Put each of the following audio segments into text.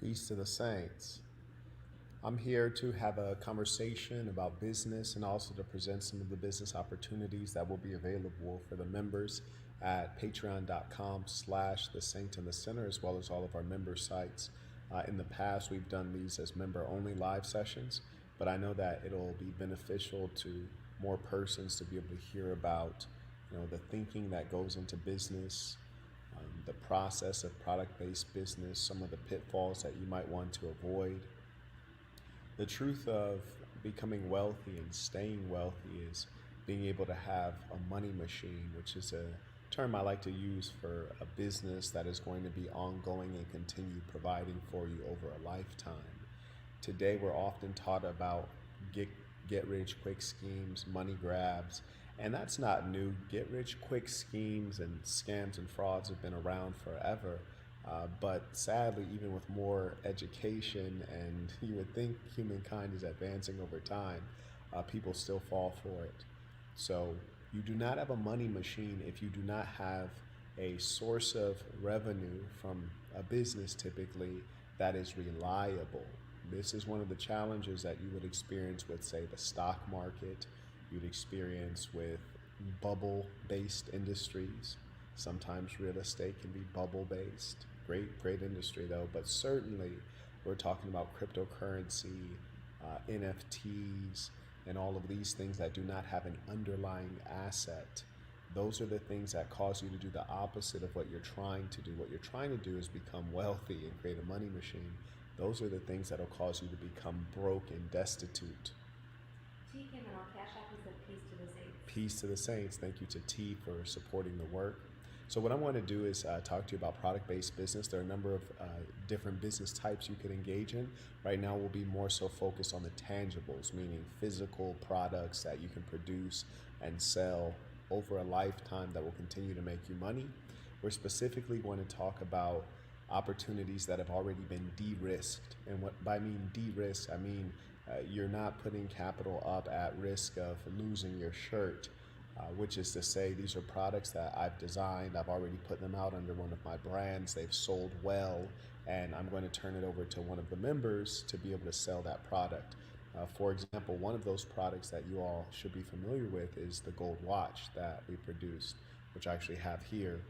Peace to the saints. I'm here to have a conversation about business and also to present some of the business opportunities that will be available for the members at patreon.com/the saint in the center, as well as all of our member sites. In the past, we've done these as member only live sessions, but I know that it'll be beneficial to more persons to be able to hear about the thinking that goes into business, the process of product-based business, some of the pitfalls that you might want to avoid. The truth of becoming wealthy and staying wealthy is being able to have a money machine, which is a term I like to use for a business that is going to be ongoing and continue providing for you over a lifetime. Today, we're often taught about get rich quick schemes, money grabs, and that's not new. Get rich quick schemes and scams and frauds have been around forever. But sadly, even with more education, and you would think humankind is advancing over time, people still fall for it. So you do not have a money machine if you do not have a source of revenue from a business typically that is reliable. This is one of the challenges that you would experience with, say, the stock market. You'd experience with bubble-based industries. Sometimes real estate can be bubble-based. Great industry though, but certainly we're talking about cryptocurrency, NFTs, and all of these things that do not have an underlying asset. Those are the things that cause you to do the opposite of what you're trying to do. What you're trying to do is become wealthy and create a money machine. Those are the things that will cause you to become broke and destitute. T came in on Cash App and said peace to the saints. Peace to the saints. Thank you to T for supporting the work. So what I want to do is talk to you about product-based business. There are a number of different business types you could engage in. Right now we'll be more so focused on the tangibles, meaning physical products that you can produce and sell over a lifetime that will continue to make you money. We're specifically going to talk about opportunities that have already been de-risked. And what by mean de-risk, I mean you're not putting capital up at risk of losing your shirt. Which is to say, these are products that I've designed. I've already put them out under one of my brands. They've sold well, and I'm going to turn it over to one of the members to be able to sell that product. For example, one of those products that you all should be familiar with is the gold watch that we produced, which I actually have here.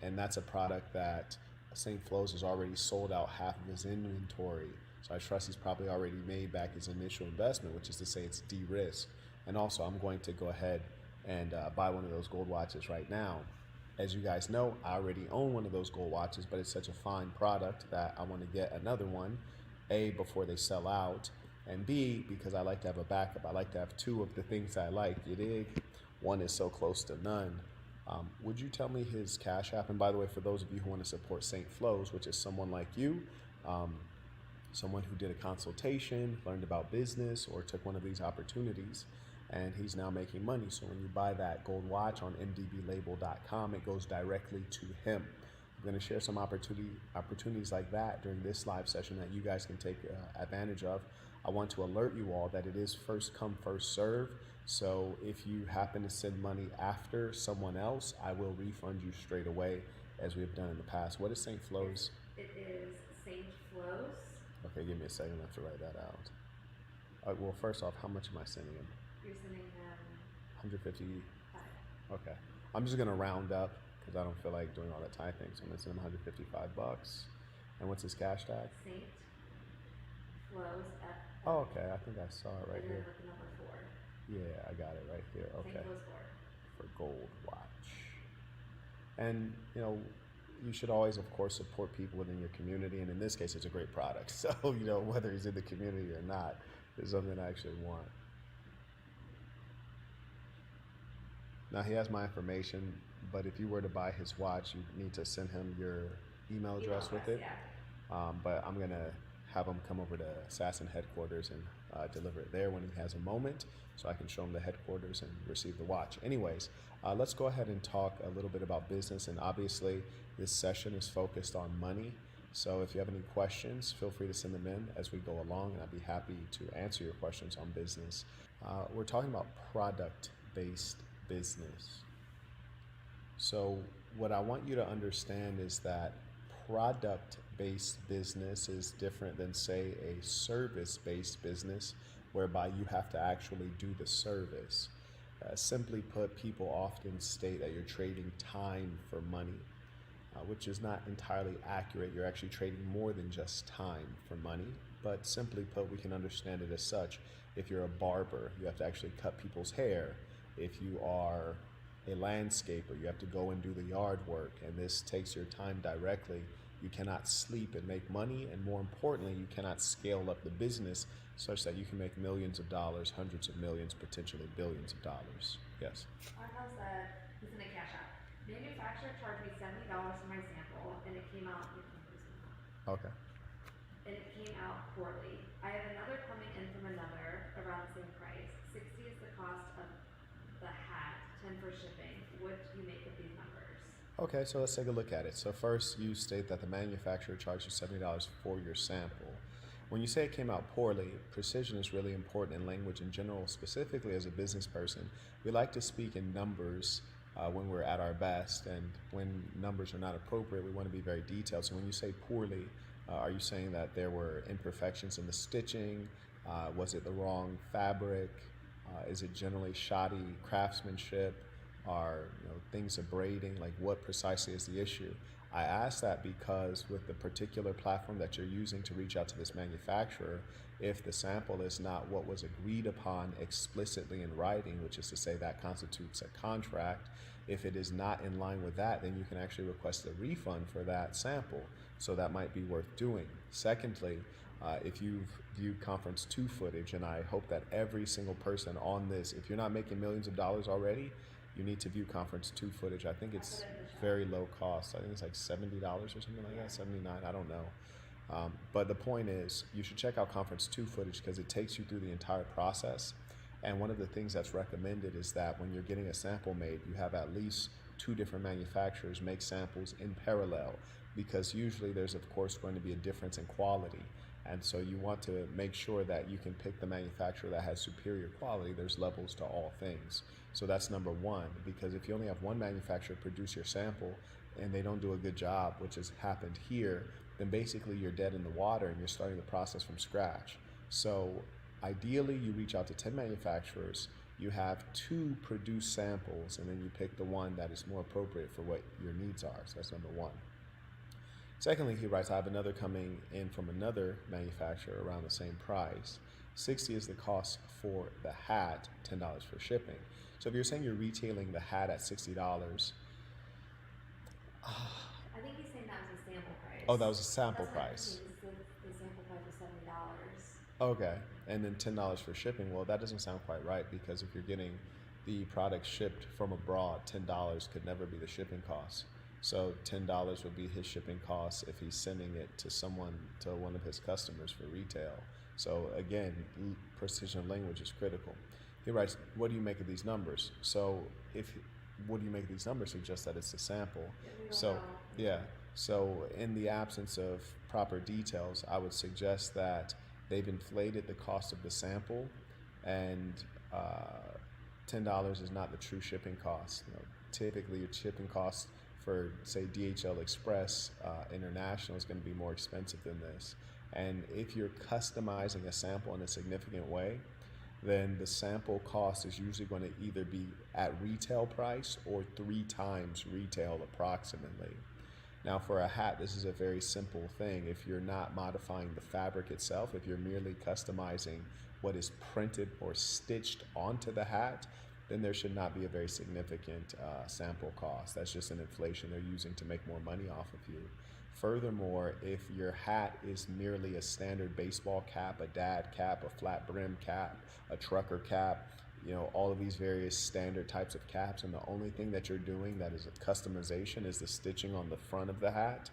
And that's a product that St. Flo's has already sold out half of his inventory. So I trust he's probably already made back his initial investment, which is to say it's de-risked. And also, I'm going to go ahead and buy one of those gold watches right now. As you guys know, I already own one of those gold watches, but it's such a fine product that I want to get another one, A, before they sell out, and B, because I like to have a backup. I like to have two of the things I like, you dig? One is so close to none. Would you tell me his Cash App? And by the way, for those of you who want to support St. Flo's, which is someone like you, someone who did a consultation, learned about business, or took one of these opportunities, and he's now making money. So when you buy that gold watch on mdblabel.com, it goes directly to him. I'm going to share some opportunities like that during this live session that you guys can take advantage of. I want to alert you all that it is first come, first serve. So if you happen to send money after someone else, I will refund you straight away, as we have done in the past. What is St. Flo's? It is St. Flo's. Okay, give me a second. I have to write that out. Well, first off, how much am I sending him? You're sending him 150. 5. Okay. I'm just gonna round up because I don't feel like doing all that typing. So I'm gonna send him $155. And what's his cash tag? St. Flo's F. Oh, okay. I think I saw it right and then here. with the number 4. Yeah, I got it right here. St. Okay. Flo's 4. For gold watch. And you should always, of course, support people within your community. And in this case, it's a great product. So whether he's in the community or not, is something I actually want. Now he has my information, but if you were to buy his watch, you need to send him your email address with it. Yeah. But I'm gonna have him come over to Assassin headquarters and deliver it there when he has a moment, so I can show him the headquarters and receive the watch. Anyways, let's go ahead and talk a little bit about business. And obviously, this session is focused on money. So if you have any questions, feel free to send them in as we go along, and I'd be happy to answer your questions on business. We're talking about product-based business. So what I want you to understand is that product based business is different than, say, a service based business, whereby you have to actually do the service. Simply put, people often state that you're trading time for money, which is not entirely accurate. You're actually trading more than just time for money, but simply put, we can understand it as such. If you're a barber, you have to actually cut people's hair. If you are a landscaper, you have to go and do the yard work, and this takes your time directly. You cannot sleep and make money, and more importantly, you cannot scale up the business such that you can make millions of dollars, hundreds of millions, potentially billions of dollars. Yes. Our house said, he's in a cash app. Manufacturer charged me $70 for my sample, and it came out. Okay. And it came out poorly. I have another coming in from another around the same price. 60 is the cost of the hat, 10 for shipping. What do you make of these numbers? Okay, so let's take a look at it. So first, you state that the manufacturer charged you $70 for your sample. When you say it came out poorly, precision is really important in language in general. Specifically, as a business person, we like to speak in numbers when we're at our best, and when numbers are not appropriate, we want to be very detailed. So when you say poorly, are you saying that there were imperfections in the stitching? Was it the wrong fabric? Is it generally shoddy craftsmanship? Are things of braiding? Like, what precisely is the issue? I ask that because with the particular platform that you're using to reach out to this manufacturer, if the sample is not what was agreed upon explicitly in writing, which is to say that constitutes a contract, if it is not in line with that, then you can actually request a refund for that sample. So that might be worth doing. Secondly, if you've viewed Conference 2 footage, and I hope that every single person on this, if you're not making millions of dollars already, you need to view Conference 2 footage. I think it's very low cost. I think it's like $70 or something like that, 79, I don't know. But the point is, you should check out Conference 2 footage because it takes you through the entire process. And one of the things that's recommended is that when you're getting a sample made, you have at least 2 different manufacturers make samples in parallel, because usually there's of course going to be a difference in quality. And so you want to make sure that you can pick the manufacturer that has superior quality. There's levels to all things. So that's number one, because if you only have one manufacturer produce your sample and they don't do a good job, which has happened here, then basically you're dead in the water and you're starting the process from scratch. So ideally you reach out to 10 manufacturers, you have 2 produce samples, and then you pick the one that is more appropriate for what your needs are. So that's number one. Secondly, he writes, I have another coming in from another manufacturer around the same price. 60 is the cost for the hat, $10 for shipping. So if you're saying you're retailing the hat at $60, I think he's saying that was a sample price. oh, that was a sample That's what price. the sample price was $70. Okay, and then $10 for shipping. Well, that doesn't sound quite right, because if you're getting the product shipped from abroad, $10 could never be the shipping cost. So $10 would be his shipping costs if he's sending it to one of his customers for retail. So again, precision language is critical. He writes, what do you make of these numbers? So what do you make of these numbers suggests that it's a sample. So yeah, so in the absence of proper details, I would suggest that they've inflated the cost of the sample, and $10 is not the true shipping cost. Typically your shipping cost for, say, DHL Express International is going to be more expensive than this. And if you're customizing a sample in a significant way, then the sample cost is usually going to either be at retail price or 3 times retail approximately. Now for a hat, this is a very simple thing. If you're not modifying the fabric itself, if you're merely customizing what is printed or stitched onto the hat, then there should not be a very significant sample cost. That's just an inflation they're using to make more money off of you. Furthermore, if your hat is merely a standard baseball cap, a dad cap, a flat brim cap, a trucker cap, all of these various standard types of caps, and the only thing that you're doing that is a customization is the stitching on the front of the hat,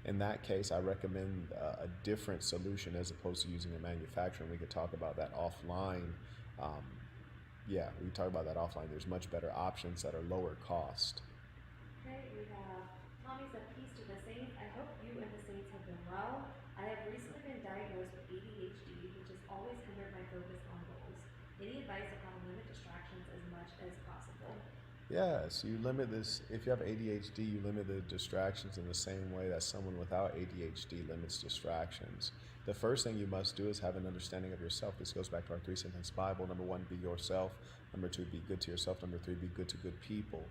in that case, I recommend a different solution as opposed to using a manufacturer, and we could talk about that offline. Yeah, we can talk about that offline. There's much better options that are lower cost. Okay, we have Tommy said, peace to the saints. I hope you and the saints have been well. I have recently been diagnosed with ADHD, which has always hindered my focus on goals. Any advice on how to limit distractions as much as possible? Yes, you limit this. If you have ADHD, you limit the distractions in the same way that someone without ADHD limits distractions. The first thing you must do is have an understanding of yourself. This goes back to our 3 sentence Bible. Number one, be yourself. Number two, be good to yourself. Number three, be good to good people.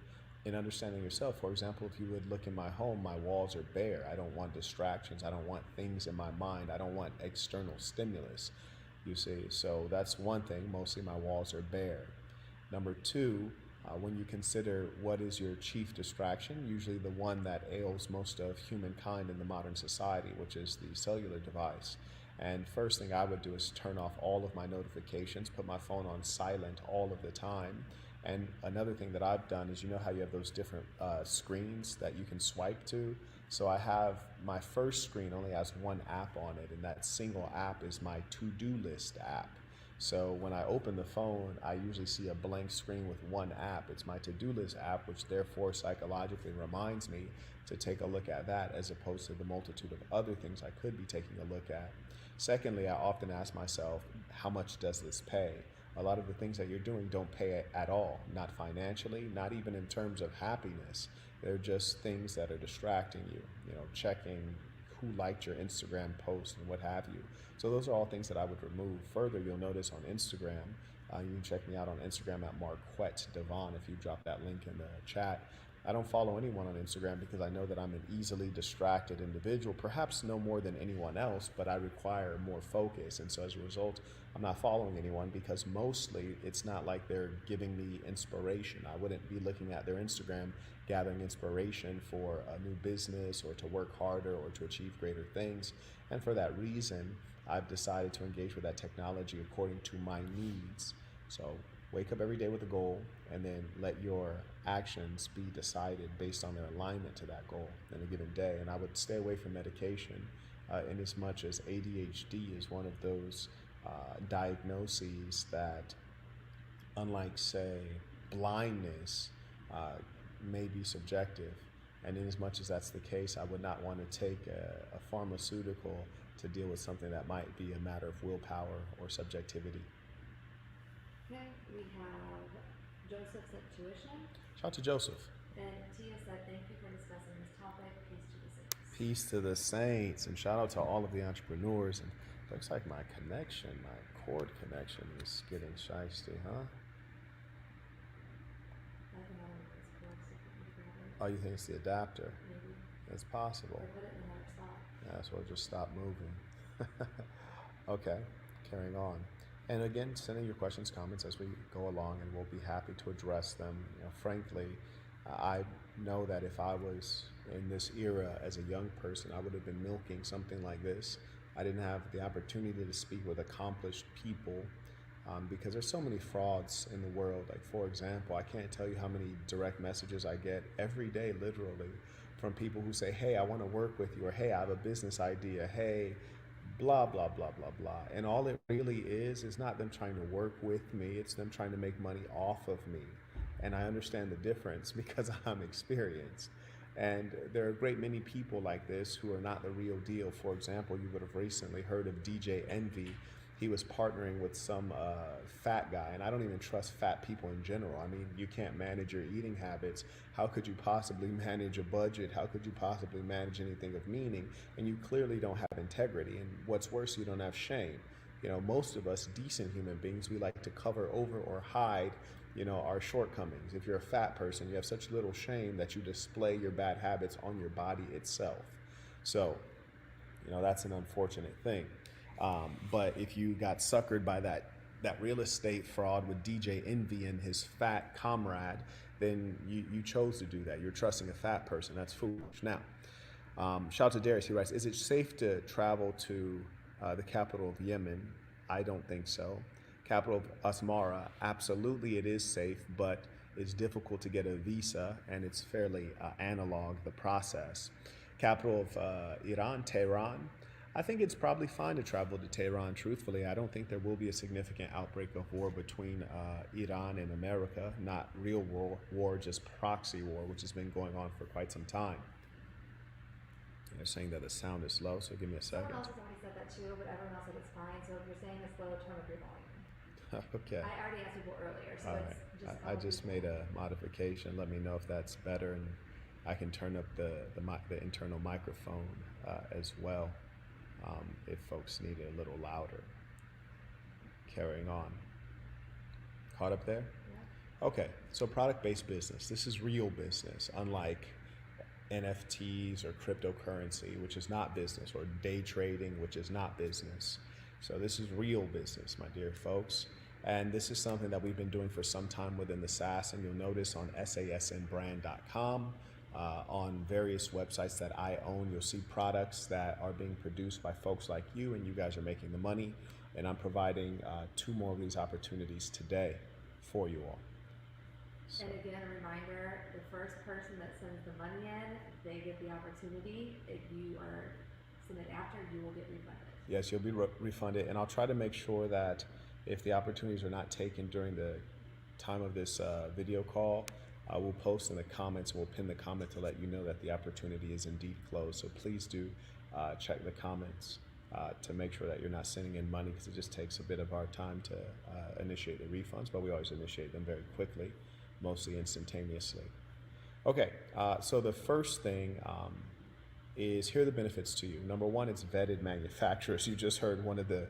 In understanding yourself, for example, if you would look in my home, my walls are bare. I don't want distractions. I don't want things in my mind. I don't want external stimulus, you see. So that's one thing. Mostly my walls are bare. Number two, when you consider what is your chief distraction, usually the one that ails most of humankind in the modern society, which is the cellular device. And first thing I would do is turn off all of my notifications, put my phone on silent all of the time. And another thing that I've done is, you know how you have those different screens that you can swipe to? So I have my first screen only has one app on it, and that single app is my to-do list app. So when I open the phone, I usually see a blank screen with one app. It's my to-do list app, which therefore psychologically reminds me to take a look at that as opposed to the multitude of other things I could be taking a look at. Secondly, I often ask myself, how much does this pay? A lot of the things that you're doing don't pay at all, not financially, not even in terms of happiness. They're just things that are distracting you, checking who liked your Instagram post and what have you. So those are all things that I would remove. Further, you'll notice on Instagram, you can check me out on Instagram at Marquette Devon if you drop that link in the chat. I don't follow anyone on Instagram because I know that I'm an easily distracted individual, perhaps no more than anyone else, but I require more focus. And so as a result, I'm not following anyone because mostly it's not like they're giving me inspiration. I wouldn't be looking at their Instagram gathering inspiration for a new business or to work harder or to achieve greater things. And for that reason, I've decided to engage with that technology according to my needs. So wake up every day with a goal and then let your actions be decided based on their alignment to that goal in a given day. And I would stay away from medication in as much as ADHD is one of those diagnoses that, unlike, say, blindness, may be subjective. And in as much as that's the case, I would not want to take a pharmaceutical to deal with something that might be a matter of willpower or subjectivity. Okay, we have Joseph sent tuition, Shout out to Joseph. and Tia said, thank you for discussing this topic. Peace to the saints. Peace to the saints, and shout out to all of the entrepreneurs. And looks like my cord connection is getting shiesty, huh? I have another one that's close if you can grab it. Oh, you think it's the adapter? Maybe. It's possible. Or put it in another spot. Yeah, so I'll just stop moving. Okay, carrying on. And again, send in your questions, comments as we go along, and we'll be happy to address them. Frankly, I know that if I was in this era as a young person, I would have been milking something like this. I didn't have the opportunity to speak with accomplished people because there's so many frauds in the world. Like, for example, I can't tell you how many direct messages I get every day, literally, from people who say, hey, I want to work with you, or hey, I have a business idea, hey, blah, blah, blah, blah, blah. And all it really is not them trying to work with me, it's them trying to make money off of me. And I understand the difference because I'm experienced. And there are a great many people like this who are not the real deal. For example, you would have recently heard of DJ Envy. He was partnering with some fat guy, and I don't even trust fat people in general. I mean, you can't manage your eating habits. How could you possibly manage a budget? How could you possibly manage anything of meaning? And you clearly don't have integrity. And what's worse, you don't have shame. Most of us decent human beings, we like to cover over or hide, our shortcomings. If you're a fat person, you have such little shame that you display your bad habits on your body itself. So, that's an unfortunate thing. But if you got suckered by that real estate fraud with DJ Envy and his fat comrade, then you chose to do that. You're trusting a fat person. That's foolish. Now, shout out to Darius. He writes, is it safe to travel to the capital of Yemen? I don't think so. Capital of Asmara, absolutely it is safe, but it's difficult to get a visa, and it's fairly analog, the process. Capital of Iran, Tehran, I think it's probably fine to travel to Tehran, truthfully. I don't think there will be a significant outbreak of war between Iran and America, not real war, just proxy war, which has been going on for quite some time. They're saying that the sound is low, so give me a second. Someone else has already said that too, but everyone else said it's fine. So if you're saying it's low, turn up your volume. Okay. I already asked people earlier, so All it's right. just a I couple just people. made a modification. Let me know if that's better, and I can turn up the internal microphone as well if folks need it a little louder. Carrying on. Caught up there? Yeah. Okay. So product-based business. This is real business, unlike NFTs or cryptocurrency, which is not business, or day trading, which is not business. So this is real business, my dear folks. And this is something that we've been doing for some time within the SaaS, and you'll notice on sasnbrand.com, on various websites that I own, you'll see products that are being produced by folks like you, and you guys are making the money. And I'm providing 2 more of these opportunities today for you all. So. And again, a reminder, the first person that sends the money in, they get the opportunity. If you are sent it after, you will get refunded. Yes, you'll be refunded, and I'll try to make sure that if the opportunities are not taken during the time of this video call, I will post in the comments, we'll pin the comment to let you know that the opportunity is indeed closed. So please do check the comments to make sure that you're not sending in money, because it just takes a bit of our time to initiate the refunds, but we always initiate them very quickly, mostly instantaneously. Okay, so the first thing is, here are the benefits to you. Number one, it's vetted manufacturers. You just heard one of the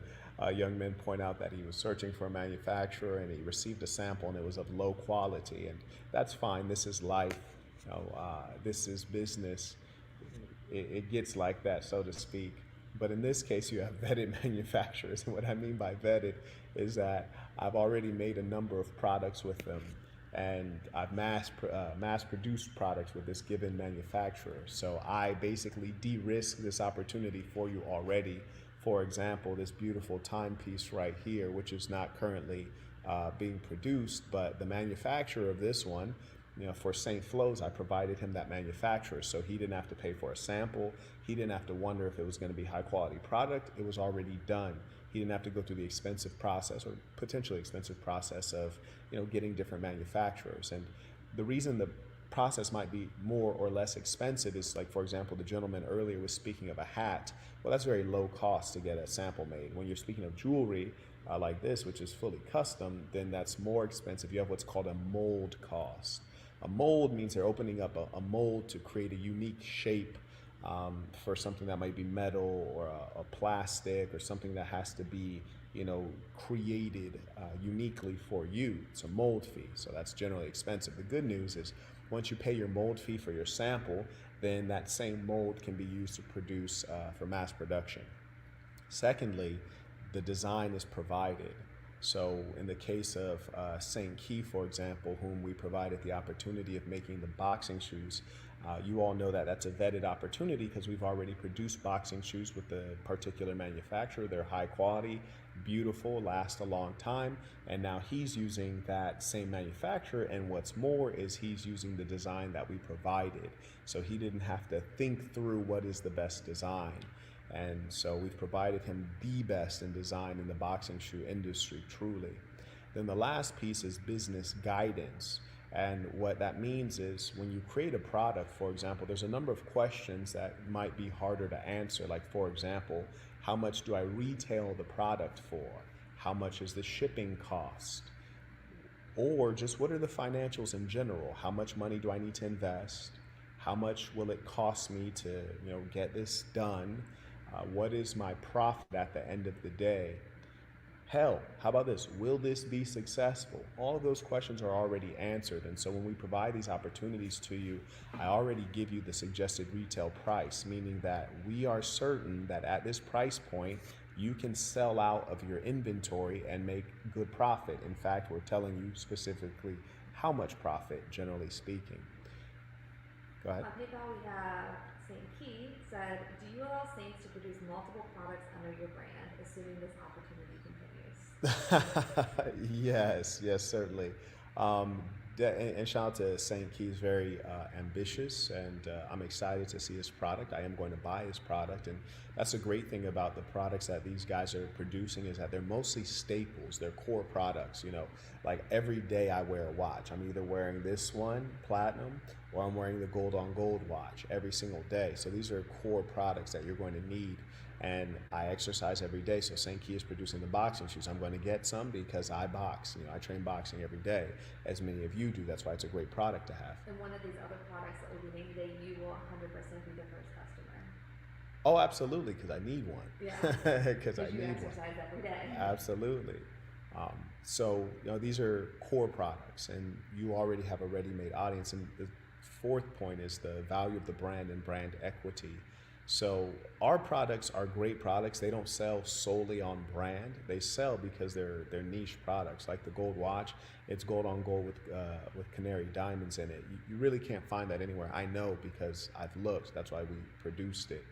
young men point out that he was searching for a manufacturer and he received a sample and it was of low quality, and that's fine. This is life. This is business. It gets like that, so to speak. But in this case, you have vetted manufacturers, and what I mean by vetted is that I've already made a number of products with them, and I've mass produced products with this given manufacturer. So I basically de-risk this opportunity for you already. For example, this beautiful timepiece right here, which is not currently being produced, but the manufacturer of this one, for St. Flo's, I provided him that manufacturer, so he didn't have to pay for a sample. He didn't have to wonder if it was going to be high quality product. It was already done. He didn't have to go through the expensive process, or potentially expensive process, of getting different manufacturers. And the reason the process might be more or less expensive is, like, for example, the gentleman earlier was speaking of a hat. Well, that's very low cost to get a sample made. When you're speaking of jewelry like this, which is fully custom, then that's more expensive. You have what's called a mold cost. A mold means they're opening up a mold to create a unique shape for something that might be metal or a plastic, or something that has to be created uniquely for you. It's a mold fee, so that's generally expensive. The good news is, once you pay your mold fee for your sample, then that same mold can be used to produce for mass production. Secondly, the design is provided. So in the case of St. Key, for example, whom we provided the opportunity of making the boxing shoes, you all know that that's a vetted opportunity, because we've already produced boxing shoes with the particular manufacturer. They're high quality, beautiful, last a long time, and now he's using that same manufacturer, and what's more is he's using the design that we provided. So he didn't have to think through what is the best design. And so we've provided him the best in design in the boxing shoe industry, truly. Then the last piece is business guidance. And what that means is, when you create a product, for example, there's a number of questions that might be harder to answer. Like, for example, how much do I retail the product for? How much is the shipping cost? Or just, what are the financials in general? How much money do I need to invest? How much will it cost me to get this done? What is my profit at the end of the day? Hell, how about this? Will this be successful? All of those questions are already answered. And so when we provide these opportunities to you, I already give you the suggested retail price, meaning that we are certain that at this price point, you can sell out of your inventory and make good profit. In fact, we're telling you specifically how much profit, generally speaking. Go ahead. On PayPal, we have St. Key said, do you allow Saints to produce multiple products under your brand, assuming this opportunity continues? Yes, certainly. And shout out to St. Key, is very ambitious, and I'm excited to see his product. I am going to buy his product, and that's a great thing about the products that these guys are producing, is that they're mostly staples. They're core products. Like, every day I wear a watch. I'm either wearing this one, platinum, or I'm wearing the gold on gold watch every single day. So these are core products that you're going to need. And I exercise every day. So St. Key is producing the boxing shoes. I'm going to get some because I box. I train boxing every day, as many of you do. That's why it's a great product to have. And one of these other products that we'll be named today, you will 100% be the first customer. Oh, absolutely, because I need one. Yeah. Because I you need one. exercise every day. Absolutely. So these are core products, and you already have a ready-made audience. And the fourth point is the value of the brand and brand equity. So our products are great products. They don't sell solely on brand. They sell because they're niche products. Like the gold watch, it's gold on gold with canary diamonds in it. You really can't find that anywhere. I know because I've looked. That's why we produced it.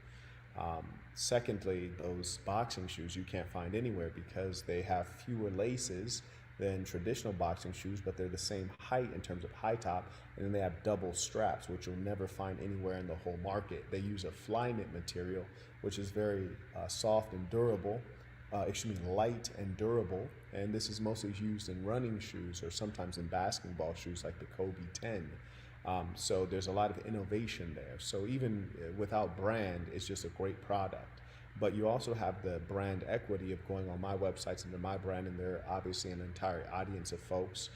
Secondly, those boxing shoes you can't find anywhere because they have fewer laces than traditional boxing shoes, but they're the same height in terms of high top, and then they have double straps, which you'll never find anywhere in the whole market. They use a Flyknit material, which is very soft and durable, light and durable, and this is mostly used in running shoes or sometimes in basketball shoes like the Kobe 10. So there's a lot of innovation there. So even without brand, it's just a great product. But you also have the brand equity of going on my websites under my brand, and there are obviously an entire audience of folks,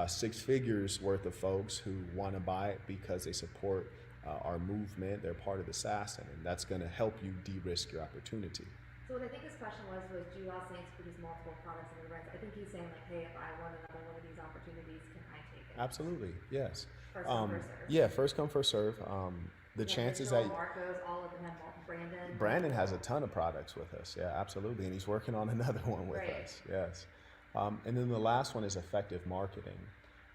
6 figures worth of folks who want to buy it because they support our movement. They're part of the Assassin, and that's going to help you de-risk your opportunity. So what I think his question was do you all Saints produce multiple products and brands? I think he's saying like, hey, if I want another one of these opportunities, can I take it? Absolutely, yes. First come, first serve. Yeah, first come, first serve. The Yeah, chances Mitchell, that Marcos, all of them have Brandon. Brandon has a ton of products with us. Yeah, absolutely, and he's working on another one with Great. us. Yes, and then the last one is effective marketing.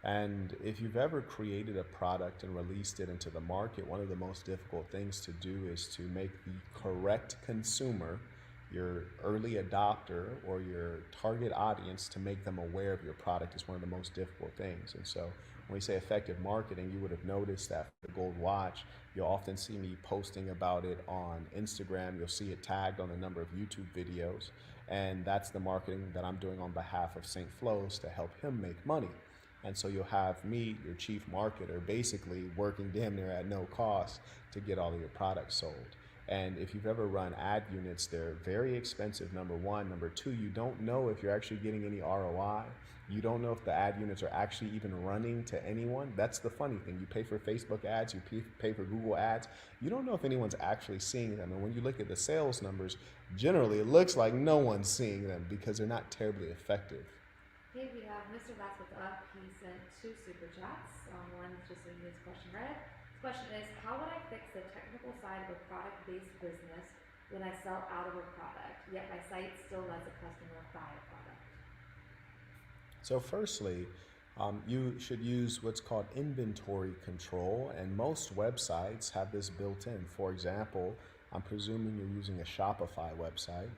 And if you've ever created a product and released it into the market, one of the most difficult things to do is to make the correct consumer, your early adopter or your target audience, to make them aware of your product is one of the most difficult things. And so when we say effective marketing, you would have noticed that for the gold watch, you'll often see me posting about it on Instagram. You'll see it tagged on a number of YouTube videos. And that's the marketing that I'm doing on behalf of St. Flo's to help him make money. And so you'll have me, your chief marketer, basically working damn near at no cost to get all of your products sold. And if you've ever run ad units, they're very expensive, number one. Number two, you don't know if you're actually getting any ROI. You don't know if the ad units are actually even running to anyone. That's the funny thing. You pay for Facebook ads, you pay for Google ads. You don't know if anyone's actually seeing them. And when you look at the sales numbers, generally it looks like no one's seeing them because they're not terribly effective. Hey, we have Mr. Vasquez up. He sent 2 super chats. One just so his question read. His question is, how would I fix the technical side of a product-based business when I sell out of a product, yet my site still lets a customer buy a product? So firstly, you should use what's called inventory control, and most websites have this built in. For example, I'm presuming you're using a Shopify website.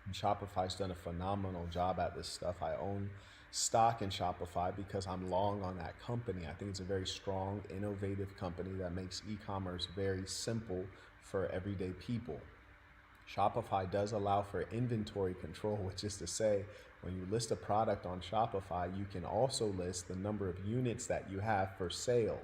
And Shopify's done a phenomenal job at this stuff. I own stock in Shopify because I'm long on that company. I think it's a very strong, innovative company that makes e-commerce very simple for everyday people. Shopify does allow for inventory control, which is to say, when you list a product on Shopify, you can also list the number of units that you have for sale.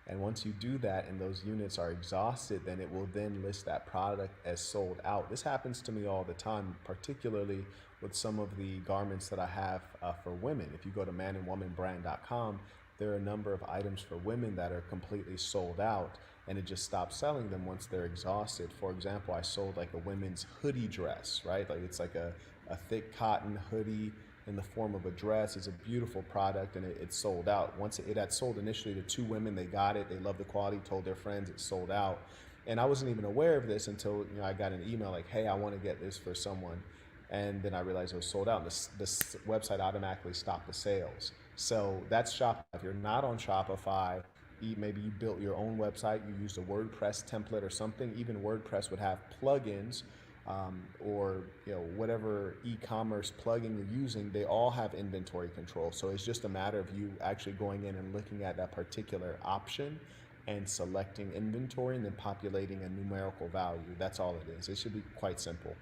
And once you do that and those units are exhausted, then it will then list that product as sold out. This happens to me all the time, particularly with some of the garments that I have for women. If you go to manandwomanbrand.com, there are a number of items for women that are completely sold out, and it just stops selling them once they're exhausted. For example, I sold like a women's hoodie dress, right? Like it's like a thick cotton hoodie in the form of a dress. It's a beautiful product, and it sold out. Once it had sold initially to 2 women, they got it, they loved the quality, told their friends, it sold out. And I wasn't even aware of this until I got an email like, hey, I want to get this for someone. And then I realized it was sold out, and this website automatically stopped the sales. So that's Shopify. If you're not on Shopify, maybe you built your own website, you used a WordPress template or something. Even WordPress would have plugins, or whatever e-commerce plugin you're using, they all have inventory control. So it's just a matter of you actually going in and looking at that particular option and selecting inventory and then populating a numerical value. That's all it is. It should be quite simple.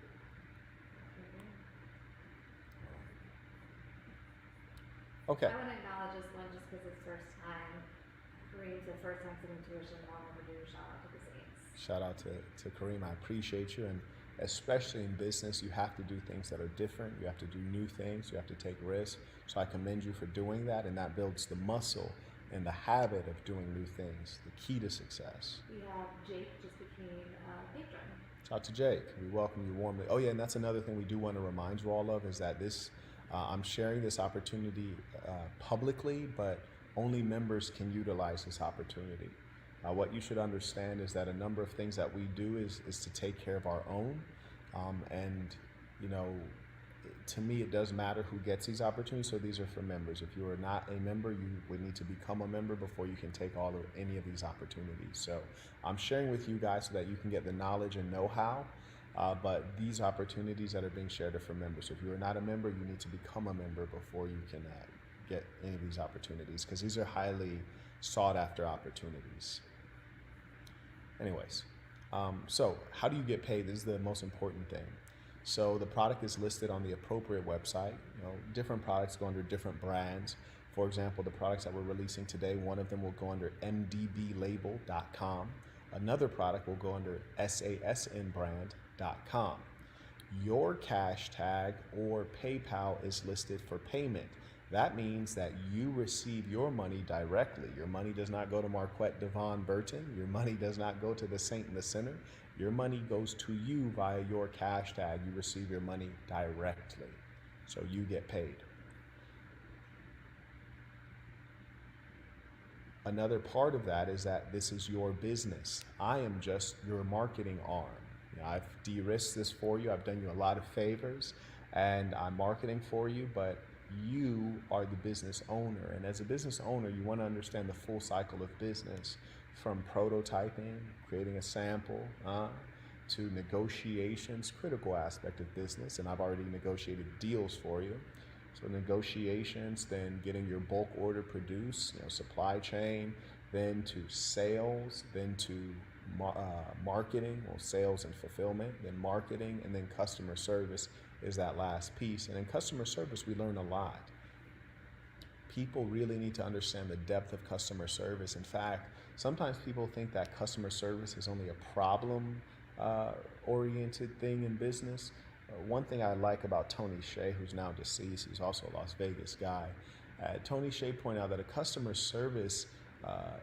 Okay. I want to acknowledge this one just because it's first time for Kareem said first time sitting tuition, long overdue. Shout out to the Saints. Shout out to Kareem. I appreciate you. And especially in business, you have to do things that are different. You have to do new things. You have to take risks. So I commend you for doing that. And that builds the muscle and the habit of doing new things, the key to success. We have Jake just became a patron. Shout out to Jake. We welcome you warmly. Oh yeah, and that's another thing we do want to remind you all of is that I'm sharing this opportunity publicly, but only members can utilize this opportunity. What you should understand is that a number of things that we do is to take care of our own, and you know, to me, it does matter who gets these opportunities. So these are for members. If you are not a member, you would need to become a member before you can take any of these opportunities. So I'm sharing with you guys so that you can get the knowledge and know-how. But these opportunities that are being shared are for members. So if you are not a member, you need to become a member before you can get any of these opportunities, because these are highly sought after opportunities. Anyways, so how do you get paid? This is the most important thing. So the product is listed on the appropriate website. You know, different products go under different brands. For example, the products that we're releasing today, one of them will go under mdblabel.com. Another product will go under sasnbrand.com. Your cash tag or PayPal is listed for payment. That means that you receive your money directly. Your money does not go to Marquette Devon Burton. Your money does not go to the Saint in the Center. Your money goes to you via your cash tag. You receive your money directly. So you get paid. Another part of that is that this is your business. I am just your marketing arm. You know, I've de-risked this for you. I've done you a lot of favors and I'm marketing for you, but you are the business owner. And as a business owner, you want to understand the full cycle of business, from prototyping, creating a sample, to negotiations, critical aspect of business. And I've already negotiated deals for you. So negotiations, then getting your bulk order produced, you know, supply chain, then to sales, then to marketing, or sales and fulfillment, then marketing, and then customer service is that last piece. And in customer service, we learn a lot. People really need to understand the depth of customer service. In fact, sometimes people think that customer service is only a problem oriented thing in business. One thing I like about Tony Hsieh, who's now deceased, he's also a Las Vegas guy. Tony Hsieh pointed out that a customer service,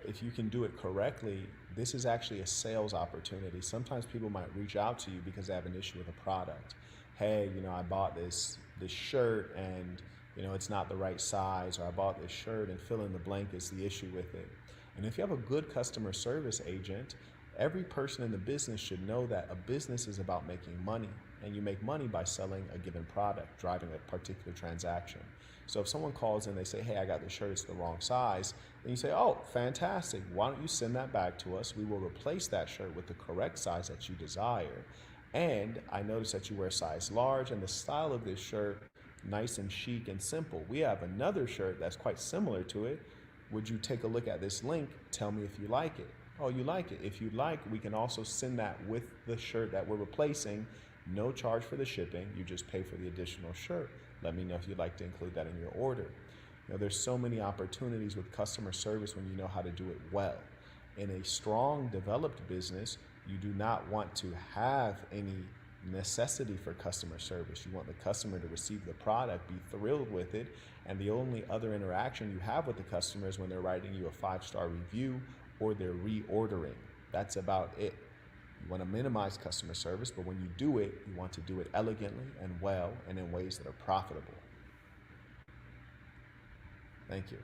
if you can do it correctly, this is actually a sales opportunity. Sometimes people might reach out to you because they have an issue with a product. Hey, you know, I bought this shirt and you know it's not the right size, or I bought this shirt and fill in the blank is the issue with it. And if you have a good customer service agent, every person in the business should know that a business is about making money, and you make money by selling a given product, driving a particular transaction. So if someone calls and they say, hey, I got this shirt, it's the wrong size, then you say, oh, fantastic. Why don't you send that back to us? We will replace that shirt with the correct size that you desire. And I noticed that you wear size large, and the style of this shirt, nice and chic and simple. We have another shirt that's quite similar to it. Would you take a look at this link? Tell me if you like it. Oh, you like it. If you'd like, we can also send that with the shirt that we're replacing. No charge for the shipping. You just pay for the additional shirt. Let me know if you'd like to include that in your order. You know, there's so many opportunities with customer service when you know how to do it well. In a strong, developed business, you do not want to have any necessity for customer service. You want the customer to receive the product, be thrilled with it, and the only other interaction you have with the customer is when they're writing you a 5-star review or they're reordering. That's about it. You want to minimize customer service, but when you do it, you want to do it elegantly and well and in ways that are profitable. Thank you.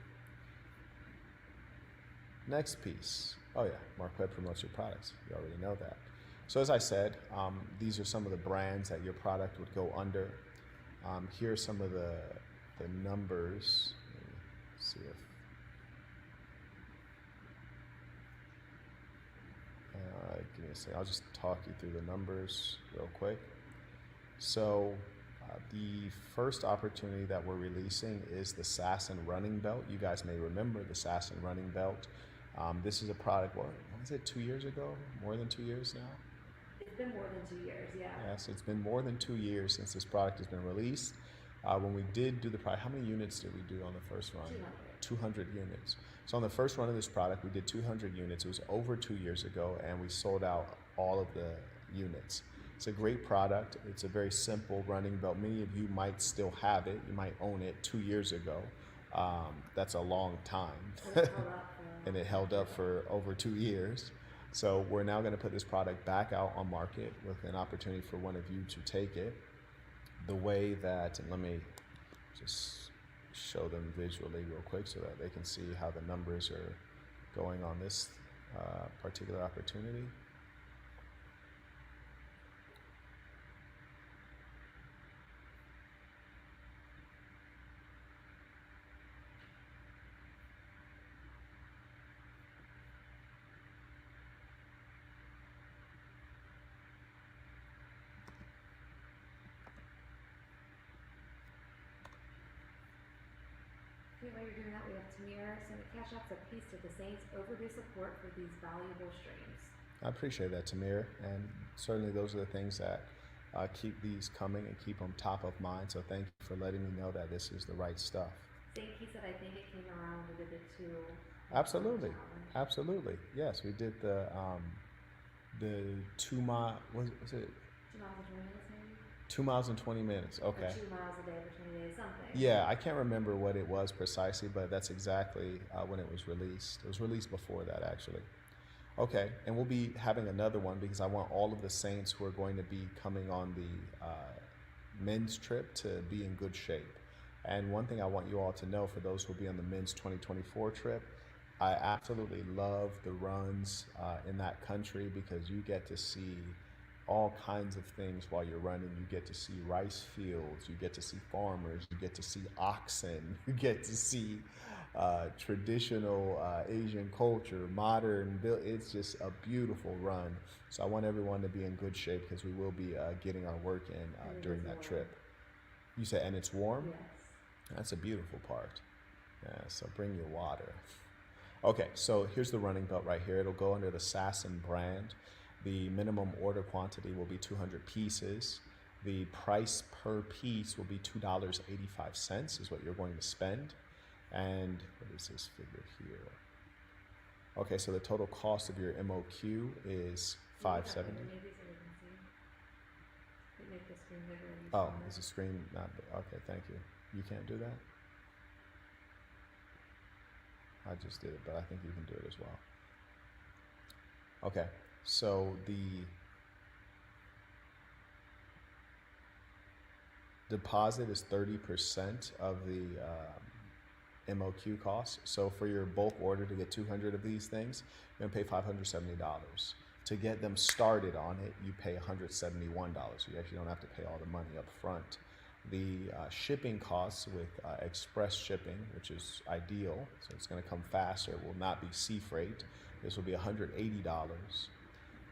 Next piece. Oh yeah, Marquette promotes your products. You already know that. So as I said, these are some of the brands that your product would go under. Here are some of the numbers. Let's see if give me a second. I'll just talk you through the numbers real quick. So the first opportunity that we're releasing is the Sasson running belt. You guys may remember the Sasson running belt. This is a product, what was it, 2 years ago? More than 2 years now? It's been more than 2 years, yeah. Yes, it's been more than 2 years since this product has been released. When we did do the product, how many units did we do on the first run? 200 units. So on the first run of this product, we did 200 units. It was over 2 years ago, and we sold out all of the units. It's a great product. It's a very simple running belt. Many of you might still have it. You might own it 2 years ago. That's a long time. And it held up for over 2 years. So we're now going to put this product back out on market with an opportunity for one of you to take it. The way that, and let me just show them visually real quick so that they can see how the numbers are going on this particular opportunity. While you're doing that, we have Tamir sending cash apps a piece to the Saints overdue support for these valuable streams. I appreciate that, Tamir, and certainly those are the things that keep these coming and keep them top of mind. So thank you for letting me know that this is the right stuff. Saint, he said, I think it came around when we did the two. Absolutely, absolutely. Yes, we did the 2 mile. Was it 2 miles and 20 minutes, maybe? 2 miles and 20 minutes? Okay. Or 2 miles a day for 20 days, something. Yeah, I can't remember what it was precisely, but that's exactly when it was released. It was released before that, actually. Okay, and we'll be having another one because I want all of the Saints who are going to be coming on the men's trip to be in good shape. And one thing I want you all to know, for those who will be on the men's 2024 trip, I absolutely love the runs in that country because you get to see all kinds of things while you're running. You get to see rice fields, you get to see farmers, you get to see oxen, you get to see traditional Asian culture, modern. It's just a beautiful run. So I want everyone to be in good shape because we will be getting our work in during that trip. You said, and it's warm? Yes. That's a beautiful part. Yeah, so bring your water. Okay, so here's the running belt right here. It'll go under the Sasson brand. The minimum order quantity will be 200 pieces. The price per piece will be $2.85 is what you're going to spend. And what is this figure here? Okay, so the total cost of your MOQ is $570. Maybe so we can see. We make the screen bigger. And Oh, is the screen not? Okay, thank you. You can't do that? I just did it, but I think you can do it as well. Okay, so the deposit is 30% of the MOQ cost. So for your bulk order to get 200 of these things, you're gonna pay $570. To get them started on it, you pay $171. You actually don't have to pay all the money up front. The shipping costs with express shipping, which is ideal, so it's going to come faster, will not be sea freight. This will be $180.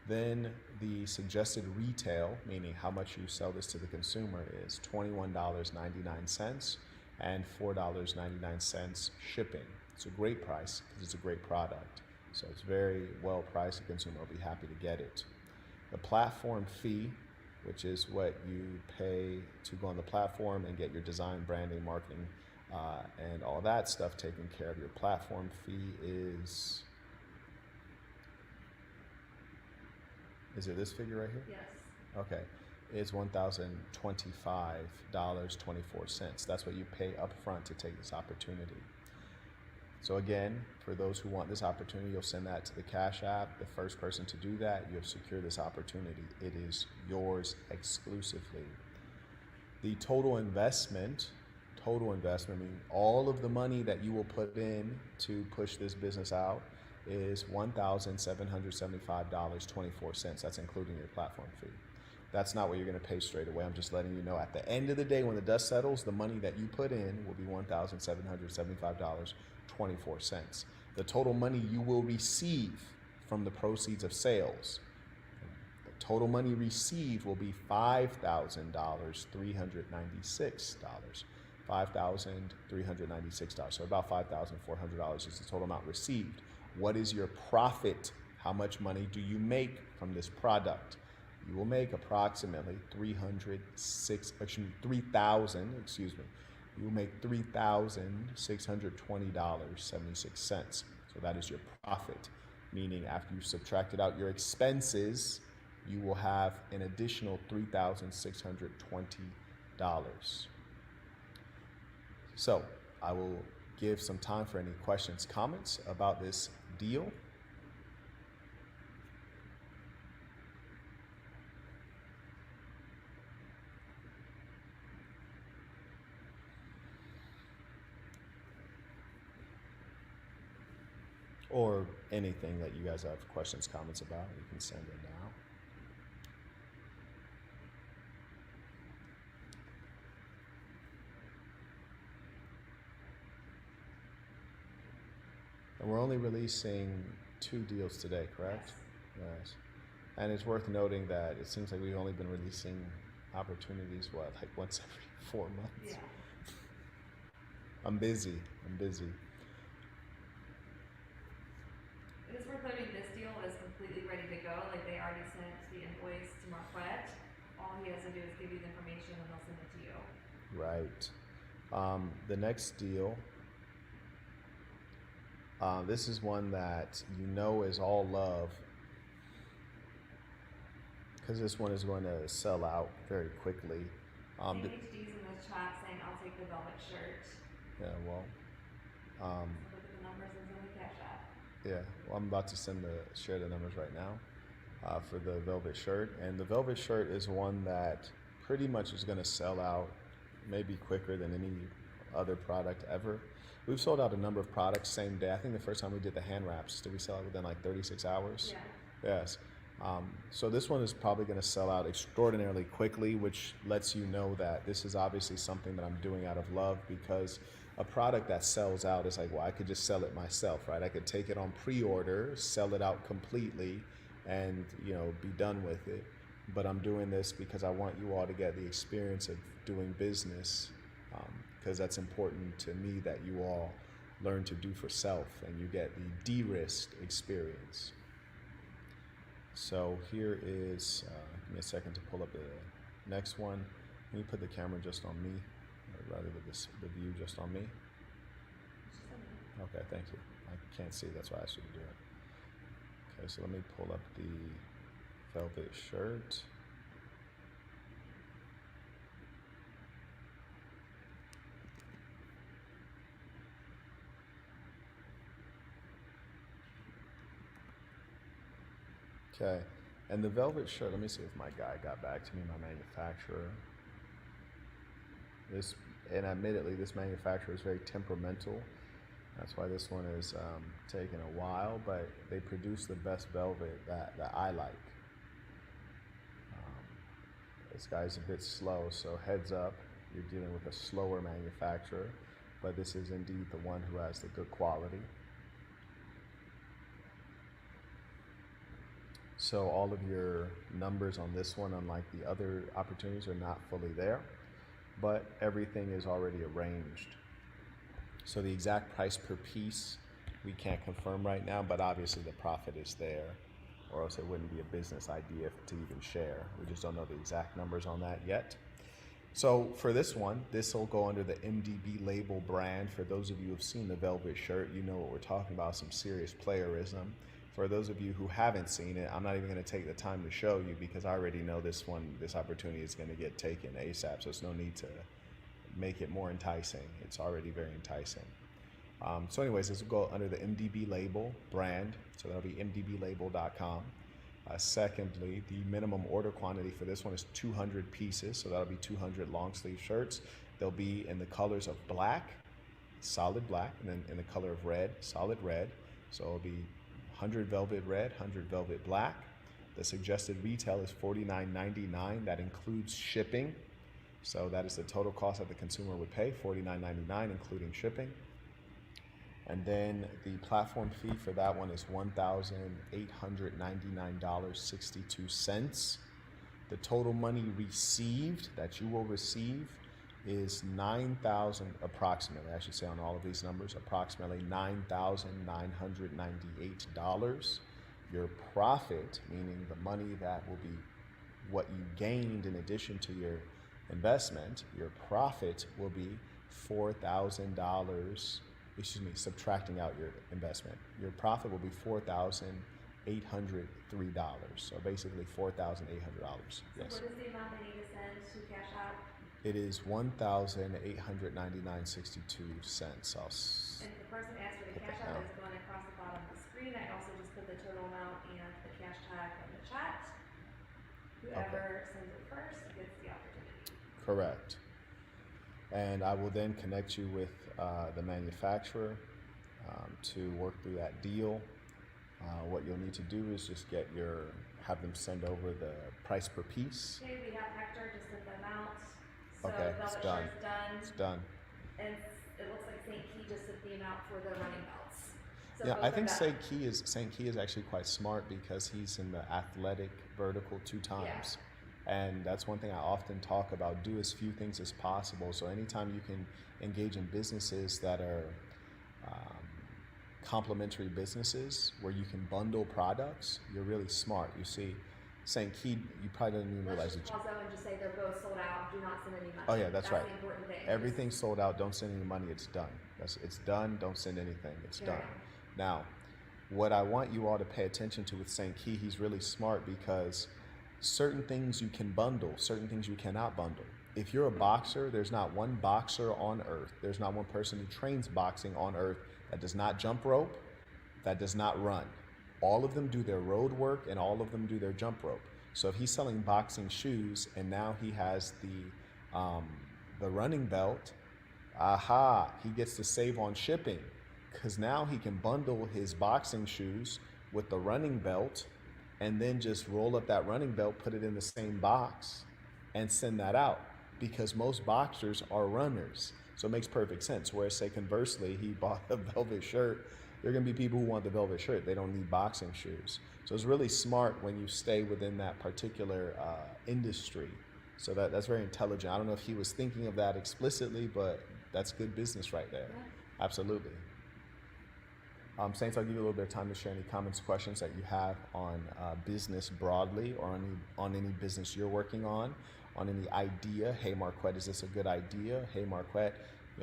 Then the suggested retail, meaning how much you sell this to the consumer, is $21.99 and $4.99 shipping. It's a great price because it's a great product. So it's very well priced. The consumer will be happy to get it. The platform fee, which is what you pay to go on the platform and get your design, branding, marketing, and all that stuff taken care of. Your platform fee is it this figure right here? Yes. Okay, it's $1,025.24. That's what you pay up front to take this opportunity. So again, for those who want this opportunity, you'll send that to the Cash App. The first person to do that, you have secured this opportunity. It is yours exclusively. The total investment, meaning all of the money that you will put in to push this business out, is $1,775.24. That's including your platform fee. That's not what you're going to pay straight away. I'm just letting you know at the end of the day, when the dust settles, the money that you put in will be $1,775.24. The total money you will receive from the proceeds of sales, the total money received will be $5,396. $5,396. So about $5,400 is the total amount received. What is your profit? How much money do you make from this product? You will make approximately you will make $3,620.76. So that is your profit, meaning after you've subtracted out your expenses, you will have an additional $3,620. So I will give some time for any questions, comments about this deal. Or anything that you guys have questions, comments about, you can send it now. And we're only releasing 2 deals today, correct? Yes. And it's worth noting that it seems like we've only been releasing opportunities, like once every 4 months? Yeah. I'm busy. It is worth noting this deal is completely ready to go. Like they already sent the invoice to Marquette. All he has to do is give you the information and they'll send it to you. Right. The next deal, this is one that you know is all love, because this one is going to sell out very quickly. HD's in the chat saying, I'll take the velvet shirt. Yeah, well, Look at the numbers and send the cash app. yeah, well, I'm about to share the numbers right now for the velvet shirt. And the velvet shirt is one that pretty much is going to sell out maybe quicker than any other product ever. We've sold out a number of products same day. I think the first time we did the hand wraps, did we sell it within like 36 hours? Yeah. Yes. So this one is probably going to sell out extraordinarily quickly, which lets you know that this is obviously something that I'm doing out of love, because a product that sells out is like, well, I could just sell it myself, right? I could take it on pre-order, sell it out completely, and be done with it. But I'm doing this because I want you all to get the experience of doing business, because that's important to me that you all learn to do for self and you get the de-risked experience. So here is, give me a second to pull up the next one. Let me put the camera just on me, or rather the view just on me. Okay, thank you. I can't see, that's why I asked you to do it. Okay, so let me pull up the velvet shirt. Okay, and the velvet shirt, let me see if my guy got back to me, my manufacturer. And admittedly, this manufacturer is very temperamental. That's why this one is taking a while, but they produce the best velvet that I like. This guy's a bit slow, so heads up, you're dealing with a slower manufacturer, but this is indeed the one who has the good quality. So all of your numbers on this one, unlike the other opportunities, are not fully there, but everything is already arranged. So the exact price per piece, we can't confirm right now, but obviously the profit is there, or else it wouldn't be a business idea to even share. We just don't know the exact numbers on that yet. So for this one, this will go under the MDB label brand. For those of you who have seen the velvet shirt, you know what we're talking about, some serious playerism. For those of you who haven't seen it, I'm not even going to take the time to show you, because I already know this opportunity is going to get taken ASAP, so there's no need to make it more enticing. It's already very enticing. So anyways, this will go under the MDB label brand, so that'll be mdblabel.com. Secondly, the minimum order quantity for this one is 200 pieces, so that'll be 200 long sleeve shirts. They'll be in the colors of black, solid black, and then in the color of red, solid red. So it'll be 100 velvet red, 100 velvet black. The suggested retail is $49.99. That includes shipping. So that is the total cost that the consumer would pay, $49.99, including shipping. And then the platform fee for that one is $1,899.62. The total money received, that you will receive, is approximately, I should say on all of these numbers, approximately $9,998. Your profit, meaning the money that will be what you gained in addition to your investment, your profit will be $4,000, excuse me, subtracting out your investment. Your profit will be $4,803. So basically $4,800. So Yes. what is the amount they need to send to cash out? It is $1,899.62. And the person asked for the Put cash that out down. is going across the bottom of the screen. I also just put the total amount and the cash tag in the chat. Whoever sends it first gets the opportunity. Correct. And I will then connect you with the manufacturer to work through that deal. What you'll need to do is just have them send over the price per piece. Okay, we have Hector just sent them out. So Okay, it's velvet done. shirt's done. It's done. And it looks like St. Key just sent the amount for the running belts. So Yeah, both I are think done. St. Key is actually quite smart because he's in the athletic vertical 2 times. And that's one thing I often talk about. Do as few things as possible. So anytime you can engage in businesses that are complementary businesses where you can bundle products, you're really smart. You see, St. Key, you probably didn't even realize Let's it. just pause though and just say they're both sold out. Do not send any money. Oh yeah, that's right. the important thing. Everything's sold out. Don't send any money. It's done. It's done. Don't send anything. It's Okay. done. Now, what I want you all to pay attention to with St. Key, he's really smart because certain things you can bundle, certain things you cannot bundle. If you're a boxer, there's not one boxer on earth, there's not one person who trains boxing on earth that does not jump rope, that does not run. All of them do their road work and all of them do their jump rope. So if he's selling boxing shoes and now he has the running belt, he gets to save on shipping because now he can bundle his boxing shoes with the running belt and then just roll up that running belt, put it in the same box and send that out because most boxers are runners. So it makes perfect sense. Whereas say conversely, he bought a velvet shirt. There are going to be people who want the velvet shirt. They don't need boxing shoes. So it's really smart when you stay within that particular industry. So that's very intelligent. I don't know if he was thinking of that explicitly, but that's good business right there. Yeah. Absolutely. Saints, I'll give you a little bit of time to share any comments, questions that you have on business broadly or on any business you're working on any idea. Hey, Marquette, is this a good idea? Hey, Marquette,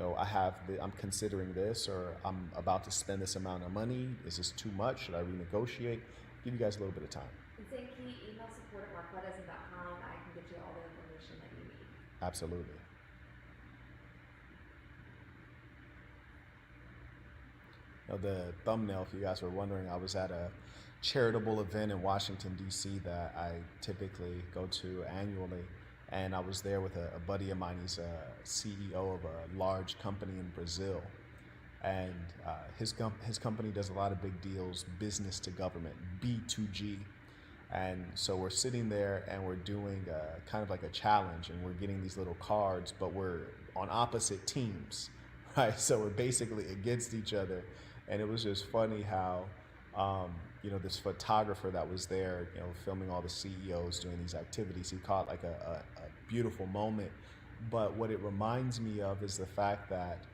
I'm considering this, or I'm about to spend this amount of money. Is this too much? Should I renegotiate? Give you guys a little bit of time. And St. Key, email support@marquetteism.com. I can get you all the information that you need. Absolutely. Now, the thumbnail, if you guys were wondering, I was at a charitable event in Washington, D.C. that I typically go to annually. And I was there with a buddy of mine. He's a CEO of a large company in Brazil. And his company does a lot of big deals, business to government, B2G. And so we're sitting there and we're doing kind of like a challenge, and we're getting these little cards, but we're on opposite teams, right? So we're basically against each other. And it was just funny how, this photographer that was there, filming all the CEOs doing these activities, he caught like a beautiful moment. But what it reminds me of is the fact that,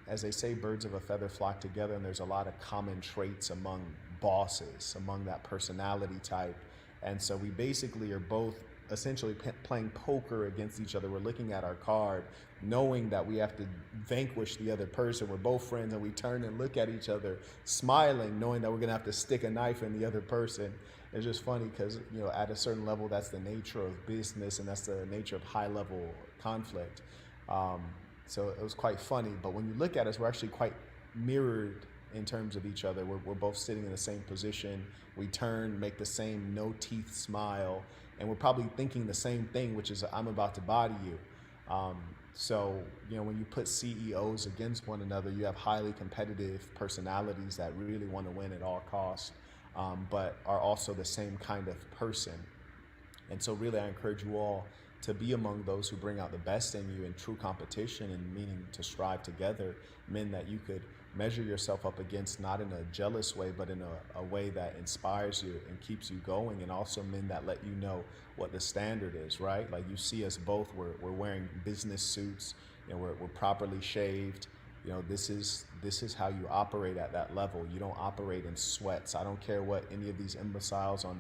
as they say, birds of a feather flock together, and there's a lot of common traits among bosses, among that personality type. And so we basically are both essentially playing poker against each other. We're looking at our card, knowing that we have to vanquish the other person. We're both friends, and we turn and look at each other, smiling, knowing that we're gonna have to stick a knife in the other person. It's just funny because, at a certain level, that's the nature of business, and that's the nature of high-level conflict. So it was quite funny. But when you look at us, we're actually quite mirrored in terms of each other. We're both sitting in the same position. We turn, make the same no-teeth smile, and we're probably thinking the same thing, which is, I'm about to body you. So, when you put CEOs against one another, you have highly competitive personalities that really want to win at all costs, but are also the same kind of person. And so really, I encourage you all to be among those who bring out the best in you in true competition, and meaning to strive together, men that you could measure yourself up against, not in a jealous way, but in a way that inspires you and keeps you going, and also men that let you know what the standard is, right? Like, you see us both, we're wearing business suits, we're properly shaved. This is how you operate at that level. You don't operate in sweats. I don't care what any of these imbeciles on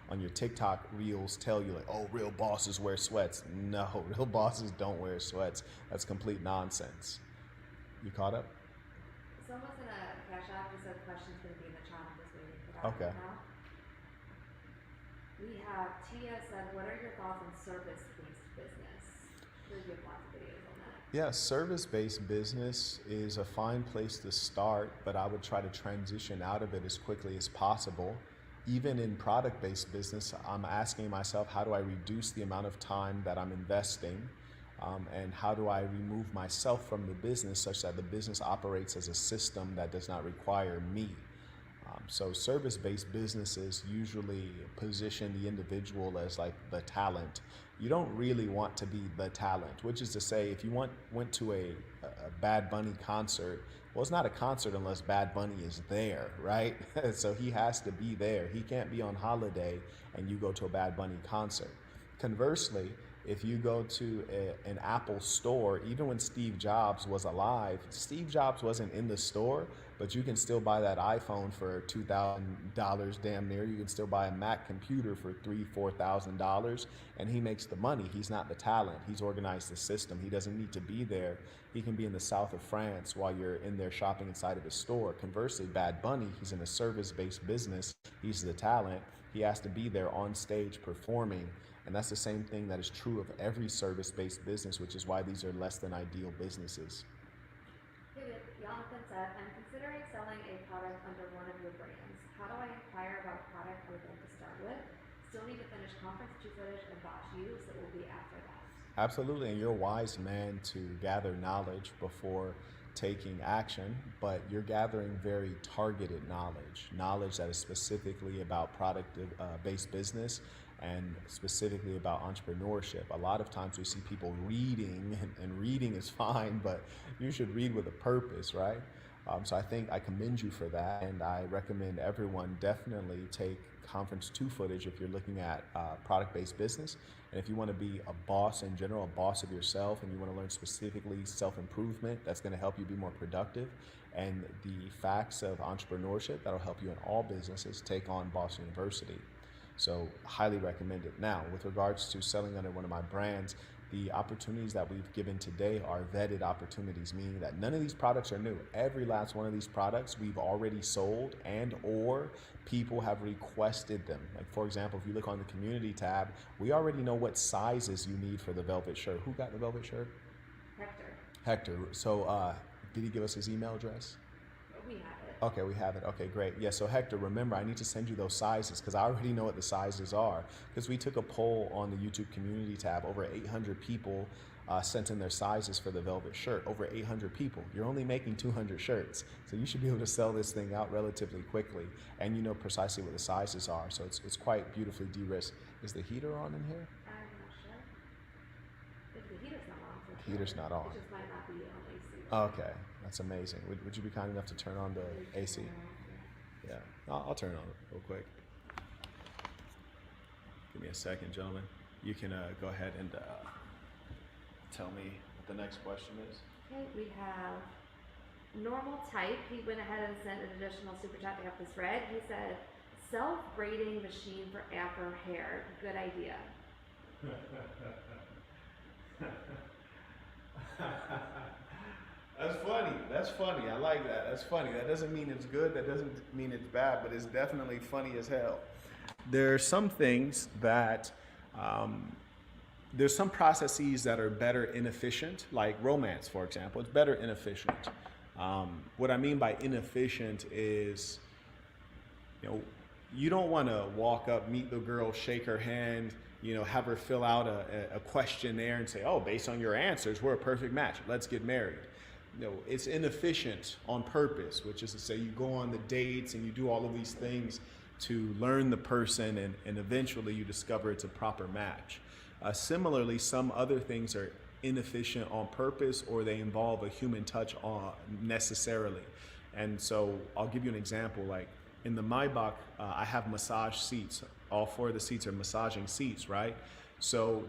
on your TikTok reels tell you like, oh, real bosses wear sweats. No, real bosses don't wear sweats. That's complete nonsense. You caught up? Someone's gonna cash out. He said the question's gonna be in the chat. I'm just waiting for that Okay. right now. We have Tia said, what are your thoughts on service-based business? We have lots of videos on that. Yeah, service-based business is a fine place to start, but I would try to transition out of it as quickly as possible. Even in product-based business, I'm asking myself, how do I reduce the amount of time that I'm investing? And how do I remove myself from the business such that the business operates as a system that does not require me? So service-based businesses usually position the individual as like the talent. You don't really want to be the talent, which is to say, if you went to a Bad Bunny concert, well, it's not a concert unless Bad Bunny is there, right? So he has to be there. He can't be on holiday and you go to a Bad Bunny concert. Conversely, if you go to an Apple store, even when Steve Jobs was alive, Steve Jobs wasn't in the store, but you can still buy that iPhone for $2,000 damn near. You can still buy a Mac computer for $3,000-$4,000, and he makes the money. He's not the talent. He's organized the system. He doesn't need to be there. He can be in the south of France while you're in there shopping inside of his store. Conversely, Bad Bunny, he's in a service-based business. He's the talent. He has to be there on stage performing. And that's the same thing that is true of every service-based business, which is why these are less than ideal businesses. Jonathan said, I'm considering selling a product under one of your brands. How do I inquire about a product I would like to start with? Still need to finish Conference 2 footage and Bosch U, so it will be after that. Absolutely, and you're a wise man to gather knowledge before taking action, but you're gathering very targeted knowledge that is specifically about product-based business and specifically about entrepreneurship. A lot of times we see people reading, and reading is fine, but you should read with a purpose, right? So I think I commend you for that, and I recommend everyone definitely take Conference 2 footage if you're looking at product-based business. And if you want to be a boss in general, a boss of yourself, and you want to learn specifically self-improvement, that's going to help you be more productive, and the facts of entrepreneurship that'll help you in all businesses, take on Boss University. So highly recommend it. Now, with regards to selling under one of my brands, the opportunities that we've given today are vetted opportunities, meaning that none of these products are new. Every last one of these products we've already sold and or people have requested them. Like for example, if you look on the community tab, we already know what sizes you need for the velvet shirt. Who got the velvet shirt? Hector. So did he give us his email address? We have it. Okay, we have it. Okay, great. Yeah, so Hector, remember, I need to send you those sizes because I already know what the sizes are. Because we took a poll on the YouTube community tab. Over 800 people sent in their sizes for the velvet shirt. Over 800 people. You're only making 200 shirts. So you should be able to sell this thing out relatively quickly. And you know precisely what the sizes are. So it's quite beautifully de-risked. Is the heater on in here? I'm not sure. If the heater's not on. For Heater's sure. not on. It just might not be on AC. Okay, that's amazing. Would you be kind enough to turn on the AC? Yeah, I'll turn it on real quick. Give me a second, gentlemen. You can go ahead and tell me what the next question is. Okay, we have Normal Type. He went ahead and sent an additional super chat to have this read. He said, self-braiding machine for afro hair. Good idea. That's funny. I like that. That's funny. That doesn't mean it's good. That doesn't mean it's bad, but it's definitely funny as hell. There are some things that, there's some processes that are better inefficient, like romance, for example. It's better inefficient. What I mean by inefficient is, you don't want to walk up, meet the girl, shake her hand, have her fill out a questionnaire and say, oh, based on your answers, we're a perfect match. Let's get married. It's inefficient on purpose, which is to say you go on the dates and you do all of these things to learn the person and eventually you discover it's a proper match. Similarly, some other things are inefficient on purpose or they involve a human touch necessarily. And so I'll give you an example. Like in the Maybach, I have massage seats. All 4 of the seats are massaging seats, right? So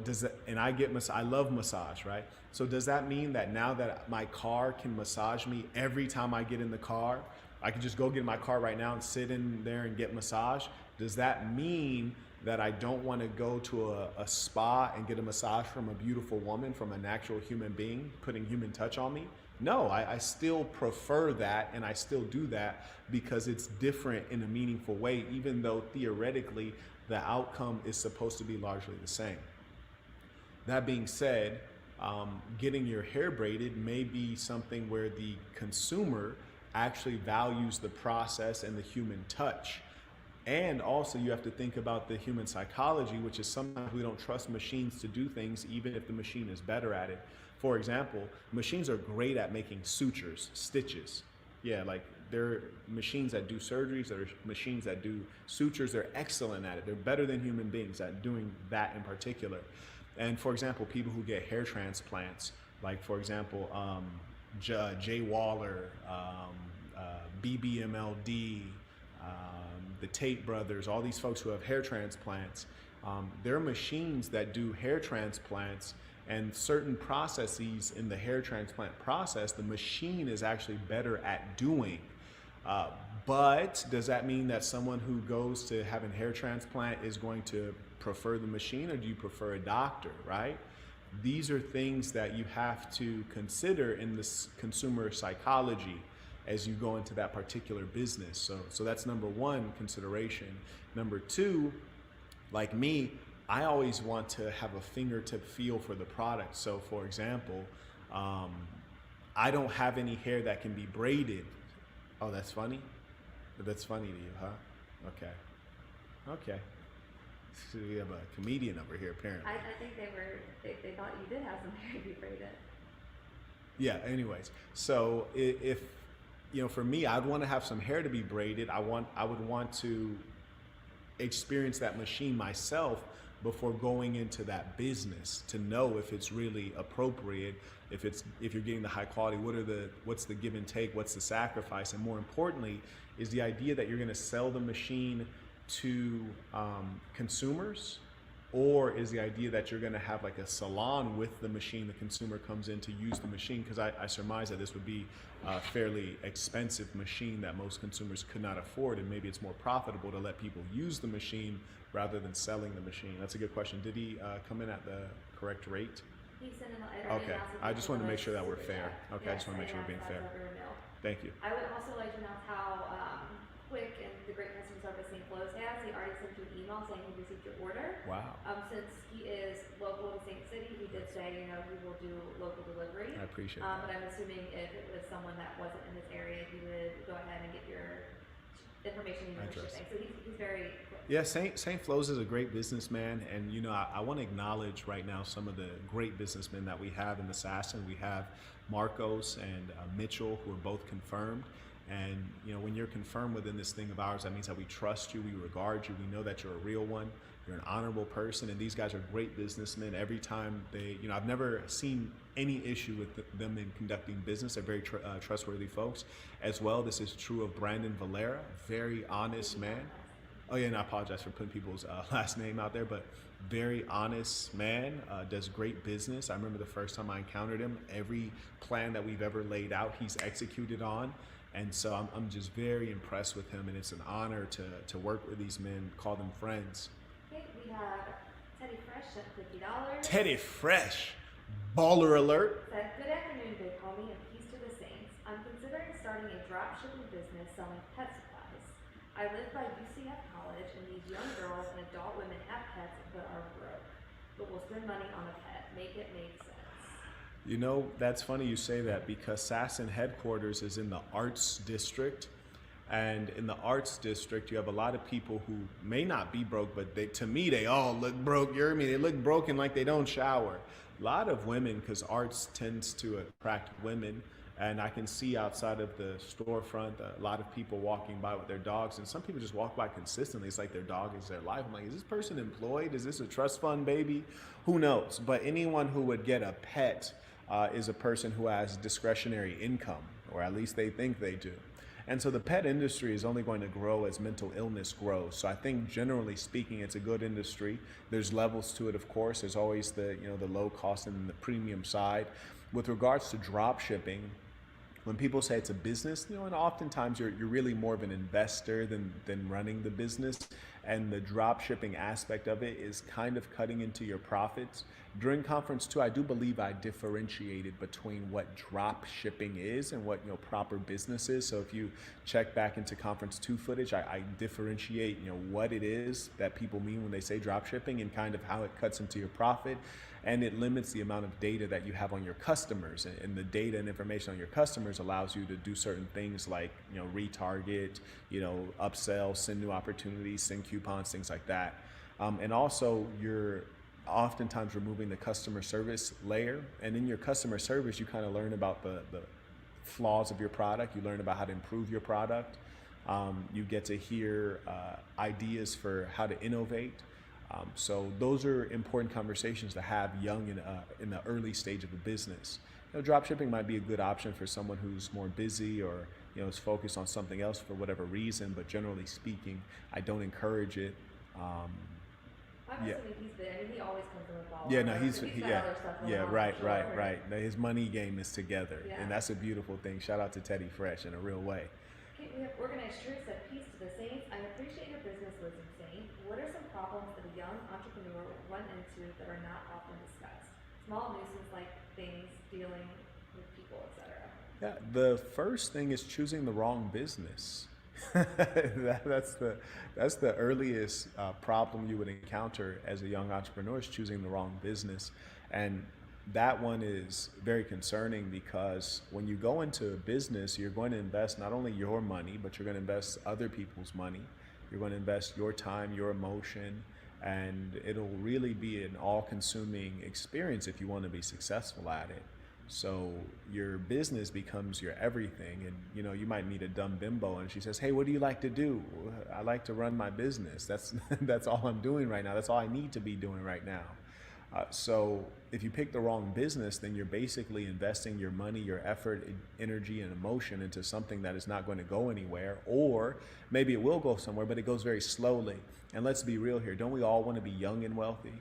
I love massage, right? So does that mean that now that my car can massage me every time I get in the car, I can just go get in my car right now and sit in there and get massage? Does that mean that I don't want to go to a spa and get a massage from a beautiful woman, from an actual human being, putting human touch on me. No, I still prefer that, and I still do that because it's different in a meaningful way, even though theoretically the outcome is supposed to be largely the same. That being said, getting your hair braided may be something where the consumer actually values the process and the human touch. And also you have to think about the human psychology, which is sometimes we don't trust machines to do things even if the machine is better at it. For example, machines are great at making sutures, stitches. Yeah, like they're machines that do surgeries, they're machines that do sutures, they're excellent at it. They're better than human beings at doing that in particular. And for example, people who get hair transplants, like for example, Jay Waller, BBMLD, the Tate brothers, all these folks who have hair transplants, they're machines that do hair transplants, and certain processes in the hair transplant process, the machine is actually better at doing. But does that mean that someone who goes to have a hair transplant is going to prefer the machine, or do you prefer a doctor, right? These are things that you have to consider in this consumer psychology as you go into that particular business. So that's number one consideration. Number two, like me, I always want to have a fingertip feel for the product. So for example, I don't have any hair that can be braided. Oh, that's funny? That's funny to you, huh? Okay. Okay. So we have a comedian over here, apparently. I think they thought you did have some hair to be braided. Yeah, anyways. So if for me, I'd want to have some hair to be braided. I would want to experience that machine myself before going into that business to know if it's really appropriate, if you're getting the high quality, what's the give and take, what's the sacrifice, and more importantly, is the idea that you're going to sell the machine to consumers, or is the idea that you're going to have like a salon with the machine, the consumer comes in to use the machine? Because I surmise that this would be a fairly expensive machine that most consumers could not afford, and maybe it's more profitable to let people use the machine rather than selling the machine. That's a good question. Did he come in at the correct rate? He sent an Okay, I just want to make sure that we're fair. Okay, I just want to make sure we're being fair. Thank you. I would also like to announce how quick and the great customer service St. Flo's has. He already sent you an email saying he received your order. Wow. Since he is local to St. City, he did say, he will do local delivery. I appreciate But that. I'm assuming if it was someone that wasn't in this area, he would go ahead and get your information even for shipping. So he's very quick. Yeah, St. Flo's is a great businessman, and I want to acknowledge right now some of the great businessmen that we have in the Assassin. We have Marcos and Mitchell, who are both confirmed. And when you're confirmed within this thing of ours, that means that we trust you, we regard you, we know that you're a real one, you're an honorable person, and these guys are great businessmen. Every time they, I've never seen any issue with them in conducting business. They're very trustworthy folks. As well, this is true of Brandon Valera, very honest man. Oh yeah, and I apologize for putting people's last name out there, but very honest man, does great business. I remember the first time I encountered him, every plan that we've ever laid out, he's executed on. And so I'm just very impressed with him, and it's an honor to work with these men, call them friends. Okay, we have Teddy Fresh at $50. Teddy Fresh, baller alert. Said, good afternoon, Big Homie, and peace to the saints. I'm considering starting a drop shipping business selling pet supplies. I live by UCF College, and these young girls and adult women have pets but are broke, but will spend money on a pet. Make it make sense. That's funny you say that, because Assassin headquarters is in the arts district. And in the arts district, you have a lot of people who may not be broke, but to me, they all look broke. You hear me? They look broken, like they don't shower. A lot of women, because arts tends to attract women. And I can see outside of the storefront a lot of people walking by with their dogs, and some people just walk by consistently. It's like their dog is their life. I'm like, is this person employed? Is this a trust fund baby? Who knows? But anyone who would get a pet is a person who has discretionary income, or at least they think they do. And so the pet industry is only going to grow as mental illness grows. So I think generally speaking, it's a good industry. There's levels to it, of course. There's always the low cost and the premium side. With regards to drop shipping, when people say it's a business, and oftentimes you're really more of an investor than running the business. and the drop shipping aspect of it is kind of cutting into your profits. During conference 2, I do believe I differentiated between what drop shipping is and what proper business is. So if you check back into conference 2 footage, I differentiate what it is that people mean when they say drop shipping and kind of how it cuts into your profit. And it limits the amount of data that you have on your customers, and the data and information on your customers allows you to do certain things like retarget, upsell, send new opportunities, send coupons, things like that. And also you're oftentimes removing the customer service layer, and in your customer service you kind of learn about the flaws of your product, you learn about how to improve your product, you get to hear ideas for how to innovate. So those are important conversations to have young in the early stage of a business. Drop shipping might be a good option for someone who's more busy or is focused on something else for whatever reason, but generally speaking, I don't encourage it. Yeah. He always comes in with all. Yeah, no, right. His money game is together, and that's a beautiful thing. Shout out to Teddy Fresh in a real way. Okay, we have Organized Truth said, peace to the saints. I appreciate your business wisdom, Saint. What are some problems that a young entrepreneur run into that are not often discussed? Small nuisance like things, dealing with people, etc. Yeah, the first thing is choosing the wrong business. That's the earliest problem you would encounter as a young entrepreneur, is choosing the wrong business. And that one is very concerning, because when you go into a business, you're going to invest not only your money, but you're going to invest other people's money. You're going to invest your time, your emotion, and it'll really be an all-consuming experience if you want to be successful at it. So your business becomes your everything, and you might meet a dumb bimbo and she says, hey, what do you like to do? I like to run my business. That's all I'm doing right now. That's all I need to be doing right now. So if you pick the wrong business, then you're basically investing your money, your effort, energy, and emotion into something that is not going to go anywhere, or maybe it will go somewhere, but it goes very slowly. And let's be real here. Don't we all want to be young and wealthy?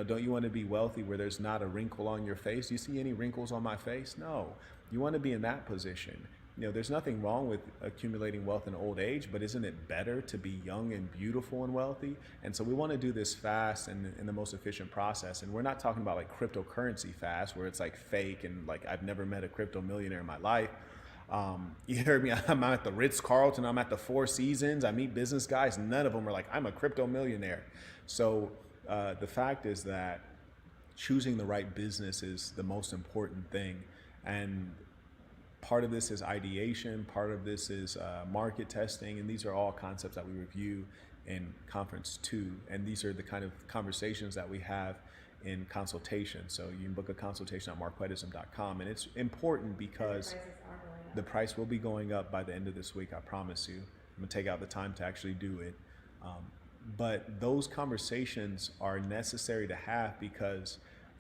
Don't you want to be wealthy where there's not a wrinkle on your face? Do you see any wrinkles on my face? No. You want to be in that position. There's nothing wrong with accumulating wealth in old age, but isn't it better to be young and beautiful and wealthy? And so we want to do this fast and in the most efficient process. And we're not talking about like cryptocurrency fast, where it's like fake and like I've never met a crypto millionaire in my life. You heard me, I'm at the Ritz-Carlton, I'm at the Four Seasons, I meet business guys, none of them are like, I'm a crypto millionaire. So the fact is that choosing the right business is the most important thing. And part of this is ideation, part of this is market testing, and these are all concepts that we review in Conference 2, and these are the kind of conversations that we have in consultation. So you can book a consultation at markquedism.com, and it's important because the price will be going up by the end of this week, I promise you. I'm gonna take out the time to actually do it. But those conversations are necessary to have because,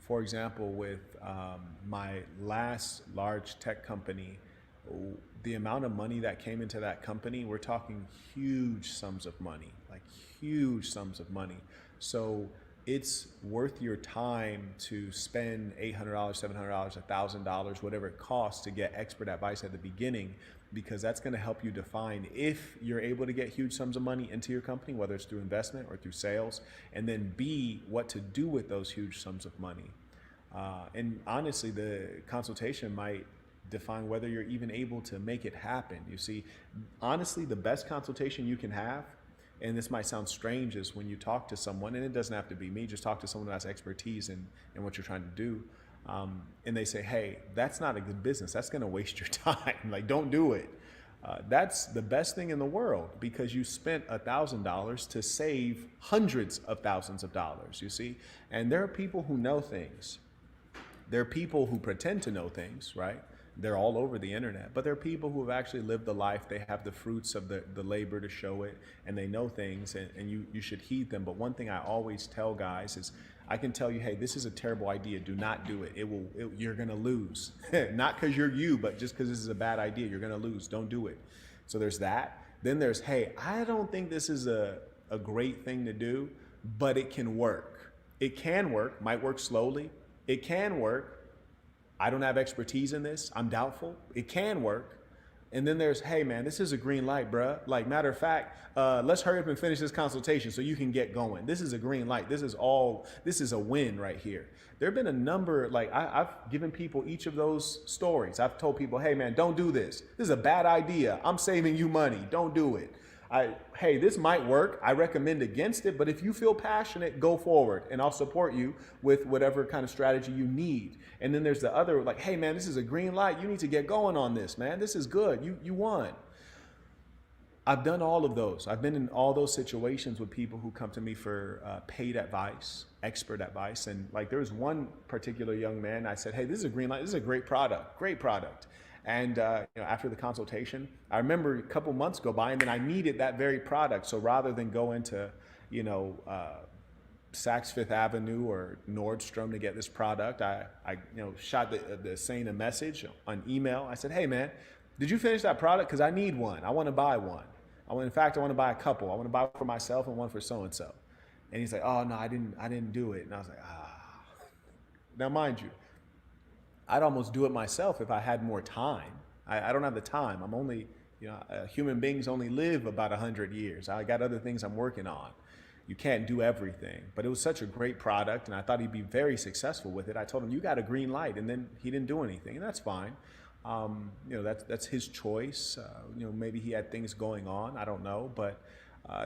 for example, with my last large tech company, the amount of money that came into that company, we're talking huge sums of money, like huge sums of money. So it's worth your time to spend $800, $700, $1,000, whatever it costs to get expert advice at the beginning, because that's going to help you define if you're able to get huge sums of money into your company, whether it's through investment or through sales, and then B, what to do with those huge sums of money. And honestly, the consultation might define whether you're even able to make it happen. You see, honestly, the best consultation you can have, and this might sound strange, is when you talk to someone, and it doesn't have to be me, just talk to someone who has expertise in what you're trying to do. And they say, hey, that's not a good business. That's going to waste your time. Like, don't do it. That's the best thing in the world, because you spent $1,000 to save hundreds of thousands of dollars, you see? And there are people who know things. There are people who pretend to know things, right? They're all over the internet, but there are people who have actually lived the life. They have the fruits of the labor to show it, and they know things, and you should heed them. But one thing I always tell guys is, I can tell you, hey, this is a terrible idea. Do not do it. You're going to lose. Not because you're you, but just because this is a bad idea. You're going to lose. Don't do it. So there's that. Then there's, hey, I don't think this is a great thing to do, but it can work. It can work. Might work slowly. It can work. I don't have expertise in this. I'm doubtful. It can work. And then there's, hey man, this is a green light, bruh. Like, matter of fact, let's hurry up and finish this consultation so you can get going. This is a green light. This is a win right here. There have been a number, like I've given people each of those stories. I've told people, hey man, don't do this. This is a bad idea. I'm saving you money. Don't do it. Hey, this might work. I recommend against it, but if you feel passionate, go forward and I'll support you with whatever kind of strategy you need. And then there's the other, like, hey man, this is a green light. You need to get going on this, man. This is good. You won. I've done all of those. I've been in all those situations with people who come to me for paid advice, expert advice. And like, there was one particular young man, I said, hey, this is a green light. This is a great product. And after the consultation, I remember a couple months go by and then I needed that very product. So rather than go into, Saks Fifth Avenue or Nordstrom to get this product, I shot the saying a message on email. I said, hey man, did you finish that product? Because I need one. I want to buy one. I want to buy a couple. I want to buy one for myself and one for so-and-so. And he's like, oh no, I didn't do it. And I was like, Now mind you, I'd almost do it myself if I had more time. I don't have the time. I'm only, human beings only live about 100 years. I got other things I'm working on. You can't do everything. But it was such a great product, and I thought he'd be very successful with it. I told him, you got a green light, and then he didn't do anything, and that's fine. That's his choice. Maybe he had things going on. I don't know. But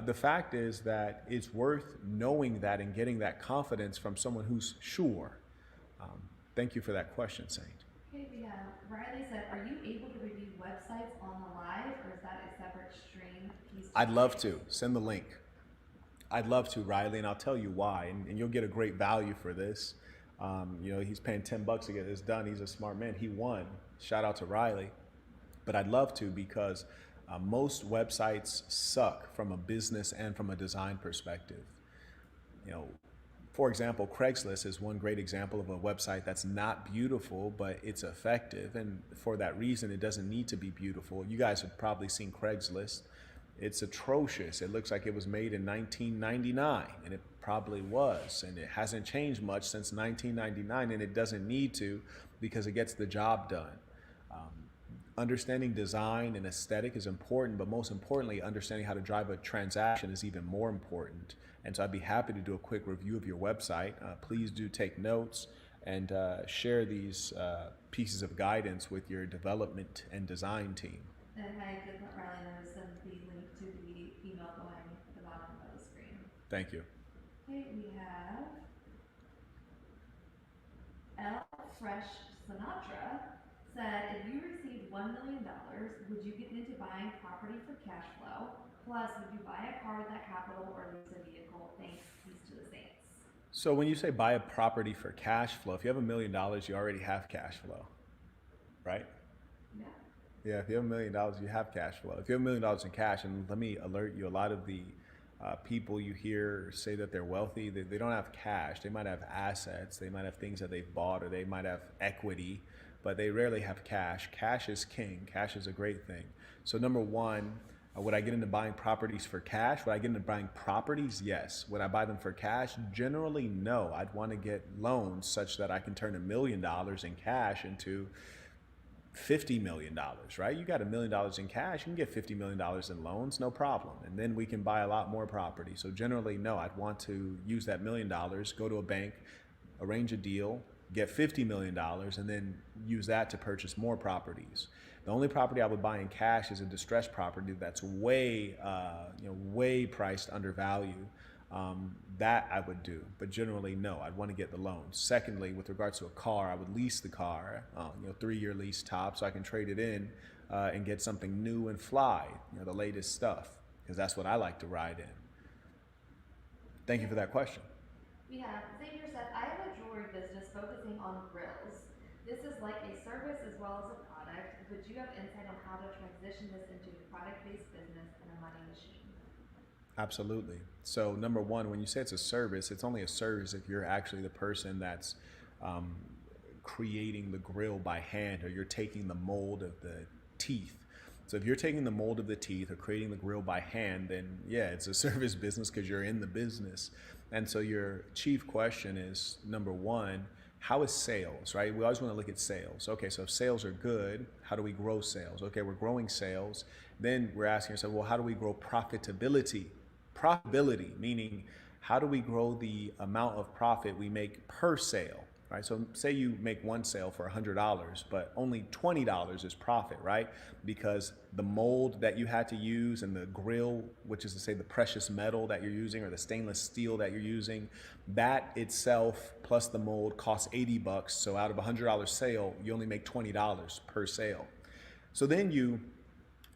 the fact is that it's worth knowing that and getting that confidence from someone who's sure. Thank you for that question, Saint. Okay, Riley said, are you able to review websites on the live, or is that a separate stream piece? I'd love to. Send the link. I'd love to, Riley, and I'll tell you why. And you'll get a great value for this. He's paying $10 to get this done. He's a smart man. He won. Shout out to Riley. But I'd love to because most websites suck from a business and from a design perspective. For example, Craigslist is one great example of a website that's not beautiful, but it's effective. And for that reason, it doesn't need to be beautiful. You guys have probably seen Craigslist. It's atrocious. It looks like it was made in 1999, and it probably was. And it hasn't changed much since 1999, and it doesn't need to because it gets the job done. Understanding design and aesthetic is important, but most importantly, understanding how to drive a transaction is even more important. And so I'd be happy to do a quick review of your website. Please do take notes and share these pieces of guidance with your development and design team. And I did let Riley know to send the link to the email going at the bottom of the screen. Thank you. Okay, we have L Fresh Sinatra said, if you received $1 million, would you get into buying property for cash flow? Plus, would you buy a car with that capital or lease a vehicle? Thanks, peace to the saints. So when you say buy a property for cash flow, if you have $1 million, you already have cash flow, right? Yeah. Yeah, if you have $1 million, you have cash flow. If you have $1 million in cash, and let me alert you, a lot of the people you hear say that they're wealthy, they don't have cash. They might have assets, they might have things that they've bought, or they might have equity, but they rarely have cash. Cash is king. Cash is a great thing. So number one, would I get into buying properties for cash? Would I get into buying properties? Yes. Would I buy them for cash? Generally, no. I'd want to get loans such that I can turn $1 million in cash into $50 million, right? You got $1 million in cash, you can get $50 million in loans, no problem. And then we can buy a lot more property. So generally, no, I'd want to use that $1 million, go to a bank, arrange a deal, get $50 million, and then use that to purchase more properties. The only property I would buy in cash is a distressed property that's way priced undervalue. That I would do, but generally no, I'd want to get the loan. Secondly, with regards to a car, I would lease the car, 3-year lease top, so I can trade it in and get something new and fly, the latest stuff, because that's what I like to ride in. Thank you for that question. We have Xavier said, I have a jewelry business focusing on grills. This is like a service as well as a product, but do you have insight on how to transition this into a product-based business and a money machine? Absolutely. So number one, when you say it's a service, it's only a service if you're actually the person that's creating the grill by hand, or you're taking the mold of the teeth. So if you're taking the mold of the teeth or creating the grill by hand, then yeah, it's a service business because you're in the business. And so your chief question is, number one, How is sales, right? We always want to look at sales. Okay, so if sales are good, how do we grow sales? Okay, we're growing sales. Then we're asking ourselves, well, how do we grow profitability? Profitability, meaning how do we grow the amount of profit we make per sale, right? So say you make one sale for $100, but only $20 is profit, right? Because the mold that you had to use and the grill, which is to say the precious metal that you're using or the stainless steel that you're using, that itself plus the mold costs $80. So out of a $100 sale, you only make $20 per sale. So then you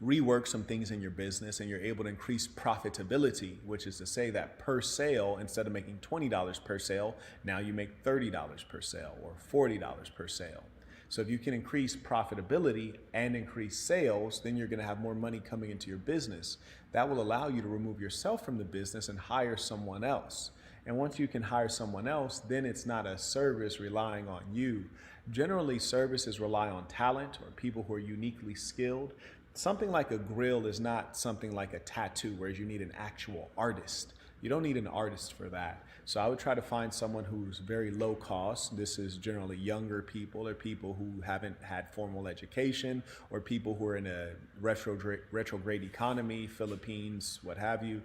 rework some things in your business and you're able to increase profitability, which is to say that per sale, instead of making $20 per sale, now you make $30 per sale or $40 per sale. So if you can increase profitability and increase sales, then you're going to have more money coming into your business. That will allow you to remove yourself from the business and hire someone else. And once you can hire someone else, then it's not a service relying on you. Generally, services rely on talent or people who are uniquely skilled. Something like a grill is not something like a tattoo, where you need an actual artist. You don't need an artist for that. So I would try to find someone who's very low cost. This is generally younger people or people who haven't had formal education or people who are in a retrograde economy, Philippines, what have you,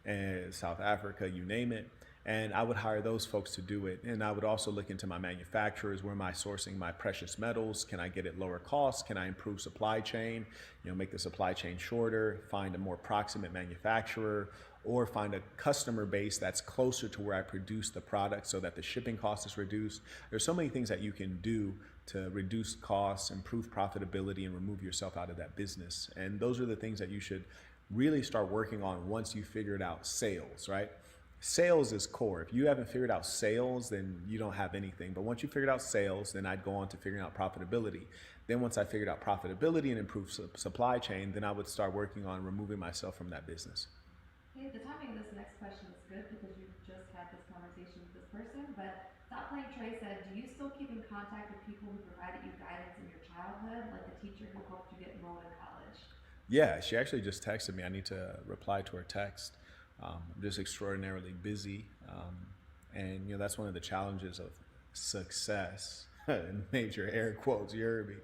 and South Africa, you name it. And I would hire those folks to do it. And I would also look into my manufacturers. Where am I sourcing my precious metals? Can I get it lower cost? Can I improve supply chain? Make the supply chain shorter, find a more proximate manufacturer, or find a customer base that's closer to where I produce the product so that the shipping cost is reduced. There's so many things that you can do to reduce costs, improve profitability, and remove yourself out of that business. And those are the things that you should really start working on once you figured out sales, right? Sales is core. If you haven't figured out sales, then you don't have anything. But once you figured out sales, then I'd go on to figuring out profitability. Then once I figured out profitability and improved supply chain, then I would start working on removing myself from that business. Okay, the timing of this next question is good because you just had this conversation with this person, but Stop Playing Trey said, do you still keep in contact with people who provided you guidance in your childhood, like the teacher who helped you get enrolled in college? Yeah, she actually just texted me. I need to reply to her text. I'm just extraordinarily busy. And that's one of the challenges of success, in major air quotes, you heard me,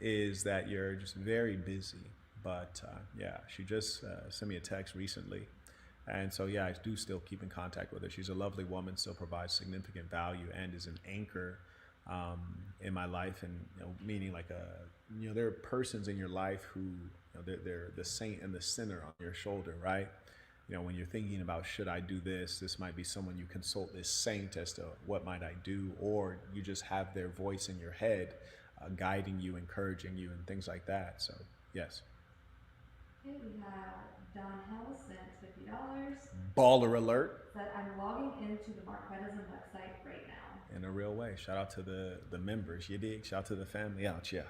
is that you're just very busy. But yeah, she just sent me a text recently. And so, yeah, I do still keep in contact with her. She's a lovely woman, still provides significant value and is an anchor in my life. And, meaning like there are persons in your life who, they're the saint and the sinner on your shoulder, right? When you're thinking about, should I do this? This might be someone you consult this saint as to what might I do, or you just have their voice in your head guiding you, encouraging you, and things like that. So, yes. Okay, we have Don Hill sent $50. Baller alert. Said, I'm logging into the Mark Medicine website right now. In a real way. Shout out to the members, you dig? Shout out to the family out, yeah.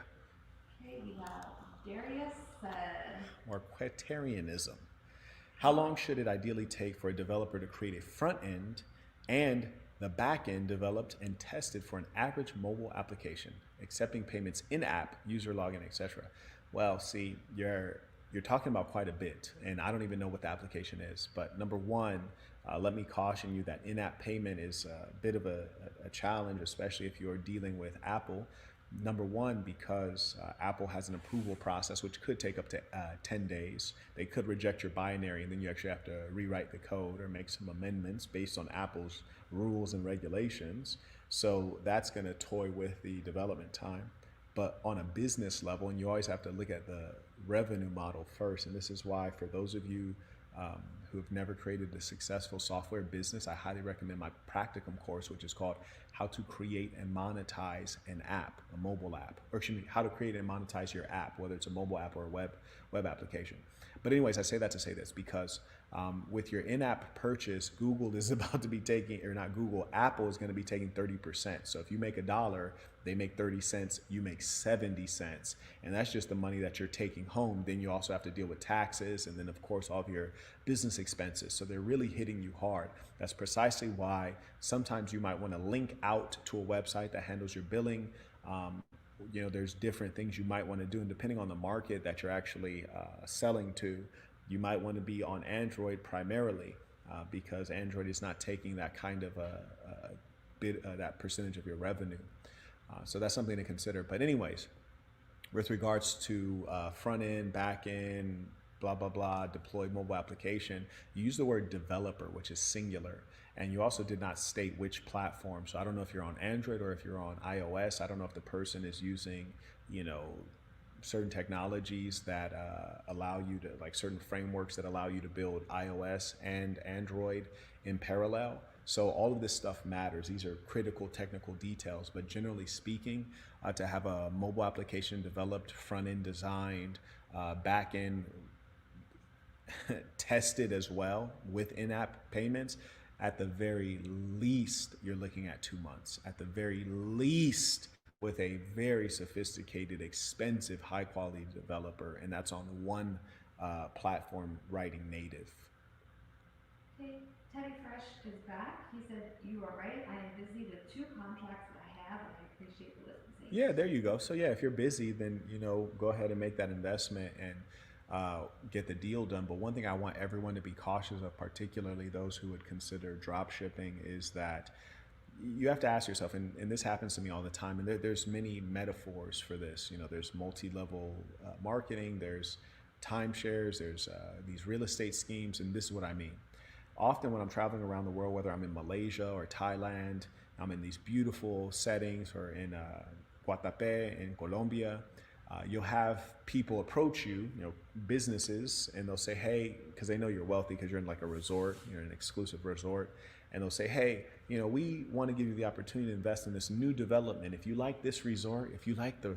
Okay, we have Darius said, or Quatarianism. How long should it ideally take for a developer to create a front end and the back end developed and tested for an average mobile application, accepting payments in-app, user login, etc.? Well, see, you're talking about quite a bit, and I don't even know what the application is. But number one, let me caution you that in-app payment is a bit of a challenge, especially if you're dealing with Apple. Number one, because Apple has an approval process which could take up to 10 days. They could reject your binary, and then you actually have to rewrite the code or make some amendments based on Apple's rules and regulations. So that's going to toy with the development time. But on a business level, and you always have to look at the revenue model first, and this is why for those of you who have never created a successful software business, I highly recommend my practicum course, which is called How to Create and Monetize an App, a mobile app, or excuse me, how to create and monetize your app, whether it's a mobile app or a web application. But anyways, I say that to say this because with your in-app purchase, Google is about to be taking, or not Google, Apple is going to be taking 30%. So if you make $1, they make 30 cents, you make 70 cents. And that's just the money that you're taking home. Then you also have to deal with taxes and then of course all of your business expenses. So they're really hitting you hard. That's precisely why sometimes you might want to link out to a website that handles your billing. There's different things you might want to do, and depending on the market that you're actually selling to, you might want to be on Android primarily because Android is not taking that kind of bit that percentage of your revenue. So that's something to consider. But anyways, with regards to front end, back end, blah, blah, blah, deployed mobile application, you use the word developer, which is singular. And you also did not state which platform. So I don't know if you're on Android or if you're on iOS. I don't know if the person is using, certain technologies that allow you to, like certain frameworks that allow you to build iOS and Android in parallel. So all of this stuff matters. These are critical technical details, but generally speaking, to have a mobile application developed, front end designed, back end tested as well with in-app payments, at the very least, you're looking at 2 months. At the very least, with a very sophisticated, expensive, high quality developer, and that's on one platform writing native. Okay, Teddy Fresh is back. He said, "You are right. I am busy with 2 contracts that I have, and I appreciate the wisdom." Yeah, there you go. So yeah, if you're busy, then go ahead and make that investment and get the deal done. But one thing I want everyone to be cautious of, particularly those who would consider drop shipping, is that you have to ask yourself, and this happens to me all the time, and there's many metaphors for this. There's multi-level marketing, there's timeshares, there's these real estate schemes, and this is what I mean. Often when I'm traveling around the world, whether I'm in Malaysia or Thailand, I'm in these beautiful settings, or in Guatapé in Colombia, you'll have people approach you, businesses, and they'll say, hey, because they know you're wealthy because you're in like a resort, you're in an exclusive resort, and they'll say, hey, we want to give you the opportunity to invest in this new development. If you like this resort, if you like the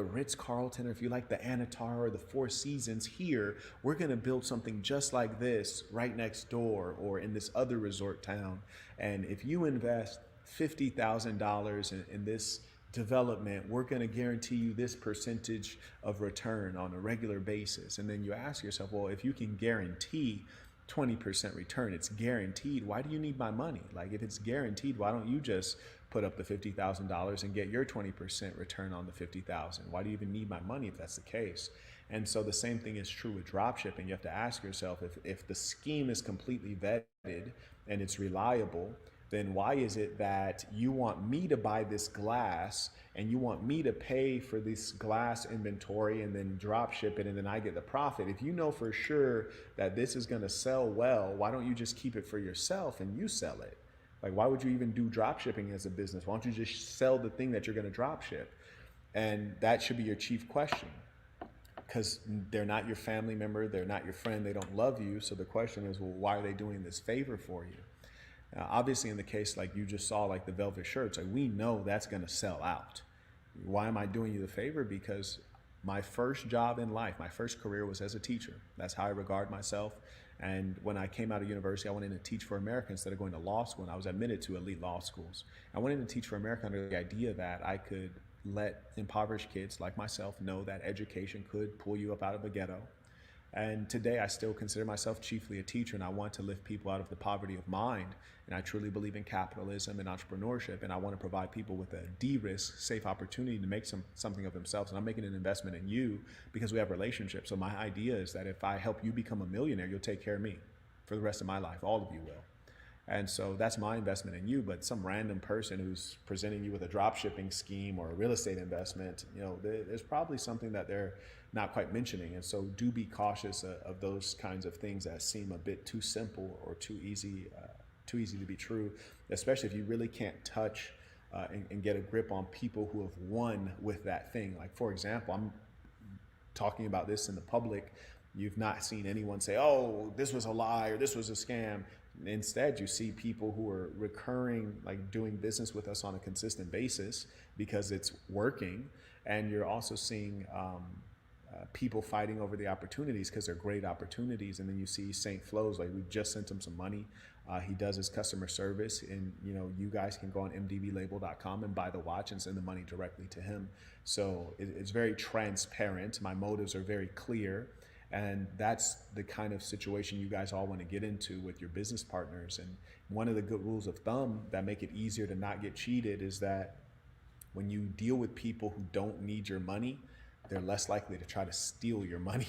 Ritz-Carlton, or if you like the Anatar or the Four Seasons here, we're going to build something just like this right next door or in this other resort town. And if you invest $50,000 in this development, we're going to guarantee you this percentage of return on a regular basis. And then you ask yourself, well, if you can guarantee 20% return, it's guaranteed, why do you need my money? Like, if it's guaranteed, why don't you just put up the $50,000 and get your 20% return on the $50,000? Why do you even need my money if that's the case? And so the same thing is true with drop shipping. You have to ask yourself, if the scheme is completely vetted and it's reliable, then why is it that you want me to buy this glass and you want me to pay for this glass inventory and then drop ship it and then I get the profit? If you know for sure that this is going to sell well, why don't you just keep it for yourself and you sell it? Like, why would you even do drop shipping as a business? Why don't you just sell the thing that you're going to drop ship? And that should be your chief question, because they're not your family member, they're not your friend, they don't love you. So the question is, well, why are they doing this favor for you? Obviously, in the case like you just saw, like the velvet shirts, like we know that's going to sell out. Why am I doing you the favor? Because my first job in life, my first career was as a teacher. That's how I regard myself. And when I came out of university, I went in to teach for America instead of going to law school. And I was admitted to elite law schools. I went in to teach for America under the idea that I could let impoverished kids like myself know that education could pull you up out of a ghetto. And today I still consider myself chiefly a teacher, and I want to lift people out of the poverty of mind. And I truly believe in capitalism and entrepreneurship, and I want to provide people with a de-risk, safe opportunity to make something of themselves. And I'm making an investment in you because we have relationships. So my idea is that if I help you become a millionaire, you'll take care of me for the rest of my life. All of you will. And so that's my investment in you. But some random person who's presenting you with a drop shipping scheme or a real estate investment, there's probably something that they're not quite mentioning. And so do be cautious of those kinds of things that seem a bit too simple or too easy to be true, especially if you really can't touch and get a grip on people who have won with that thing. Like, for example, I'm talking about this in the public. You've not seen anyone say, oh, this was a lie or this was a scam. Instead, you see people who are recurring, like doing business with us on a consistent basis because it's working. And you're also seeing people fighting over the opportunities because they're great opportunities. And then you see St. Flo's, like we just sent him some money. He does his customer service, and you guys can go on mdblabel.com and buy the watch and send the money directly to him. So it's very transparent. My motives are very clear. And that's the kind of situation you guys all want to get into with your business partners. And one of the good rules of thumb that make it easier to not get cheated is that when you deal with people who don't need your money, they're less likely to try to steal your money.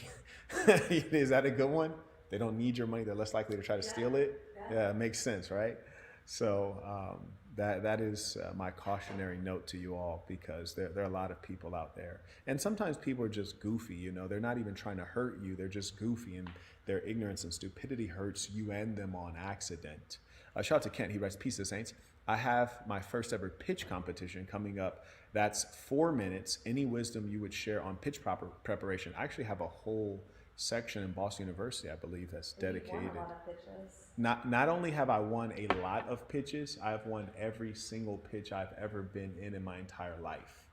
Is that a good one? They don't need your money, they're less likely to try to steal it. Yeah, it makes sense, right? So that is my cautionary note to you all, because there are a lot of people out there, and sometimes people are just goofy. You know, they're not even trying to hurt you; they're just goofy, and their ignorance and stupidity hurts you and them on accident. Shout out to Kent. He writes, "Peace to the Saints. I have my first ever pitch competition coming up. That's 4 minutes. Any wisdom you would share on pitch preparation?" I actually have a whole section in Boston University, I believe, that's dedicated. You won a lot of pitches. Not only have I won a lot of pitches, I've won every single pitch I've ever been in my entire life.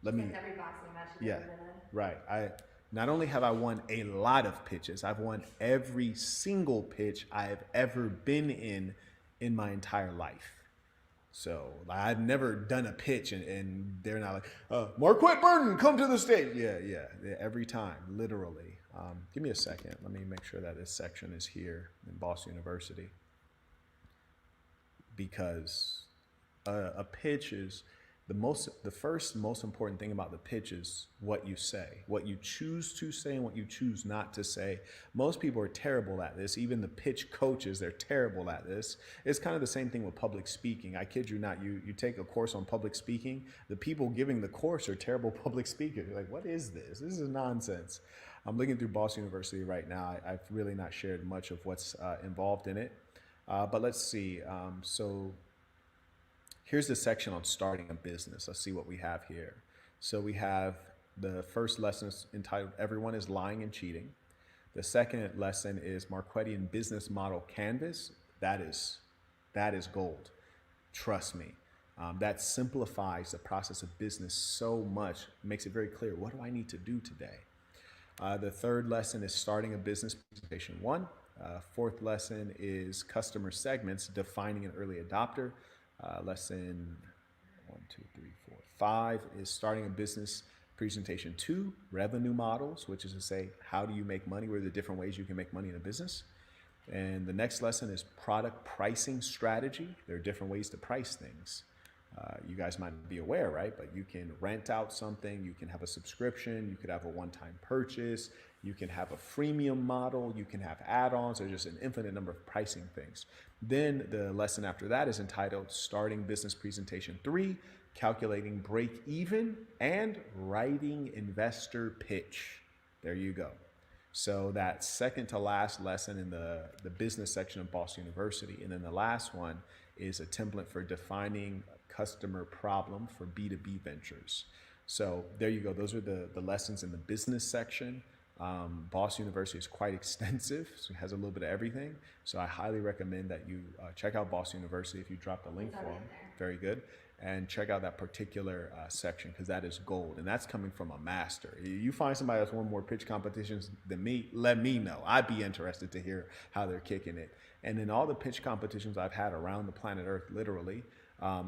Like every boxing match you've ever been in. Right. I not only have I won a lot of pitches, I've won every single pitch I have ever been in my entire life. So I've never done a pitch and they're not like, Marquette Burton, come to the stage. Yeah, every time, literally. Give me a second. Let me make sure that this section is here in Boston University. Because a pitch is the first most important thing about the pitch is what you say, what you choose to say and what you choose not to say. Most people are terrible at this. Even the pitch coaches, they're terrible at this. It's kind of the same thing with public speaking. I kid you not, you take a course on public speaking, the people giving the course are terrible public speakers. You're like, what is this? This is nonsense. I'm looking through Boston University right now. I've really not shared much of what's involved in it. But let's see. So here's the section on starting a business. Let's see what we have here. So we have the first lesson entitled "Everyone is Lying and Cheating." The second lesson is Marquettian Business Model Canvas. That is gold. Trust me. That simplifies the process of business so much. Makes it very clear. What do I need to do today? The third lesson is Starting a Business Presentation 1. Fourth lesson is Customer Segments, Defining an Early Adopter. Lesson 1, 2, 3, 4, 5 is Starting a Business Presentation 2, Revenue Models, which is to say, how do you make money? What are the different ways you can make money in a business? And the next lesson is Product Pricing Strategy. There are different ways to price things. You guys might be aware, right? But you can rent out something, you can have a subscription, you could have a one-time purchase, you can have a freemium model, you can have add-ons, there's just an infinite number of pricing things. Then the lesson after that is entitled Starting Business Presentation 3, Calculating Break Even and Writing Investor Pitch. There you go. So that second to last lesson in the business section of Boston University. And then the last one is a template for defining customer problem for B2B ventures. So there you go. Those are the lessons in the business section. Boston University is quite extensive, so it has a little bit of everything. So I highly recommend that you check out Boston University if you drop the link for them. Very good. And check out that particular section, because that is gold. And that's coming from a master. You find somebody that's won more pitch competitions than me, let me know. I'd be interested to hear how they're kicking it. And in all the pitch competitions I've had around the planet Earth, literally,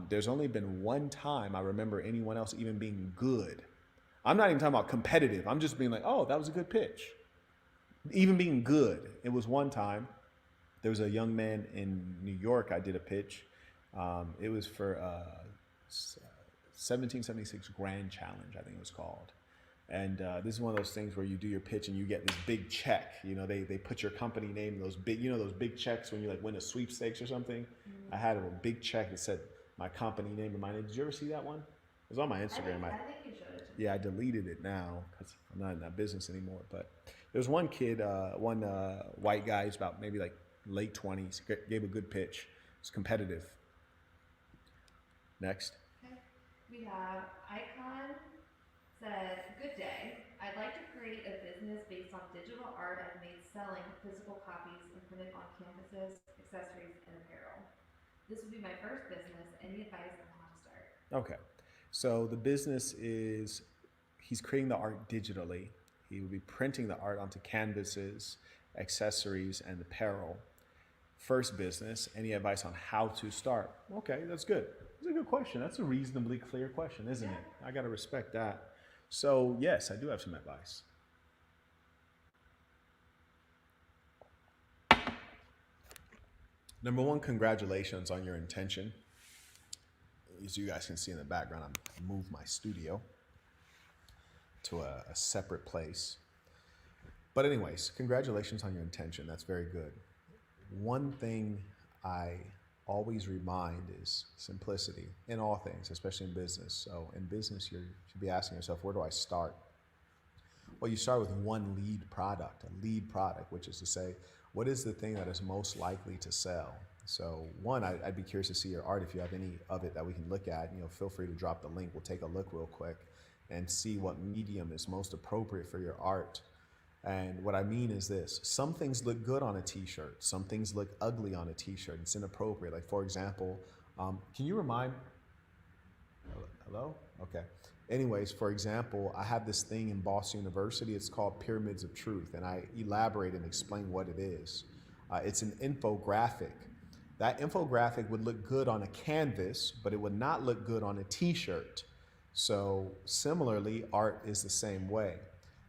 there's only been one time I remember anyone else even being good. I'm not even talking about competitive. I'm just being like, oh, that was a good pitch. Even being good. It was one time. There was a young man in New York I did a pitch. It was for 1776 Grand Challenge, I think it was called. And this is one of those things where you do your pitch and you get this big check. You know, they put your company name, those big checks when you like win a sweepstakes or something. Mm-hmm. I had a big check that said my company name and my name. Did you ever see that one? It was on my Instagram. I think you showed it. Yeah, I deleted it now because I'm not in that business anymore. But there was one kid, one white guy, he's about maybe like late 20s, gave a good pitch. It's competitive. Next. Okay. We have Icon says, "Good day. I'd like to create a business based on digital art I've made selling physical copies and printed on canvases, accessories, and apparel. This would be my first business. Any advice on how to start?" Okay. So the business is, he's creating the art digitally. He will be printing the art onto canvases, accessories, and apparel. First business, any advice on how to start? Okay, that's good. That's a good question. That's a reasonably clear question, isn't it? I got to respect that. So yes, I do have some advice. Number one, congratulations on your intention. As you guys can see in the background, I moved my studio to a separate place. But anyways, congratulations on your intention. That's very good. One thing I always remind is simplicity in all things, especially in business. So in business, you should be asking yourself, where do I start? Well, you start with one a lead product, which is to say, what is the thing that is most likely to sell? So one, I'd be curious to see your art. If you have any of it that we can look at, feel free to drop the link. We'll take a look real quick and see what medium is most appropriate for your art. And what I mean is this: some things look good on a t-shirt, some things look ugly on a t-shirt. It's inappropriate. Like, for example, can you remind, hello? Okay. Anyways, for example, I have this thing in Boss University. It's called Pyramids of Truth, and I elaborate and explain what it is. It's an infographic. That infographic would look good on a canvas, but it would not look good on a t-shirt. So similarly, art is the same way.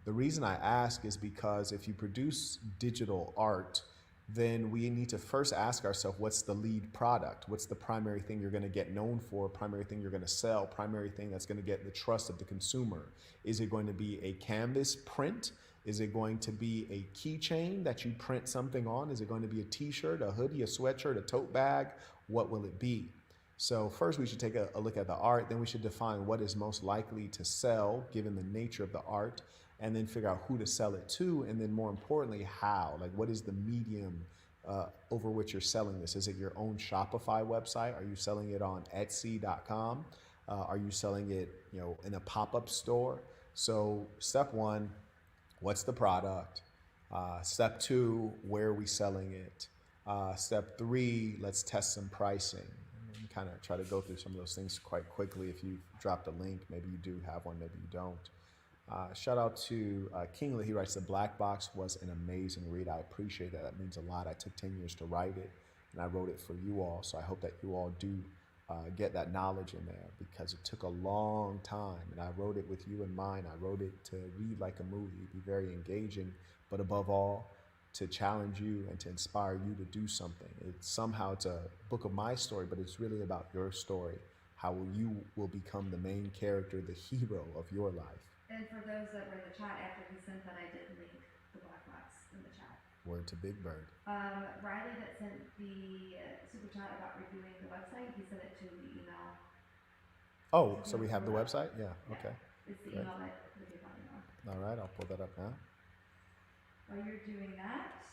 The reason I ask is because if you produce digital art, then we need to first ask ourselves, what's the lead product? What's the primary thing you're going to get known for, primary thing you're going to sell, primary thing that's going to get the trust of the consumer? Is it going to be a canvas print? Is it going to be a keychain that you print something on? Is it going to be a t-shirt, a hoodie, a sweatshirt, a tote bag? What will it be? So first we should take a look at the art, then we should define what is most likely to sell given the nature of the art, and then figure out who to sell it to, and then more importantly, how. Like, what is the medium over which you're selling this? Is it your own Shopify website? Are you selling it on Etsy.com? Are you selling it, in a pop-up store? So step one, what's the product? Step two, where are we selling it? Step three, let's test some pricing. And kind of try to go through some of those things quite quickly. If you dropped a link, maybe you do have one, maybe you don't. Shout out to Kingsley. He writes, "The Black Box was an amazing read. I appreciate that. That means a lot. I took 10 years to write it, and I wrote it for you all. So I hope that you all do get that knowledge in there, because it took a long time, and I wrote it with you in mind. I wrote it to read like a movie, be very engaging, but above all, to challenge you and to inspire you to do something. It's a book of my story, but it's really about your story, how you will become the main character, the hero of your life." And for those that were in the chat after he sent that, I did link the Black Box in the chat. Word to Big Bird. Riley that sent the super chat about reviewing the website, he sent it to the email. Oh, so we have the website? Yeah, okay. It's the Great. email that we got email. All right, I'll pull that up now. While you're doing that,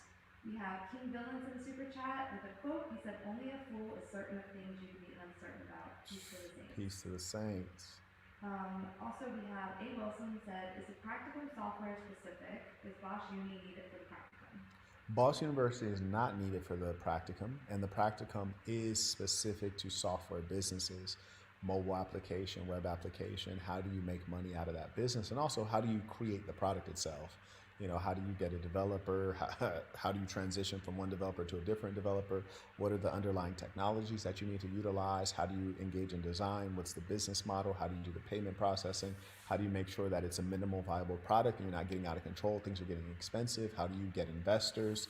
we have King Villains in the super chat with a quote. He said, "Only a fool is certain of things you can be uncertain about." Peace to the saints. Peace to the saints. Also, we have A. Wilson who said, "Is the practicum software specific? Is Bosch Uni needed for the practicum?" Boss University is not needed for the practicum, and the practicum is specific to software businesses, mobile application, web application. How do you make money out of that business? And also, how do you create the product itself? How do you get a developer? How do you transition from one developer to a different developer? What are the underlying technologies that you need to utilize? How do you engage in design? What's the business model? How do you do the payment processing? How do you make sure that it's a minimal viable product and you're not getting out of control? Things are getting expensive. How do you get investors?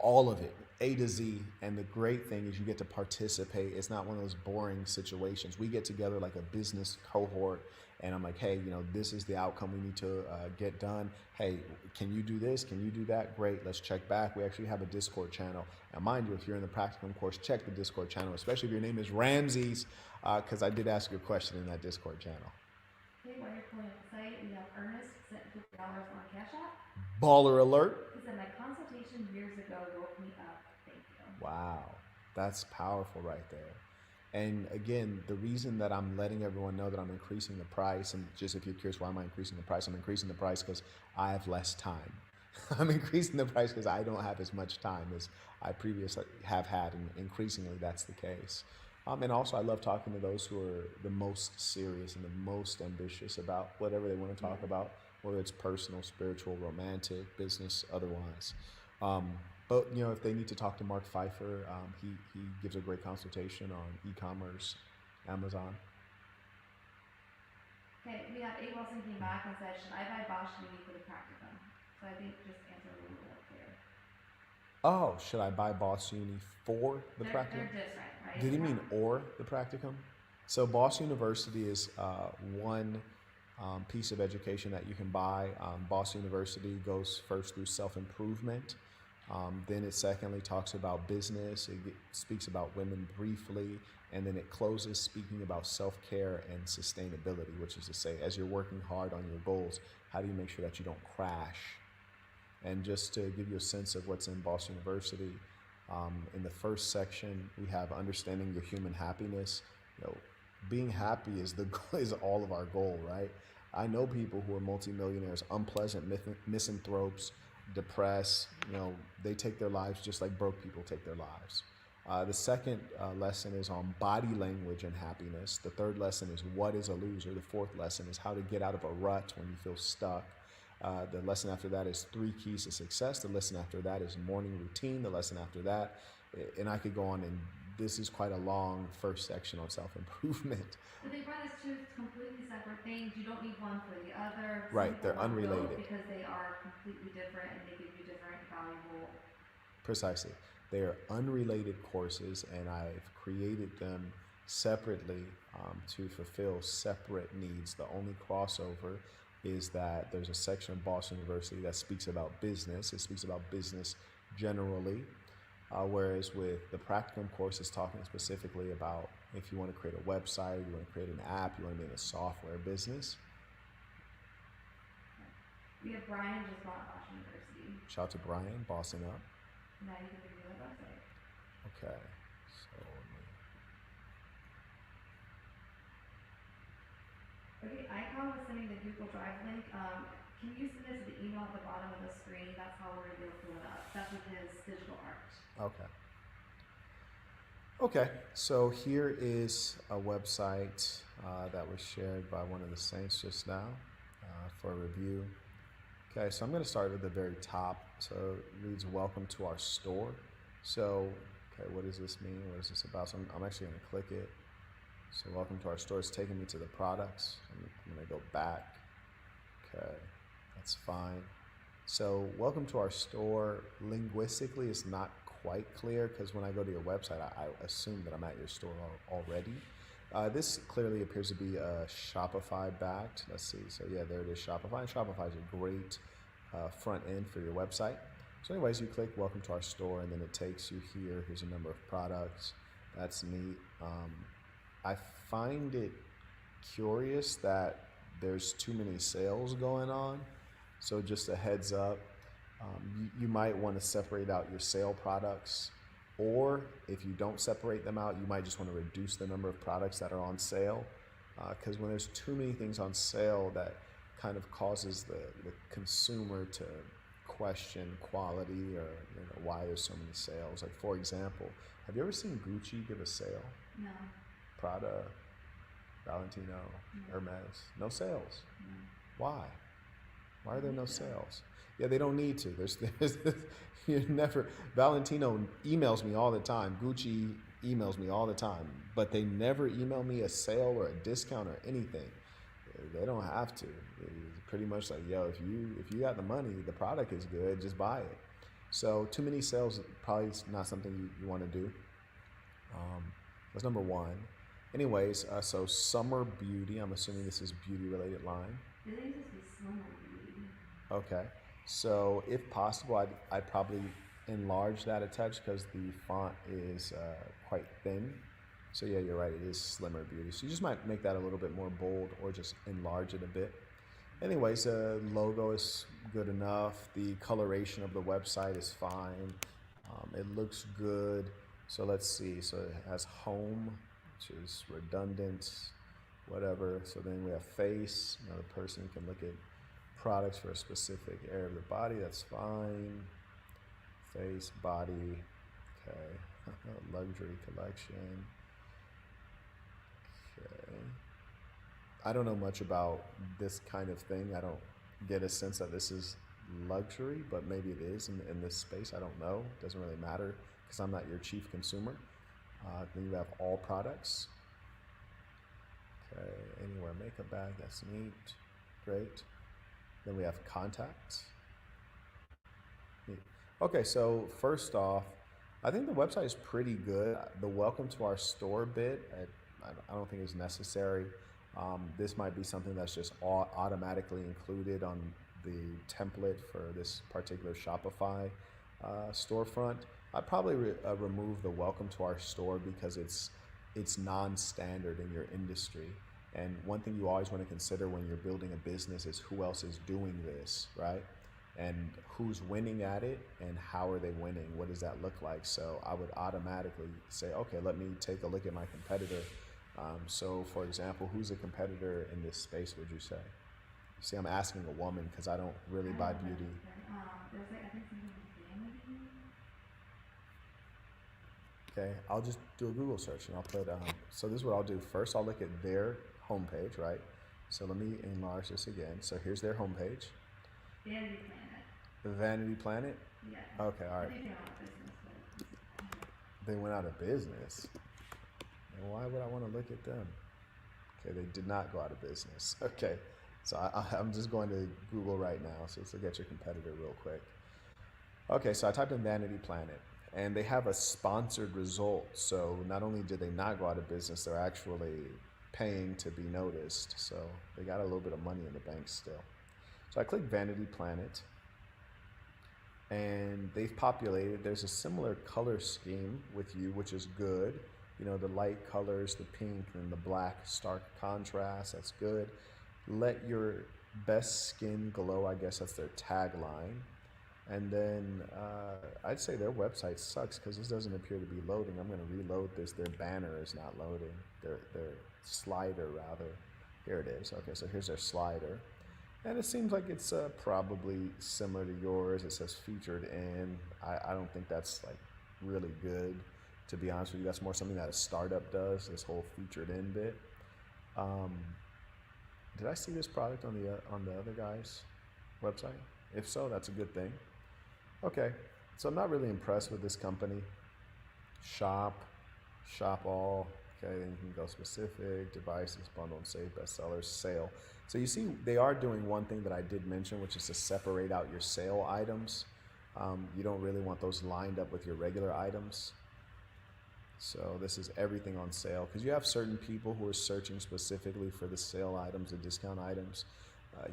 All of it, A to Z. And the great thing is you get to participate. It's not one of those boring situations. We get together like a business cohort, and I'm like, hey, this is the outcome we need to get done. Hey, can you do this? Can you do that? Great, let's check back. We actually have a Discord channel. And mind you, if you're in the practicum course, check the Discord channel, especially if your name is Ramses, because I did ask you a question in that Discord channel. Okay, while you're pulling up the site, we have Ernest sent $50 on Cash App. Baller alert. He said, "My consultation years ago woke me up. Thank you." Wow, that's powerful right there. And again, the reason that I'm letting everyone know that I'm increasing the price, and just if you're curious, why am I increasing the price? I'm increasing the price because I have less time. I'm increasing the price because I don't have as much time as I previously have had, and increasingly that's the case. And also, I love talking to those who are the most serious and the most ambitious about whatever they want to talk about, whether it's personal, spiritual, romantic, business, otherwise. But if they need to talk to Mark Pfeiffer, he gives a great consultation on e-commerce, Amazon. Okay, we have A. Wilson came back and said, "Should I buy Bosch Uni for the practicum?" So I think just answer a little bit up there. Oh, should I buy Boss Uni for the They're practicum? different, right? Did he mean or the practicum? So Boss University is one piece of education that you can buy. Boss University goes first through self-improvement. Then it secondly talks about business. Speaks about women briefly, and then it closes speaking about self-care and sustainability, which is to say, as you're working hard on your goals, how do you make sure that you don't crash? And just to give you a sense of what's in Boston University, in the first section, we have understanding your human happiness. Being happy is is all of our goal, right? I know people who are multimillionaires, unpleasant misanthropes, depressed. They take their lives just like broke people take their lives. The second lesson is on body language and happiness. The third lesson is what is a loser. The fourth lesson is how to get out of a rut when you feel stuck. The lesson after that is 3 keys to success. The lesson after that is morning routine. The lesson after that, and I could go on, and this is quite a long first section on self-improvement. But they run as two completely separate things. You don't need one for the other. Right, they're unrelated. Because they are completely different and they give you different valuable. Precisely. They are unrelated courses, and I've created them separately to fulfill separate needs. The only crossover is that there's a section of Boston University that speaks about business. It speaks about business generally, whereas with the practicum course, it's talking specifically about if you want to create a website, you want to create an app, you want to be in a software business. We have Brian just bought Boston University. Shout out to Brian, bossing up. Now you can review the website. Okay, so Okay, Icon was sending the Google Drive link. Can you send it to the email at the bottom of the screen? That's how we're going to pull it up. That's with his digital art. Okay, so here is a website that was shared by one of the saints just now for review. Okay, so I'm going to start at the very top. So it reads, welcome to our store. So, okay, what does this mean? What is this about? So I'm actually going to click it. So welcome to our store. It's taking me to the products. I'm going to go back. Okay, that's fine. So welcome to our store. Linguistically, it's not quite clear because when I go to your website, I assume that I'm at your store already. This clearly appears to be a Shopify backed. Let's see. So yeah, there it is, Shopify. And Shopify is a great front end for your website. So anyways, you click welcome to our store, and then it takes you here. Here's a number of products. That's neat. I find it curious that there's too many sales going on. So just a heads up, you might want to separate out your sale products, or if you don't separate them out, you might just want to reduce the number of products that are on sale. Because when there's too many things on sale, that kind of causes the consumer to question quality or why there's so many sales. Like for example, have you ever seen Gucci give a sale? No. Prada, Valentino, Hermes, no sales. Why? Why are there no sales? Yeah, they don't need to. There's you never. Valentino emails me all the time. Gucci emails me all the time, but they never email me a sale or a discount or anything. They don't have to. It's pretty much like, yo, if you got the money, the product is good, just buy it. So too many sales probably is not something you want to do. That's number one. Anyways, so Summer Beauty, I'm assuming this is beauty related line. I think this is Summer Beauty. Okay, so if possible, I'd probably enlarge that a touch because the font is quite thin. So yeah, you're right, it is Slimmer Beauty. So you just might make that a little bit more bold or just enlarge it a bit. Anyways, the logo is good enough. The coloration of the website is fine. It looks good. So let's see, so it has home, which is redundant, whatever. So then we have face. The person can look at products for a specific area of the body. That's fine. Face, body, okay. Luxury collection. Okay. I don't know much about this kind of thing. I don't get a sense that this is luxury, but maybe it is in this space. I don't know. It doesn't really matter because I'm not your chief consumer. Then you have all products. Okay, anywhere makeup bag, that's neat, great. Then we have contacts. Neat. Okay, so first off, I think the website is pretty good. The welcome to our store bit, I don't think is necessary. This might be something that's just automatically included on the template for this particular Shopify storefront, I'd probably remove the welcome to our store because it's non-standard in your industry. And one thing you always want to consider when you're building a business is who else is doing this, right? And who's winning at it and how are they winning? What does that look like? So I would automatically say, okay, let me take a look at my competitor. So for example, who's a competitor in this space, would you say? You see, I'm asking a woman because I don't really buy beauty. There's like, I think something like Vanity. Okay, I'll just do a Google search and I'll put, so this is what I'll do. First, I'll look at their homepage, right? So let me enlarge this again. So here's their homepage. Vanity Planet. Vanity Planet? Yeah. Okay, all I right. think they're out of business, but They went out of business. And why would I want to look at them? Okay, they did not go out of business. Okay, so I'm just going to Google right now. So let's look at your competitor real quick. Okay, so I typed in Vanity Planet and they have a sponsored result. So not only did they not go out of business, they're actually paying to be noticed. So they got a little bit of money in the bank still. So I click Vanity Planet and they've populated. There's a similar color scheme with you, which is good. You know, the light colors, the pink and the black, stark contrast, that's good. Let your best skin glow, I guess that's their tagline. And then I'd say their website sucks because this doesn't appear to be loading. I'm going to reload this. Their banner is not loading. Their slider, rather. Here it is. Okay, so here's their slider. And it seems like it's probably similar to yours. It says featured in. I don't think that's like really good, to be honest with you. That's more something that a startup does, this whole featured in bit. Did I see this product on the other guy's website? If so, that's a good thing. Okay, so I'm not really impressed with this company. Shop all. Okay, then you can go specific, devices, bundle and save, bestsellers, sale. So you see, they are doing one thing that I did mention, which is to separate out your sale items. You don't really want those lined up with your regular items. So this is everything on sale because you have certain people who are searching specifically for the sale items, the discount items.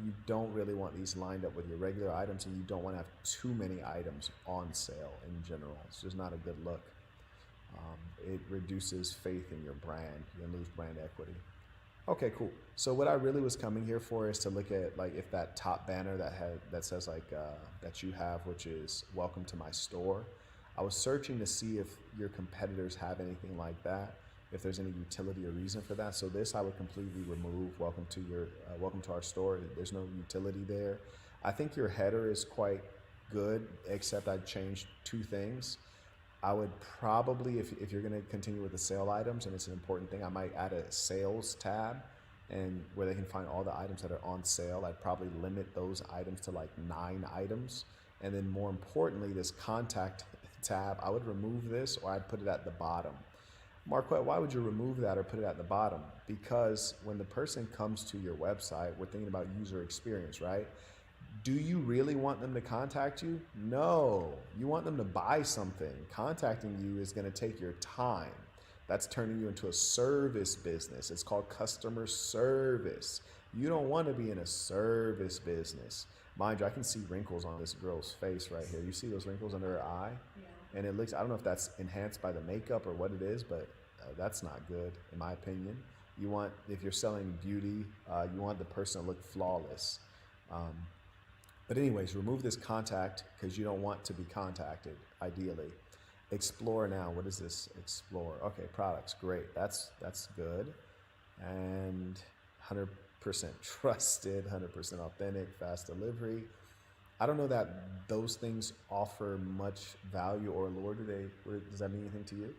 You don't really want these lined up with your regular items, and you don't want to have too many items on sale in general. It's just not a good look. It reduces faith in your brand. You lose brand equity. Okay, cool. So what I really was coming here for is to look at like if that top banner that says like that you have, which is welcome to my store. I was searching to see if your competitors have anything like that, if there's any utility or reason for that. So this I would completely remove. Welcome to our store. There's no utility there. I think your header is quite good, except I'd change two things. I would probably, if you're going to continue with the sale items, and it's an important thing, I might add a sales tab and where they can find all the items that are on sale. I'd probably limit those items to like 9 items. And then more importantly, this contact tab, I would remove this or I'd put it at the bottom. Marquette, why would you remove that or put it at the bottom? Because when the person comes to your website, we're thinking about user experience, right? Do you really want them to contact you? No, you want them to buy something. Contacting you is going to take your time. That's turning you into a service business. It's called customer service. You don't want to be in a service business. Mind you, I can see wrinkles on this girl's face right here. You see those wrinkles under her eye? yeah. And it looks, I don't know if that's enhanced by the makeup or what it is, but that's not good in my opinion. You want, if you're selling beauty, you want the person to look flawless. But anyways, remove this contact because you don't want to be contacted, ideally. Explore now. What is this? Explore. Okay, products. Great. That's good. And 100% trusted, 100% authentic, fast delivery. I don't know that those things offer much value or allure. Does that mean anything to you?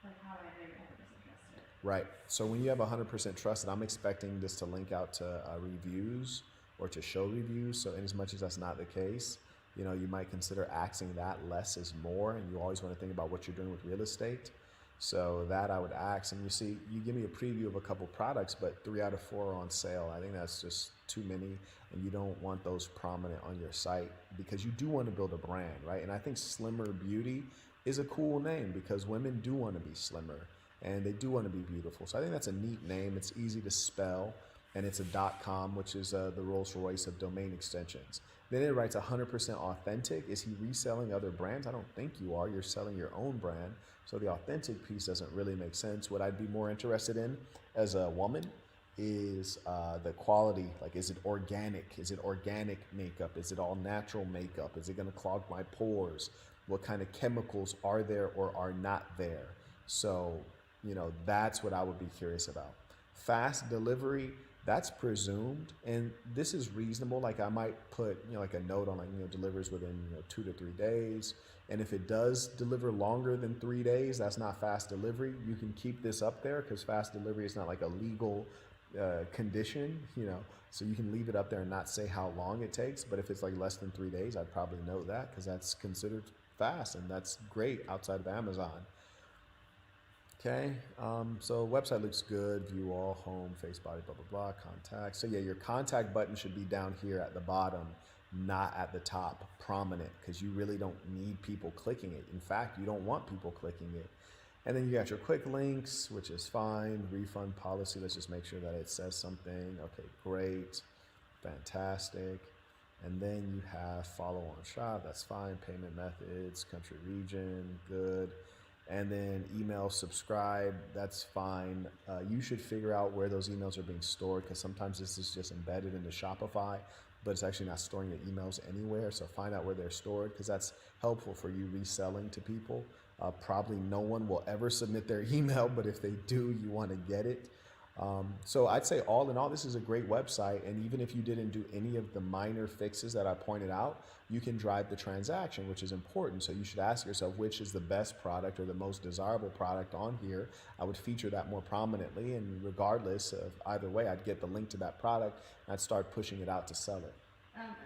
Like how do I know you're 100% trusted? Right. So when you have 100% trusted, I'm expecting this to link out to reviews or to show reviews. So in as much as that's not the case, you know, you might consider axing that less is more, and you always want to think about what you're doing with real estate. So that I would ax, and you see, you give me a preview of a couple products, but 3 out of 4 are on sale. I think that's just too many, and you don't want those prominent on your site because you do want to build a brand, right? And I think Slimmer Beauty is a cool name because women do want to be slimmer and they do want to be beautiful. So I think that's a neat name. It's easy to spell. and it's a .com, which is the Rolls Royce of domain extensions. Then it writes 100% authentic. Is he reselling other brands? I don't think you are. You're selling your own brand. So the authentic piece doesn't really make sense. What I'd be more interested in as a woman is the quality. Like, is it organic? Is it organic makeup? Is it all natural makeup? Is it going to clog my pores? What kind of chemicals are there or are not there? So, that's what I would be curious about. Fast delivery, that's presumed, and this is reasonable. Like, I might put, like a note on, like, delivers within 2 to 3 days. And if it does deliver longer than 3 days, that's not fast delivery. You can keep this up there because fast delivery is not like a legal condition, so you can leave it up there and not say how long it takes. But if it's like less than 3 days, I'd probably note that because that's considered fast, and that's great outside of Amazon. Okay, so website looks good, view all, home, face, body, blah, blah, blah, contact. So yeah, your contact button should be down here at the bottom, not at the top, prominent, because you really don't need people clicking it. In fact, you don't want people clicking it. And then you got your quick links, which is fine. Refund policy, let's just make sure that it says something. Okay, great, fantastic. And then you have follow on shop, that's fine. Payment methods, country, region, good. And then email, subscribe, that's fine. You should figure out where those emails are being stored, because sometimes this is just embedded into Shopify, but it's actually not storing your emails anywhere. So find out where they're stored, because that's helpful for you reselling to people. Probably no one will ever submit their email, but if they do, you want to get it. So I'd say all in all, this is a great website. And even if you didn't do any of the minor fixes that I pointed out, you can drive the transaction, which is important. So you should ask yourself, which is the best product or the most desirable product on here? I would feature that more prominently. And regardless of either way, I'd get the link to that product and I'd start pushing it out to sell it.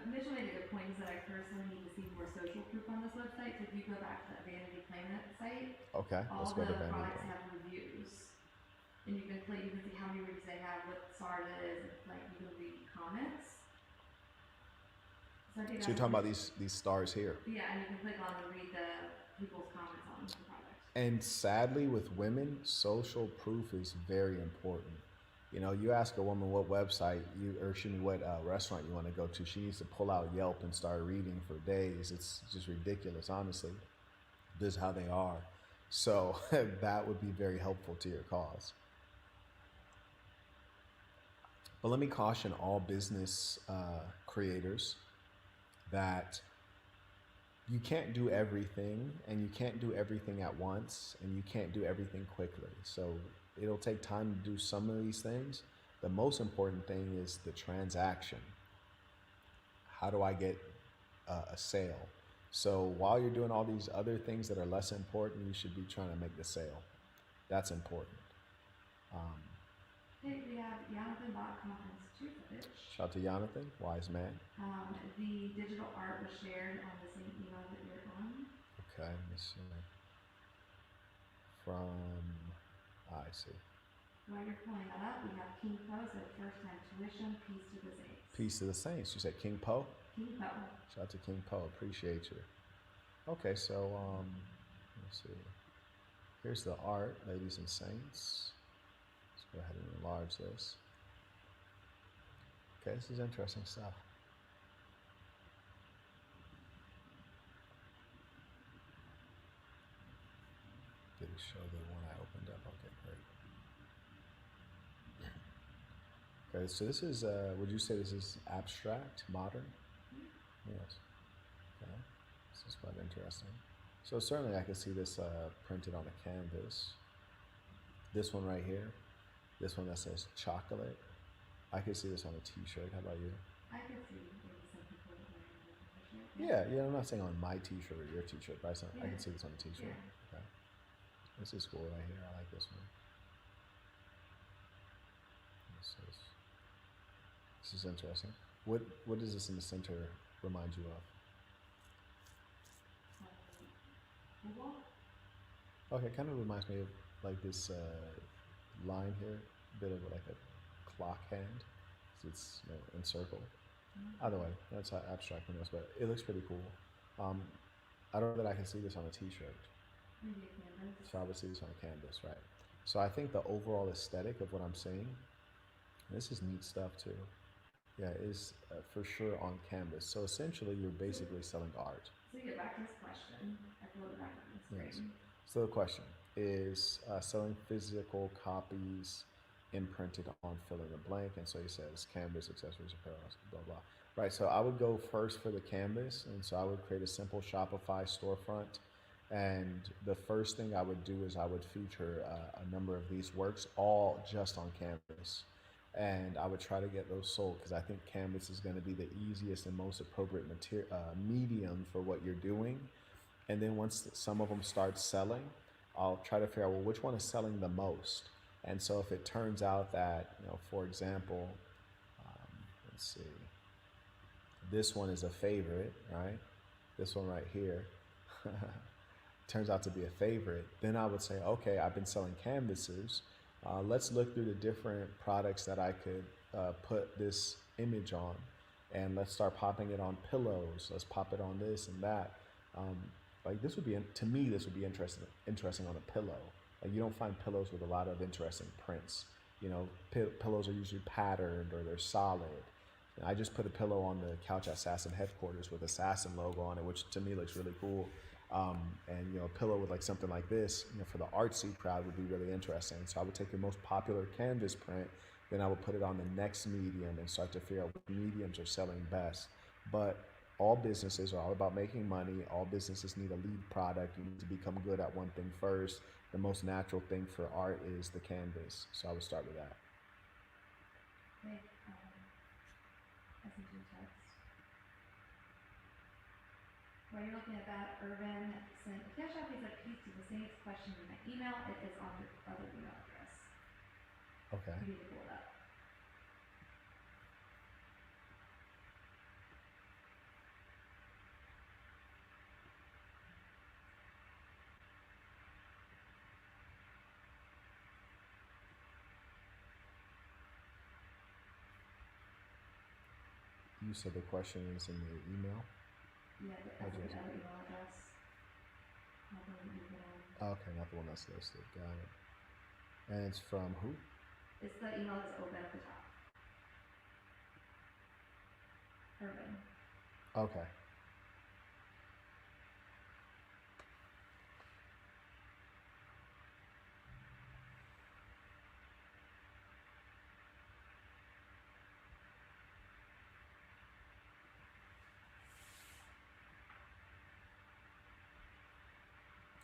Mitchell made a good point, is that I personally need to see more social proof on this website. So if you go back to that Vanity Planet site, Okay, all let's go to the Vanity products Planet. have reviews. And you can see how many reviews they have, what star it is, and like you can read comments. So I think So you're talking about these stars here. Yeah, and you can click on and read the people's comments on the product. And sadly, with women, social proof is very important. You ask a woman what website what restaurant you want to go to, she needs to pull out Yelp and start reading for days. It's just ridiculous, honestly. This is how they are. So that would be very helpful to your cause. But let me caution all business creators that you can't do everything, and you can't do everything at once, and you can't do everything quickly. So it'll take time to do some of these things. The most important thing is the transaction. How do I get a sale? So while you're doing all these other things that are less important, you should be trying to make the sale. That's important. Hey, we have Jonathan bought conference too, Fitch. Shout out to Jonathan, wise man. The digital art was shared on the same email that you're on. Okay, let me see. I see. While you're pulling that up, we have King Po, so first time tuition, peace to the saints. Peace to the saints. You said King Po? King Po. Shout out to King Po. Appreciate you. Okay, so let's see. Here's the art, ladies and saints. Let's go ahead and enlarge this. Okay, this is interesting stuff. Did it show the one I opened up? Okay, great. Okay, so this is, would you say this is abstract, modern? Yes. Okay, this is quite interesting. So certainly I can see this printed on a canvas. This one right here, this one that says chocolate. I could see this on a t-shirt. How about you? I could see maybe some people wearing a t-shirt. Yeah, I'm not saying on my t-shirt or your t-shirt, but I can see this on a t-shirt. Yeah. Okay. This is cool right here. I like this one. This is interesting. What does this in the center remind you of? Google? Okay, it kind of reminds me of like this line here, a bit of like a clock hand. So it's encircled. Either way, that's how abstract it is, but it looks pretty cool. I don't know that I can see this on a t-shirt. Maybe a canvas. So I would see this on a canvas, right? So I think the overall aesthetic of what I'm seeing This is neat stuff too. Yeah, it's for sure on canvas. So essentially, you're basically selling art. So to get back to his question, I can look it back on the Yes. screen. So the question is selling physical copies imprinted on fill in the blank. And so he says canvas, accessories, apparel, blah, blah. Right. So I would go first for the canvas. And so I would create a simple Shopify storefront. And the first thing I would do is I would feature a number of these works all just on canvas. And I would try to get those sold because I think canvas is going to be the easiest and most appropriate medium for what you're doing. And then once some of them start selling, I'll try to figure out, well, which one is selling the most. And so if it turns out that, for example, let's see, this one is a favorite, right? This one right here turns out to be a favorite. Then I would say, okay, I've been selling canvases. Let's look through the different products that I could put this image on, and let's start popping it on pillows. Let's pop it on this and that. Um, like this would be to me, this would be interesting on a pillow. Like you don't find pillows with a lot of interesting prints. Pillows are usually patterned or they're solid. And I just put a pillow on the Couch Assassin headquarters with Assassin logo on it, which to me looks really cool. And a pillow with like something like this, for the artsy crowd would be really interesting. So I would take your most popular canvas print, then I would put it on the next medium and start to figure out what mediums are selling best. But all businesses are all about making money. All businesses need a lead product. You need to become good at one thing first. The most natural thing for art is the canvas. So I would start with that. Okay, I sent you a text. While you're looking at that, Irvin sent a cash app. He said, "Peace to the Saints." Question in my email. It is on your other email address. Okay. You need to pull it up. You said the question is in the email? Yeah, that's Oh, the just- other email address. Nothing that you can. Okay, not the one that's listed. Got it. And it's from who? It's the email that's open at the top. Irvin. Okay.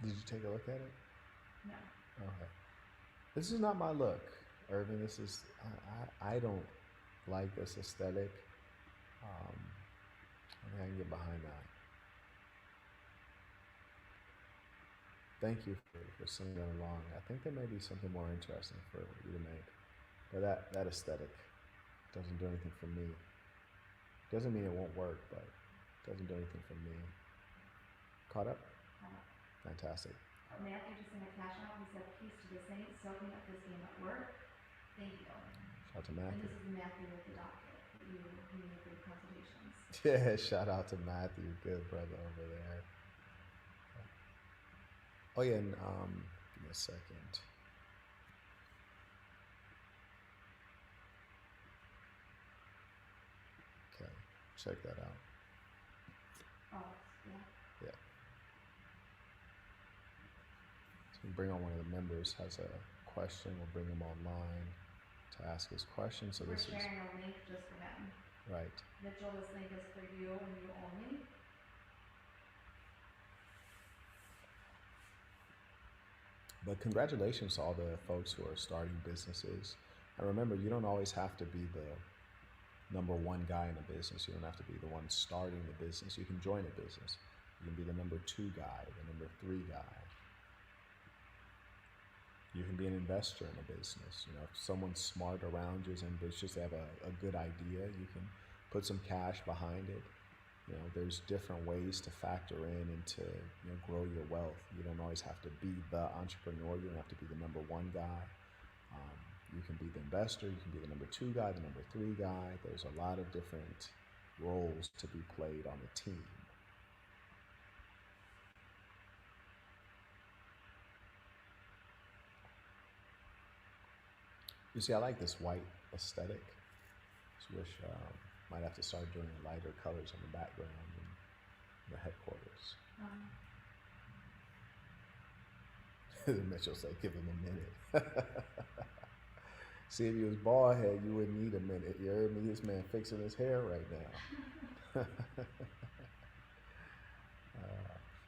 Did you take a look at it? No. Okay. This is not my look, Irvin. This is I don't like this aesthetic. I think I can get behind that. Thank you for sending that along. I think there may be something more interesting for you to make. But that aesthetic doesn't do anything for me. Doesn't mean it won't work, but it doesn't do anything for me. Caught up? Fantastic. Matthew just sent a cash out. He said, "Peace to the Saints, soaking up this game at work." Thank you. Shout out to And Matthew. this is Matthew with the docket that you need for the consultations. Yeah, shout out to Matthew. Good brother over there. Oh yeah, and give me a second. Okay, check that out. Oh, yeah. Yeah. So we bring on one of the members has a question. We'll bring him online to ask his question. So We're this is sharing a link just for him. right. Mitchell, this link is for you and you only. But congratulations to all the folks who are starting businesses. And remember, you don't always have to be the number one guy in a business. You don't have to be the one starting the business. You can join a business. You can be the number 2 guy, the number 3 guy. You can be an investor in a business. If someone's smart around you, is ambitious, they have a good idea, you can put some cash behind it. There's different ways to factor in and to grow your wealth. You don't always have to be the entrepreneur. You don't have to be the number 1 guy. You can be the investor. You can be the number 2 guy, the number 3 guy. There's a lot of different roles to be played on a team. You see, I like this white aesthetic. Just wish might have to start doing lighter colors on the background in the headquarters. Mitchell said, "Give him a minute." See, if he was bald head, you wouldn't need a minute. You heard me? This man fixing his hair right now.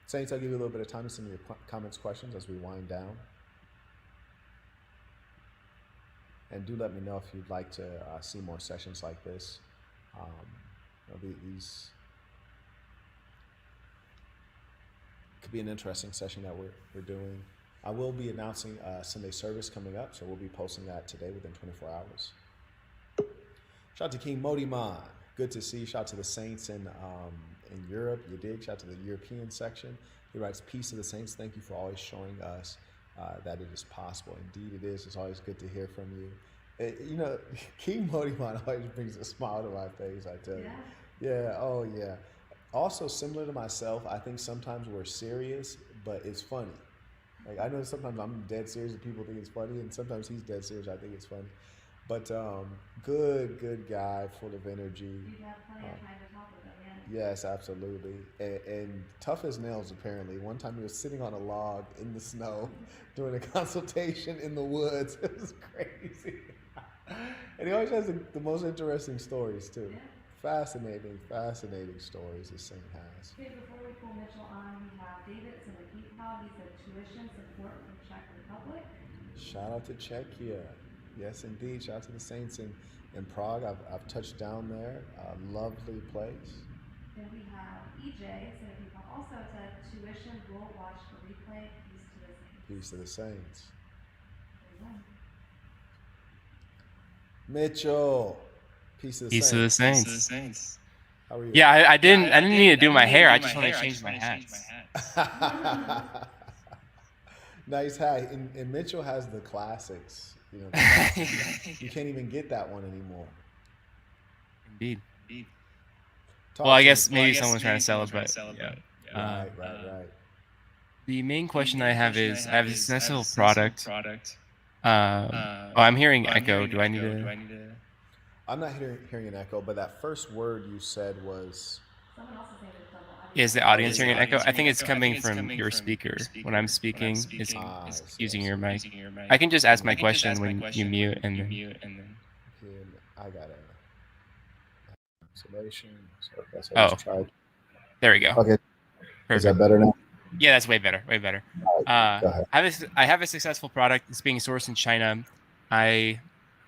Saints, I'll give you a little bit of time to send me your comments, questions as we wind down. And do let me know if you'd like to see more sessions like this. These could be an interesting session that we're doing. I will be announcing Sunday service coming up, so we'll be posting that today within 24 hours. Shout out to King Modiman. Good to see you. Shout out to the Saints in Europe. You dig. Shout out to the European section. He writes, "Peace to the Saints. Thank you for always showing us that it is possible." Indeed it is. It's always good to hear from you. King Modiman always brings a smile to my face, I tell you. Yeah, oh yeah. Also, similar to myself, I think sometimes we're serious, but it's funny. Like, I know sometimes I'm dead serious and people think it's funny, and sometimes he's dead serious, I think it's funny. But good guy, full of energy. You have plenty of time to talk with him, yeah. Yes, absolutely. And tough as nails, apparently. One time he was sitting on a log in the snow doing a consultation in the woods. It was crazy. And he always has the most interesting stories, too. Yeah. Fascinating stories the Saint has. Okay, before we pull Mitchell on, we have David in the PayPal. He said tuition support from Czech Republic. Shout out to Czechia. Yes, indeed. Shout out to the Saints in Prague. I've touched down there. Lovely place. Then we have EJ in the PayPal. Also said tuition will watch the replay. Peace to the Saints. Peace to the Saints. There you go. Mitchell. Peace to the Peace Saints. to the Saints. Peace to the Saints. How are you? Yeah, I didn't need to do my hair. I just want to change my hat. Nice hat. And Mitchell has the classics. You can't even get that one anymore. Indeed. Talk Well, I to guess me. maybe someone's trying to sell it, but yeah. Right. The main question I have is, I have a successful product. I'm hearing echo. Do I need to? I'm not hearing an echo, but that first word you said was... Someone else is saying there's double audio. Is the audience hearing an echo? I think it's coming from your speaker. When I'm speaking, it's using your mic. I can just ask my question when you mute, and then... I got a isolation. So I guess Oh. just tried. There we go. Okay. Is that Perfect. better now? Yeah, that's way better. Way better. Go ahead. I have a successful product. It's being sourced in China. I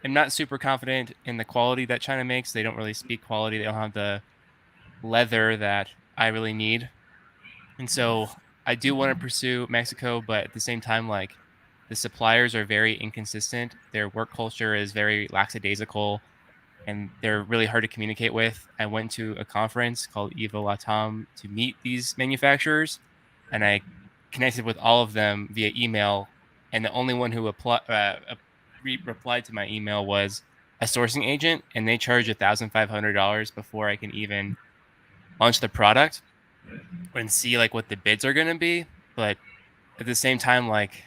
am not super confident in the quality that China makes. They don't really speak quality. They don't have the leather that I really need. And so I do want to pursue Mexico, but at the same time, like, the suppliers are very inconsistent. Their work culture is very lackadaisical, and they're really hard to communicate with. I went to a conference called Evo Latam to meet these manufacturers, and I connected with all of them via email, and the only one who replied to my email was a sourcing agent, and they charge $1,500 before I can even launch the product and see like what the bids are going to be. But at the same time, like,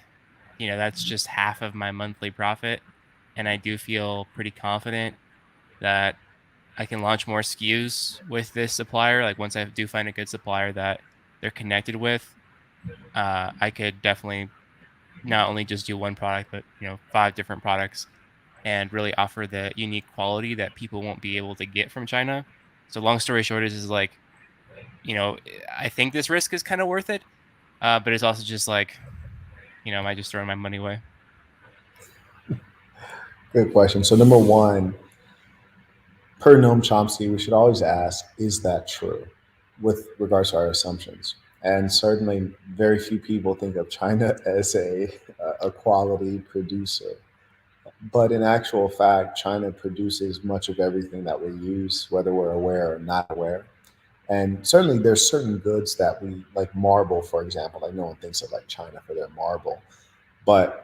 that's just half of my monthly profit, and I do feel pretty confident that I can launch more SKUs with this supplier. Like, once I do find a good supplier that they're connected with, I could definitely not only just do one product, but 5 different products, and really offer the unique quality that people won't be able to get from China. So long story short is like, I think this risk is kind of worth it, but it's also just like, am I just throwing my money away? Good question. So number one, per Noam Chomsky, we should always ask, is that true with regards to our assumptions? And certainly very few people think of China as a quality producer. But in actual fact, China produces much of everything that we use, whether we're aware or not aware. And certainly there's certain goods that we, like marble, for example, like no one thinks of like China for their marble. But,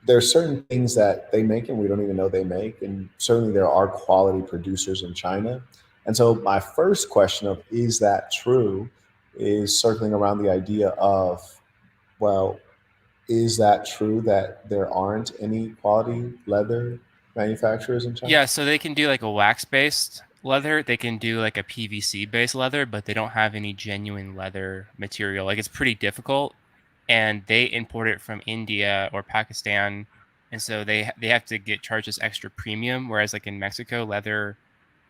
there's certain things that they make and we don't even know they make. And certainly there are quality producers in China. And so my first question of, is that true, is circling around the idea of, well, is that true that there aren't any quality leather manufacturers in China? Yeah, so they can do like a wax-based leather. They can do like a PVC-based leather, but they don't have any genuine leather material. Like it's pretty difficult, and they import it from India or Pakistan, and so they have to get charged this extra premium. Whereas like in Mexico, leather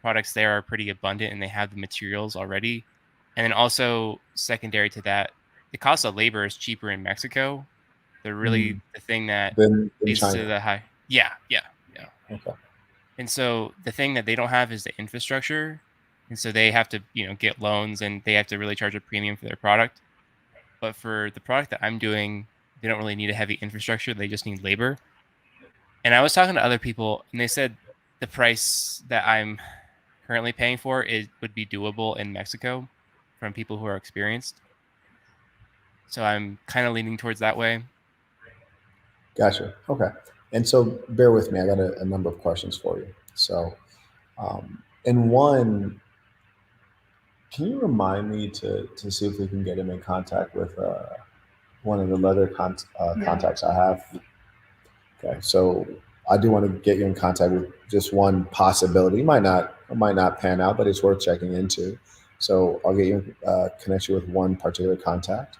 products there are pretty abundant and they have the materials already. And then also secondary to that, the cost of labor is cheaper in Mexico. They're really the thing that Then in leads to China. the high. Yeah. Okay. And so the thing that they don't have is the infrastructure. And so they have to, get loans and they have to really charge a premium for their product. But for the product that I'm doing, they don't really need a heavy infrastructure. They just need labor. And I was talking to other people and they said the price that I'm currently paying for would be doable in Mexico from people who are experienced. So I'm kind of leaning towards that way. Gotcha. Okay. And so bear with me. I got a number of questions for you. So, in one, can you remind me to see if we can get him in contact with one of the leather contacts I have? Okay. So I do want to get you in contact with just one possibility. It might not pan out, but it's worth checking into. So I'll get you connect you with one particular contact.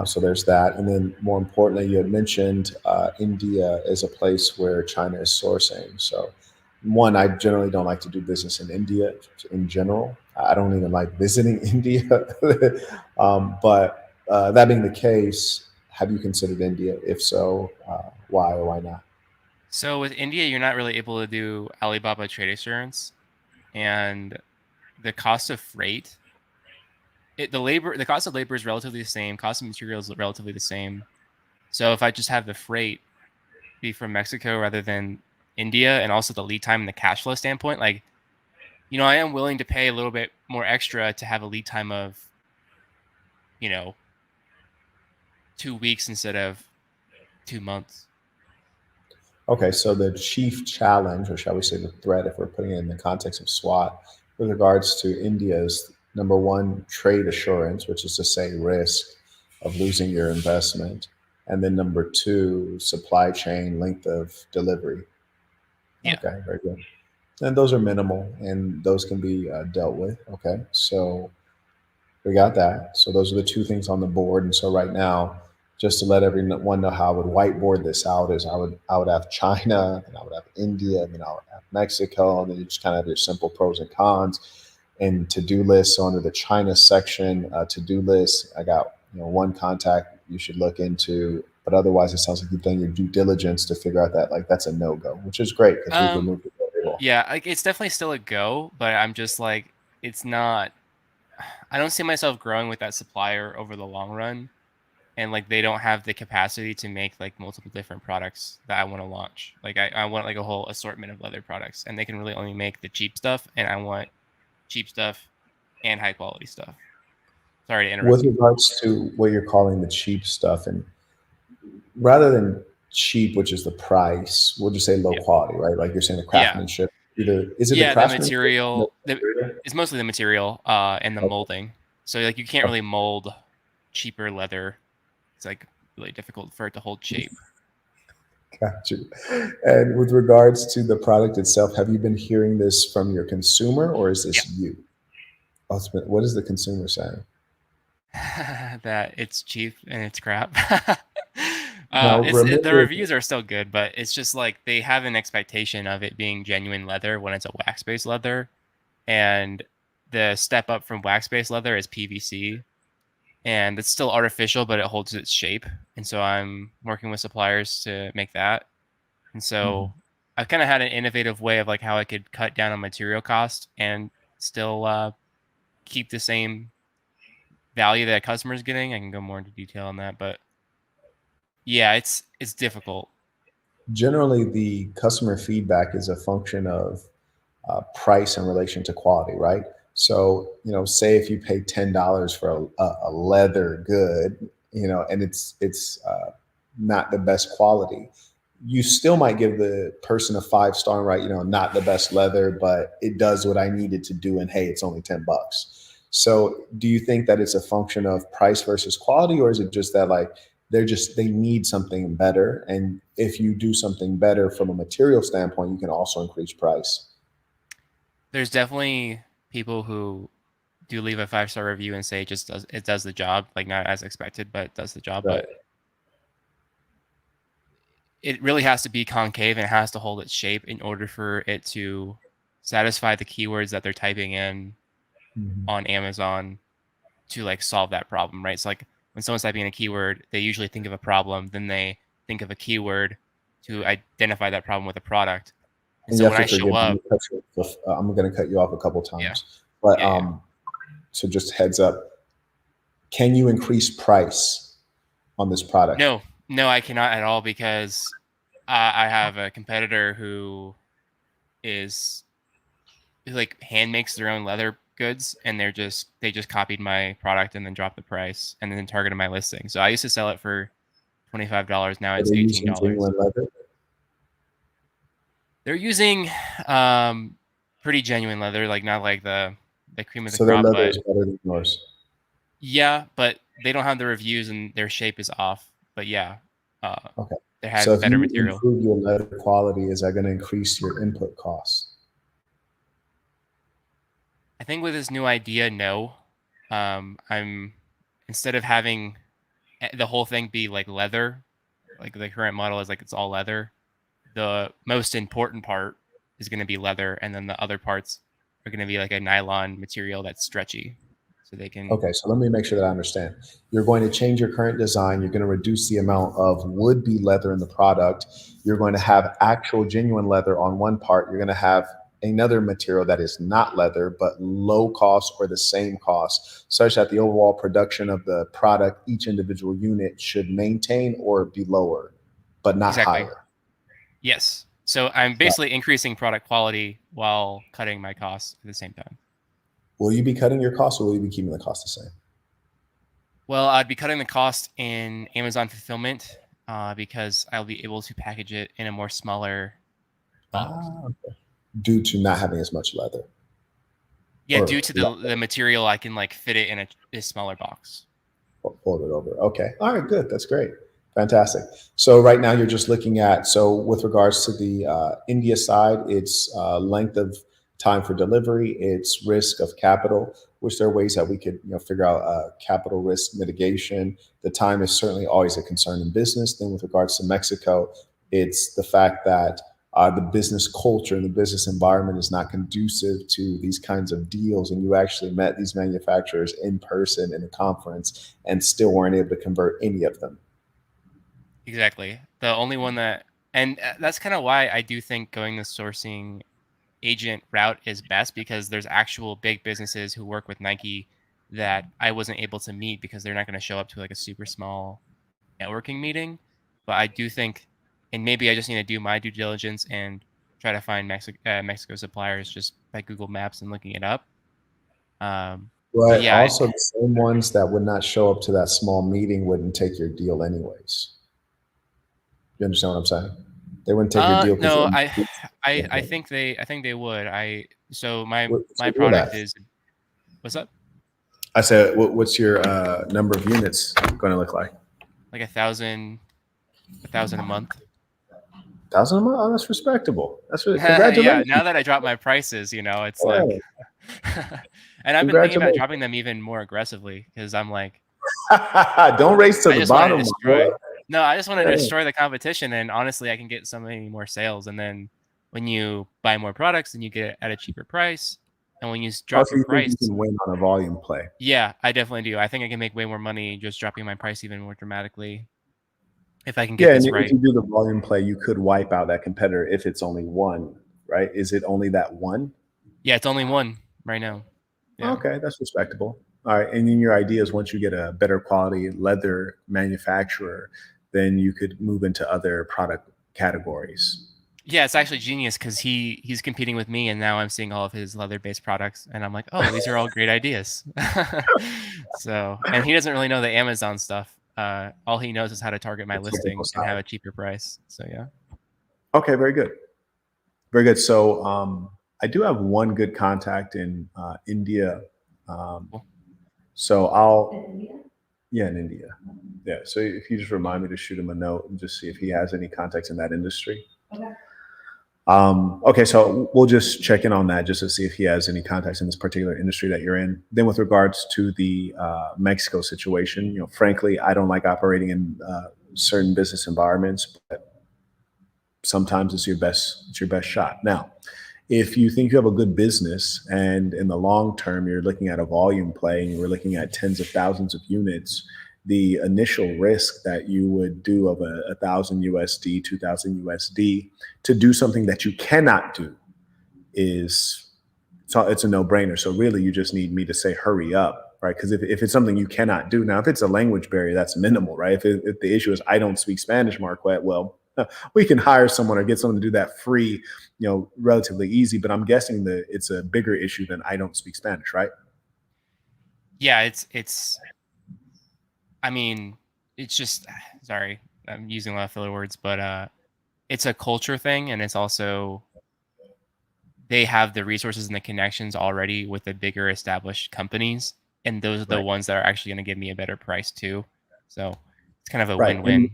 So there's that. And then more importantly, you had mentioned India is a place where China is sourcing. So one, I generally don't like to do business in India in general. I don't even like visiting India. But that being the case, have you considered India? If so, why or why not? So with India, you're not really able to do Alibaba trade assurance, and the cost of freight, the cost of labor is relatively the same. Cost of materials is relatively the same. So if I just have the freight be from Mexico rather than India, and also the lead time and the cash flow standpoint, like, I am willing to pay a little bit more extra to have a lead time of, 2 weeks instead of 2 months. Okay, so the chief challenge, or shall we say the threat, if we're putting it in the context of SWOT, with regards to India's number one, trade assurance, which is to say risk of losing your investment. And then number two, supply chain length of delivery. Yeah. Okay, very good. And those are minimal and those can be dealt with. Okay, so we got that. So those are the two things on the board. And so right now, just to let everyone know how I would whiteboard this out is I would have China, and I would have India, and then I would have Mexico, and then you just kind of have your simple pros and cons and to-do lists. So under the China section, to-do list, I got one contact you should look into, but otherwise it sounds like you've done your due diligence to figure out that like that's a no-go, which is great because we've removed it from the table. Yeah, like it's definitely still a go, but I'm just like, it's not. I don't see myself growing with that supplier over the long run, and like they don't have the capacity to make like multiple different products that I want to launch. Like I want like a whole assortment of leather products, and they can really only make the cheap stuff, and I want cheap stuff and high quality stuff. Sorry to interrupt. With regards to what you're calling the cheap stuff, and rather than cheap, which is the price, we'll just say low quality, right? Like you're saying the craftsmanship. Either is it the the craftsmanship? material. It's mostly the material and the molding. So like you can't really mold cheaper leather. It's like really difficult for it to hold shape. Got you. And with regards to the product itself, have you been hearing this from your consumer or is this you? What is the consumer saying? That it's cheap and it's crap. Now, The remember, reviews are still good, but it's just like they have an expectation of it being genuine leather when it's a wax-based leather, and the step up from wax-based leather is PVC, and it's still artificial, but it holds its shape. And so I'm working with suppliers to make that. And so I've kind of had an innovative way of like how I could cut down on material cost and still keep the same value that a customer is getting. I can go more into detail on that, but yeah, it's difficult. generally, the customer feedback is a function of price in relation to quality, right? So, say if you pay $10 for a leather good, and it's not the best quality, you still might give the person a 5-star, right? Not the best leather, but it does what I needed to do, and hey, it's only $10. So, do you think that it's a function of price versus quality, or is it just that like they need something better. And if you do something better from a material standpoint, you can also increase price. There's definitely people who do leave a 5-star review and say it does the job, like not as expected, but it does the job. Right. But it really has to be concave and it has to hold its shape in order for it to satisfy the keywords that they're typing in on Amazon to like solve that problem, right? So like when someone's typing in a keyword, they usually think of a problem, then they think of a keyword to identify that problem with a product. And so when I show up, I'm going to cut you off a couple times, Yeah. but Yeah. So just heads up, can you increase price on this product? No, I cannot at all, because I have a competitor who like hand makes their own leather goods, and they just copied my product and then dropped the price and then targeted my listing. So I used to sell it for $25. Now it's $18. Genuine leather? They're using pretty genuine leather, like not like the cream of the So their crop, leather but is better than yours. yeah, but they don't have the reviews and their shape is off. But yeah, Okay. they have So if better you material. improve your leather quality, is that going to increase your input costs? I think with this new idea, no. I'm instead of having the whole thing be like leather, like the current model is like it's all leather. The most important part is going to be leather, and then the other parts are going to be like a nylon material that's stretchy, so they can. Okay, so let me make sure that I understand. You're going to change your current design. You're going to reduce the amount of would-be leather in the product. You're going to have actual genuine leather on one part. You're going to have another material that is not leather, but low cost or the same cost, such that the overall production of the product, each individual unit, should maintain or be lower, but not Exactly. higher. Yes. So I'm basically increasing product quality while cutting my costs at the same time. Will you be cutting your costs, or will you be keeping the cost the same? Well, I'd be cutting the cost in Amazon fulfillment because I'll be able to package it in a more smaller. Okay. Due to not having as much leather. Yeah, Or due to the material, I can like fit it in a smaller box. Fold it over. Okay. All right. Good. That's great. Fantastic. So right now you're just looking at, so with regards to the India side, it's length of time for delivery, it's risk of capital, which there are ways that we could figure out capital risk mitigation. The time is certainly always a concern in business. Then with regards to Mexico, it's the fact that the business culture and the business environment is not conducive to these kinds of deals. And you actually met these manufacturers in person in a conference and still weren't able to convert any of them. Exactly. The only one and that's kind of why I do think going the sourcing agent route is best, because there's actual big businesses who work with Nike that I wasn't able to meet because they're not going to show up to like a super small networking meeting. But I do think, and maybe I just need to do my due diligence and try to find Mexico suppliers just by Google Maps and looking it up. But yeah, also the same ones that would not show up to that small meeting wouldn't take your deal anyways. You understand what I'm saying? They wouldn't take your deal. No, I think they would. So my product is, what's up? I said, what's your number of units going to look like? Like 1,000 a month. 1,000 a month? Oh, that's respectable. That's congratulations. Yeah, now that I drop my prices, it's like, and I've been thinking about dropping them even more aggressively, because I'm like, don't race to the bottom. No, I just want to destroy the competition, and honestly, I can get so many more sales. And then when you buy more products, then you get it at a cheaper price. And when you drop your price, you can win on a volume play. Yeah, I definitely do. I think I can make way more money just dropping my price even more dramatically if I can get this right. If you do the volume play, you could wipe out that competitor if it's only one, right? Is it only that one? Yeah, it's only one right now. Yeah. Okay, that's respectable. All right, and then your idea is once you get a better quality leather manufacturer, then you could move into other product categories. Yeah, it's actually genius, because he's competing with me, and now I'm seeing all of his leather-based products, and I'm like, oh, these are all great ideas. So, and he doesn't really know the Amazon stuff. All he knows is how to target my listings and have a cheaper price. So yeah. Okay, very good. Very good. So I do have one good contact in India. Cool. So in India. Yeah. So if you just remind me to shoot him a note and just see if he has any contacts in that industry. Okay. Okay, so we'll just check in on that just to see if he has any contacts in this particular industry that you're in. Then, with regards to the Mexico situation, frankly, I don't like operating in certain business environments, but sometimes it's your best shot. Now, if you think you have a good business and in the long term you're looking at a volume play and we're looking at tens of thousands of units, the initial risk that you would do of a thousand USD, 2,000 USD to do something that you cannot do is so it's a no-brainer. So really you just need me to say hurry up, right? Because if it's something you cannot do, now if it's a language barrier, that's minimal, right? If the issue is I don't speak Spanish, Marquette, well, we can hire someone or get someone to do that free, relatively easy. But I'm guessing that it's a bigger issue than I don't speak Spanish, right? Yeah, it's. I mean, it's just sorry, I'm using a lot of filler words, but it's a culture thing, and it's also they have the resources and the connections already with the bigger established companies, and those are the Right. ones that are actually going to give me a better price too. So it's kind of a Right. win-win.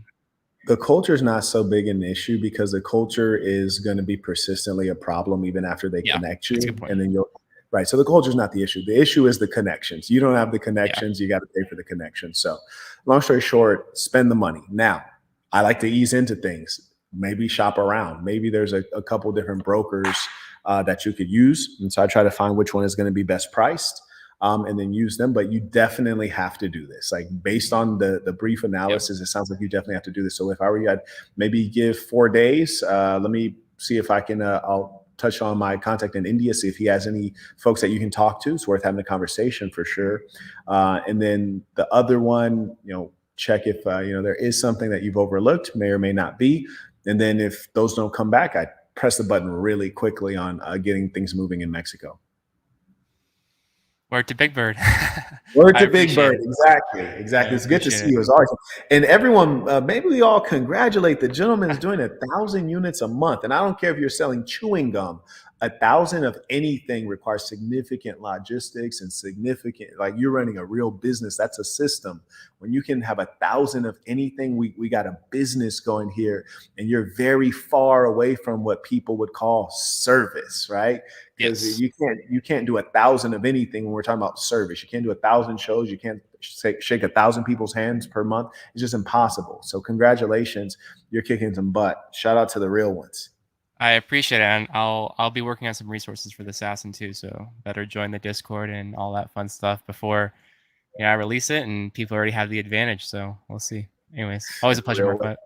The culture is not so big an issue because the culture is going to be persistently a problem even after they Yeah, connect you. that's a good point. And then you'll, right. So the culture is not the issue. The issue is the connections. You don't have the Yeah, connections. You got to pay for the connections. So, long story short, spend the money. Now, I like to ease into things. Maybe shop around. Maybe there's a couple different brokers that you could use. And so I try to find which one is going to be best priced. And then use them. But you definitely have to do this. Like based on the brief yep. analysis, it sounds like you definitely have to do this. So if I were you, I'd maybe give 4 days. Let me see if I can. I'll touch on my contact in India, see if he has any folks that you can talk to. It's worth having a conversation for sure. And then the other one, check if there is something that you've overlooked, may or may not be. And then if those don't come back, I press the button really quickly on getting things moving in Mexico. Word to Big Bird. Word I to Big appreciate Bird. it. Exactly. I Exactly. It's good to appreciate see it. you as always. And everyone, maybe we all congratulate the gentleman is doing 1,000 units a month. And I don't care if you're selling chewing gum. 1,000 of anything requires significant logistics and significant, like you're running a real business. That's a system. When you can have 1,000 of anything, we got a business going here, and you're very far away from what people would call service, right? Because Yes. you can't do 1,000 of anything when we're talking about service. You can't do 1,000 shows. You can't shake 1,000 people's hands per month. It's just impossible. So congratulations, you're kicking some butt. Shout out to the real ones. I appreciate it, and I'll be working on some resources for the Assassin too. So better join the Discord and all that fun stuff before I release it, and people already have the advantage. So we'll see. Anyways, always a pleasure, Real Mark.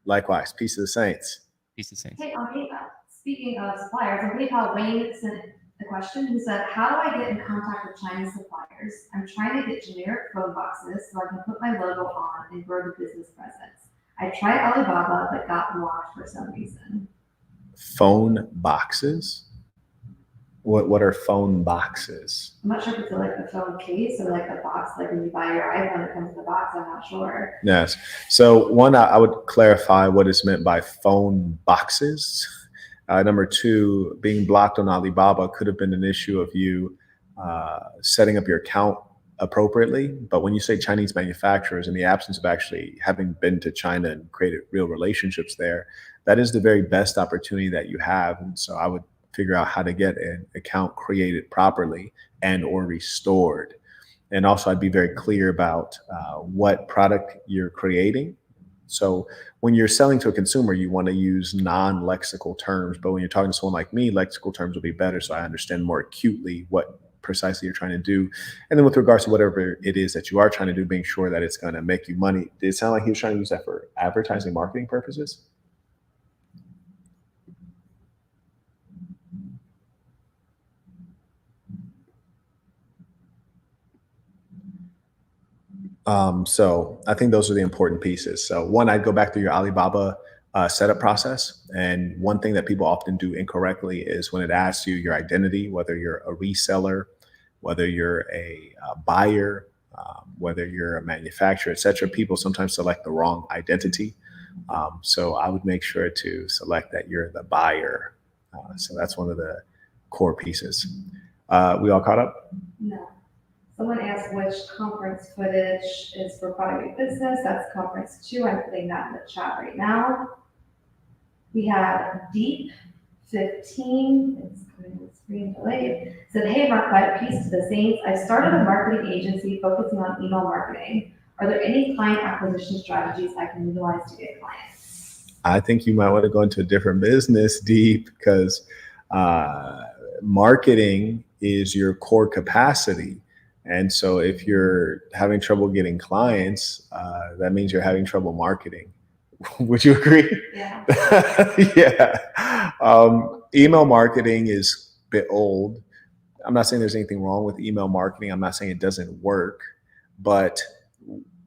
Likewise. Peace to the saints. Peace to Saints. Hey, on PayPal, speaking of suppliers, on PayPal, Wayne sent a question. He said, how do I get in contact with Chinese suppliers? I'm trying to get generic phone boxes so I can put my logo on and grow the business presence. I tried Alibaba, but got blocked for some reason. Phone boxes? What are phone boxes? I'm not sure if it's like a phone case or like a box, like when you buy your iPhone, it comes in the box. I'm not sure. Yes. So one, I would clarify what is meant by phone boxes. Number two, being blocked on Alibaba could have been an issue of you setting up your account appropriately. But when you say Chinese manufacturers, in the absence of actually having been to China and created real relationships there, that is the very best opportunity that you have. And so I would figure out how to get an account created properly and or restored. And also I'd be very clear about what product you're creating. So when you're selling to a consumer, you want to use non-lexical terms, but when you're talking to someone like me, lexical terms will be better so I understand more acutely what precisely you're trying to do. And then with regards to whatever it is that you are trying to do, being sure that it's going to make you money. Did it sound like he was trying to use that for advertising, marketing purposes? So I think those are the important pieces. So one, I'd go back to your Alibaba setup process. And one thing that people often do incorrectly is when it asks you your identity, whether you're a reseller, whether you're a buyer, whether you're a manufacturer, et cetera, people sometimes select the wrong identity. So I would make sure to select that you're the buyer. So that's one of the core pieces. We all caught up? No. Someone asked which conference footage is for product business. That's conference 2. I'm putting that in the chat right now. We have Deep 15. It's coming with screen delayed. Said, hey Marquette, peace to the saints. I started a marketing agency focusing on email marketing. Are there any client acquisition strategies I can utilize to get clients? I think you might want to go into a different business, Deep, because marketing is your core capacity. And so if you're having trouble getting clients, that means you're having trouble marketing. Would you agree? Yeah. Yeah. Email marketing is a bit old. I'm not saying there's anything wrong with email marketing. I'm not saying it doesn't work, but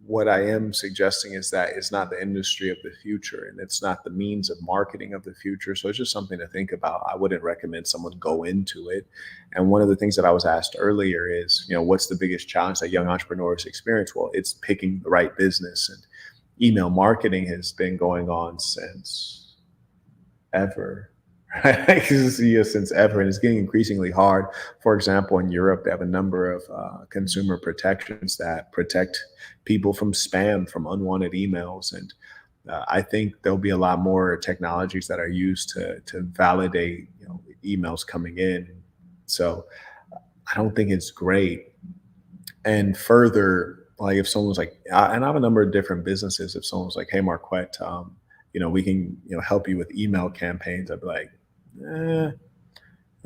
what I am suggesting is that it's not the industry of the future and it's not the means of marketing of the future. So it's just something to think about. I wouldn't recommend someone go into it. And one of the things that I was asked earlier is, what's the biggest challenge that young entrepreneurs experience? Well, it's picking the right business. And email marketing has been going on since ever. Right? Since ever, and it's getting increasingly hard. For example, in Europe, they have a number of consumer protections that protect people from spam, from unwanted emails, and I think there'll be a lot more technologies that are used to validate emails coming in. So I don't think it's great. And further, like if someone's like, and I have a number of different businesses. If someone's like, hey, Marquette, we can help you with email campaigns, I'd be like,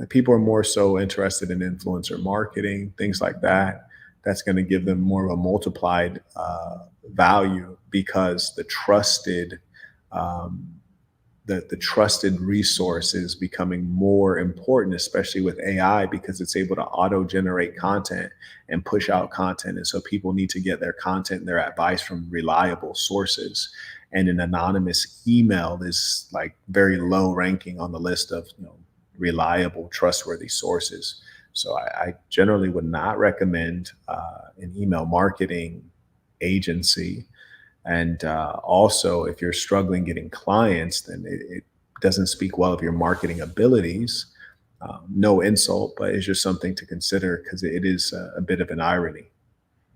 people are more so interested in influencer marketing, things like that. That's going to give them more of a multiplied value because the trusted resource is becoming more important, especially with AI, because it's able to auto generate content and push out content. And so people need to get their content and their advice from reliable sources. And an anonymous email is like very low ranking on the list of reliable, trustworthy sources. So I generally would not recommend an email marketing agency. And also, if you're struggling getting clients, then it doesn't speak well of your marketing abilities. No insult, but it's just something to consider because it is a bit of an irony.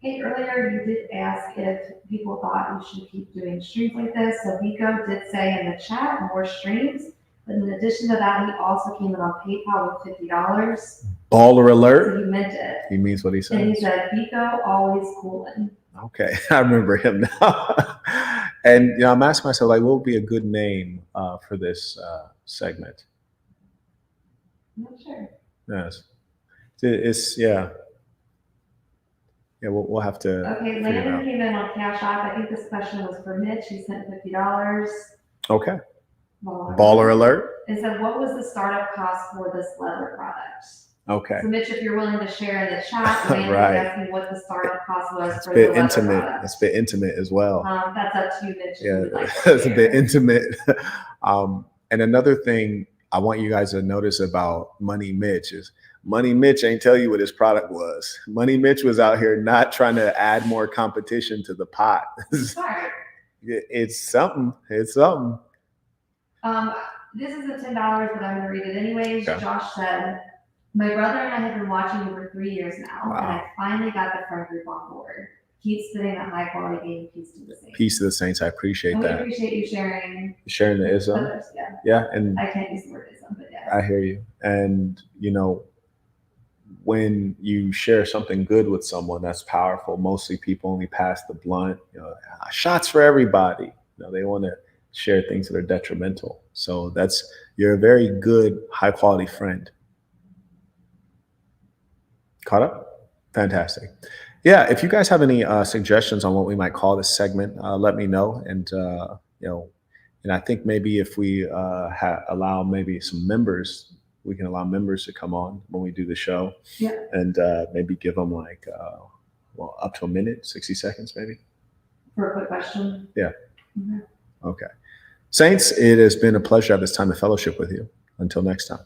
Hey, earlier you did ask if people thought you should keep doing streams like this. So Vico did say in the chat more streams. But in addition to that, he also came in on PayPal with $50. Baller alert. So he meant it. He means what he says. And he said, Vico always coolin'. Okay, I remember him now. And I'm asking myself, like, what would be a good name for this segment? I'm not sure. Yes, it's yeah. We'll have to. Okay, Landon came in on Cash App. I think this question was for Mitch. He sent $50. Okay. Baller alert. And said, what was the startup cost for this leather product? Okay. So Mitch, if you're willing to share in the chat, Landon right. asked me what the startup cost was it's for the leather intimate. product. It's a bit intimate as well. That's up to you, Mitch. Yeah, like it's a bit intimate. And another thing I want you guys to notice about Money Mitch is Money Mitch ain't tell you what his product was. Money Mitch was out here not trying to add more competition to the pot. Sorry. It's something. It's something. This is the $10, but I'm going to read it anyways. Okay. Josh said, my brother and I have been watching you for 3 years now, Wow. and I finally got the friend group on board. Keep spitting that high quality game. Peace to the saints. Peace to the saints. I appreciate And we that. appreciate you sharing. Sharing the ism. Others, yeah. Yeah, and I can't use the word ism, but yeah. I hear you. And when you share something good with someone, that's powerful. Mostly people only pass the blunt. Shots for everybody. They want to share things that are detrimental. So you're a very good, high quality friend. Caught up? Fantastic. Yeah, if you guys have any suggestions on what we might call this segment, let me know. And and I think maybe if we allow maybe some members, we can allow members to come on when we do the show. Yeah. And maybe give them like up to a minute, 60 seconds maybe. For a quick question. Yeah. Mm-hmm. Okay. Saints, it has been a pleasure at this time of fellowship with you. Until next time.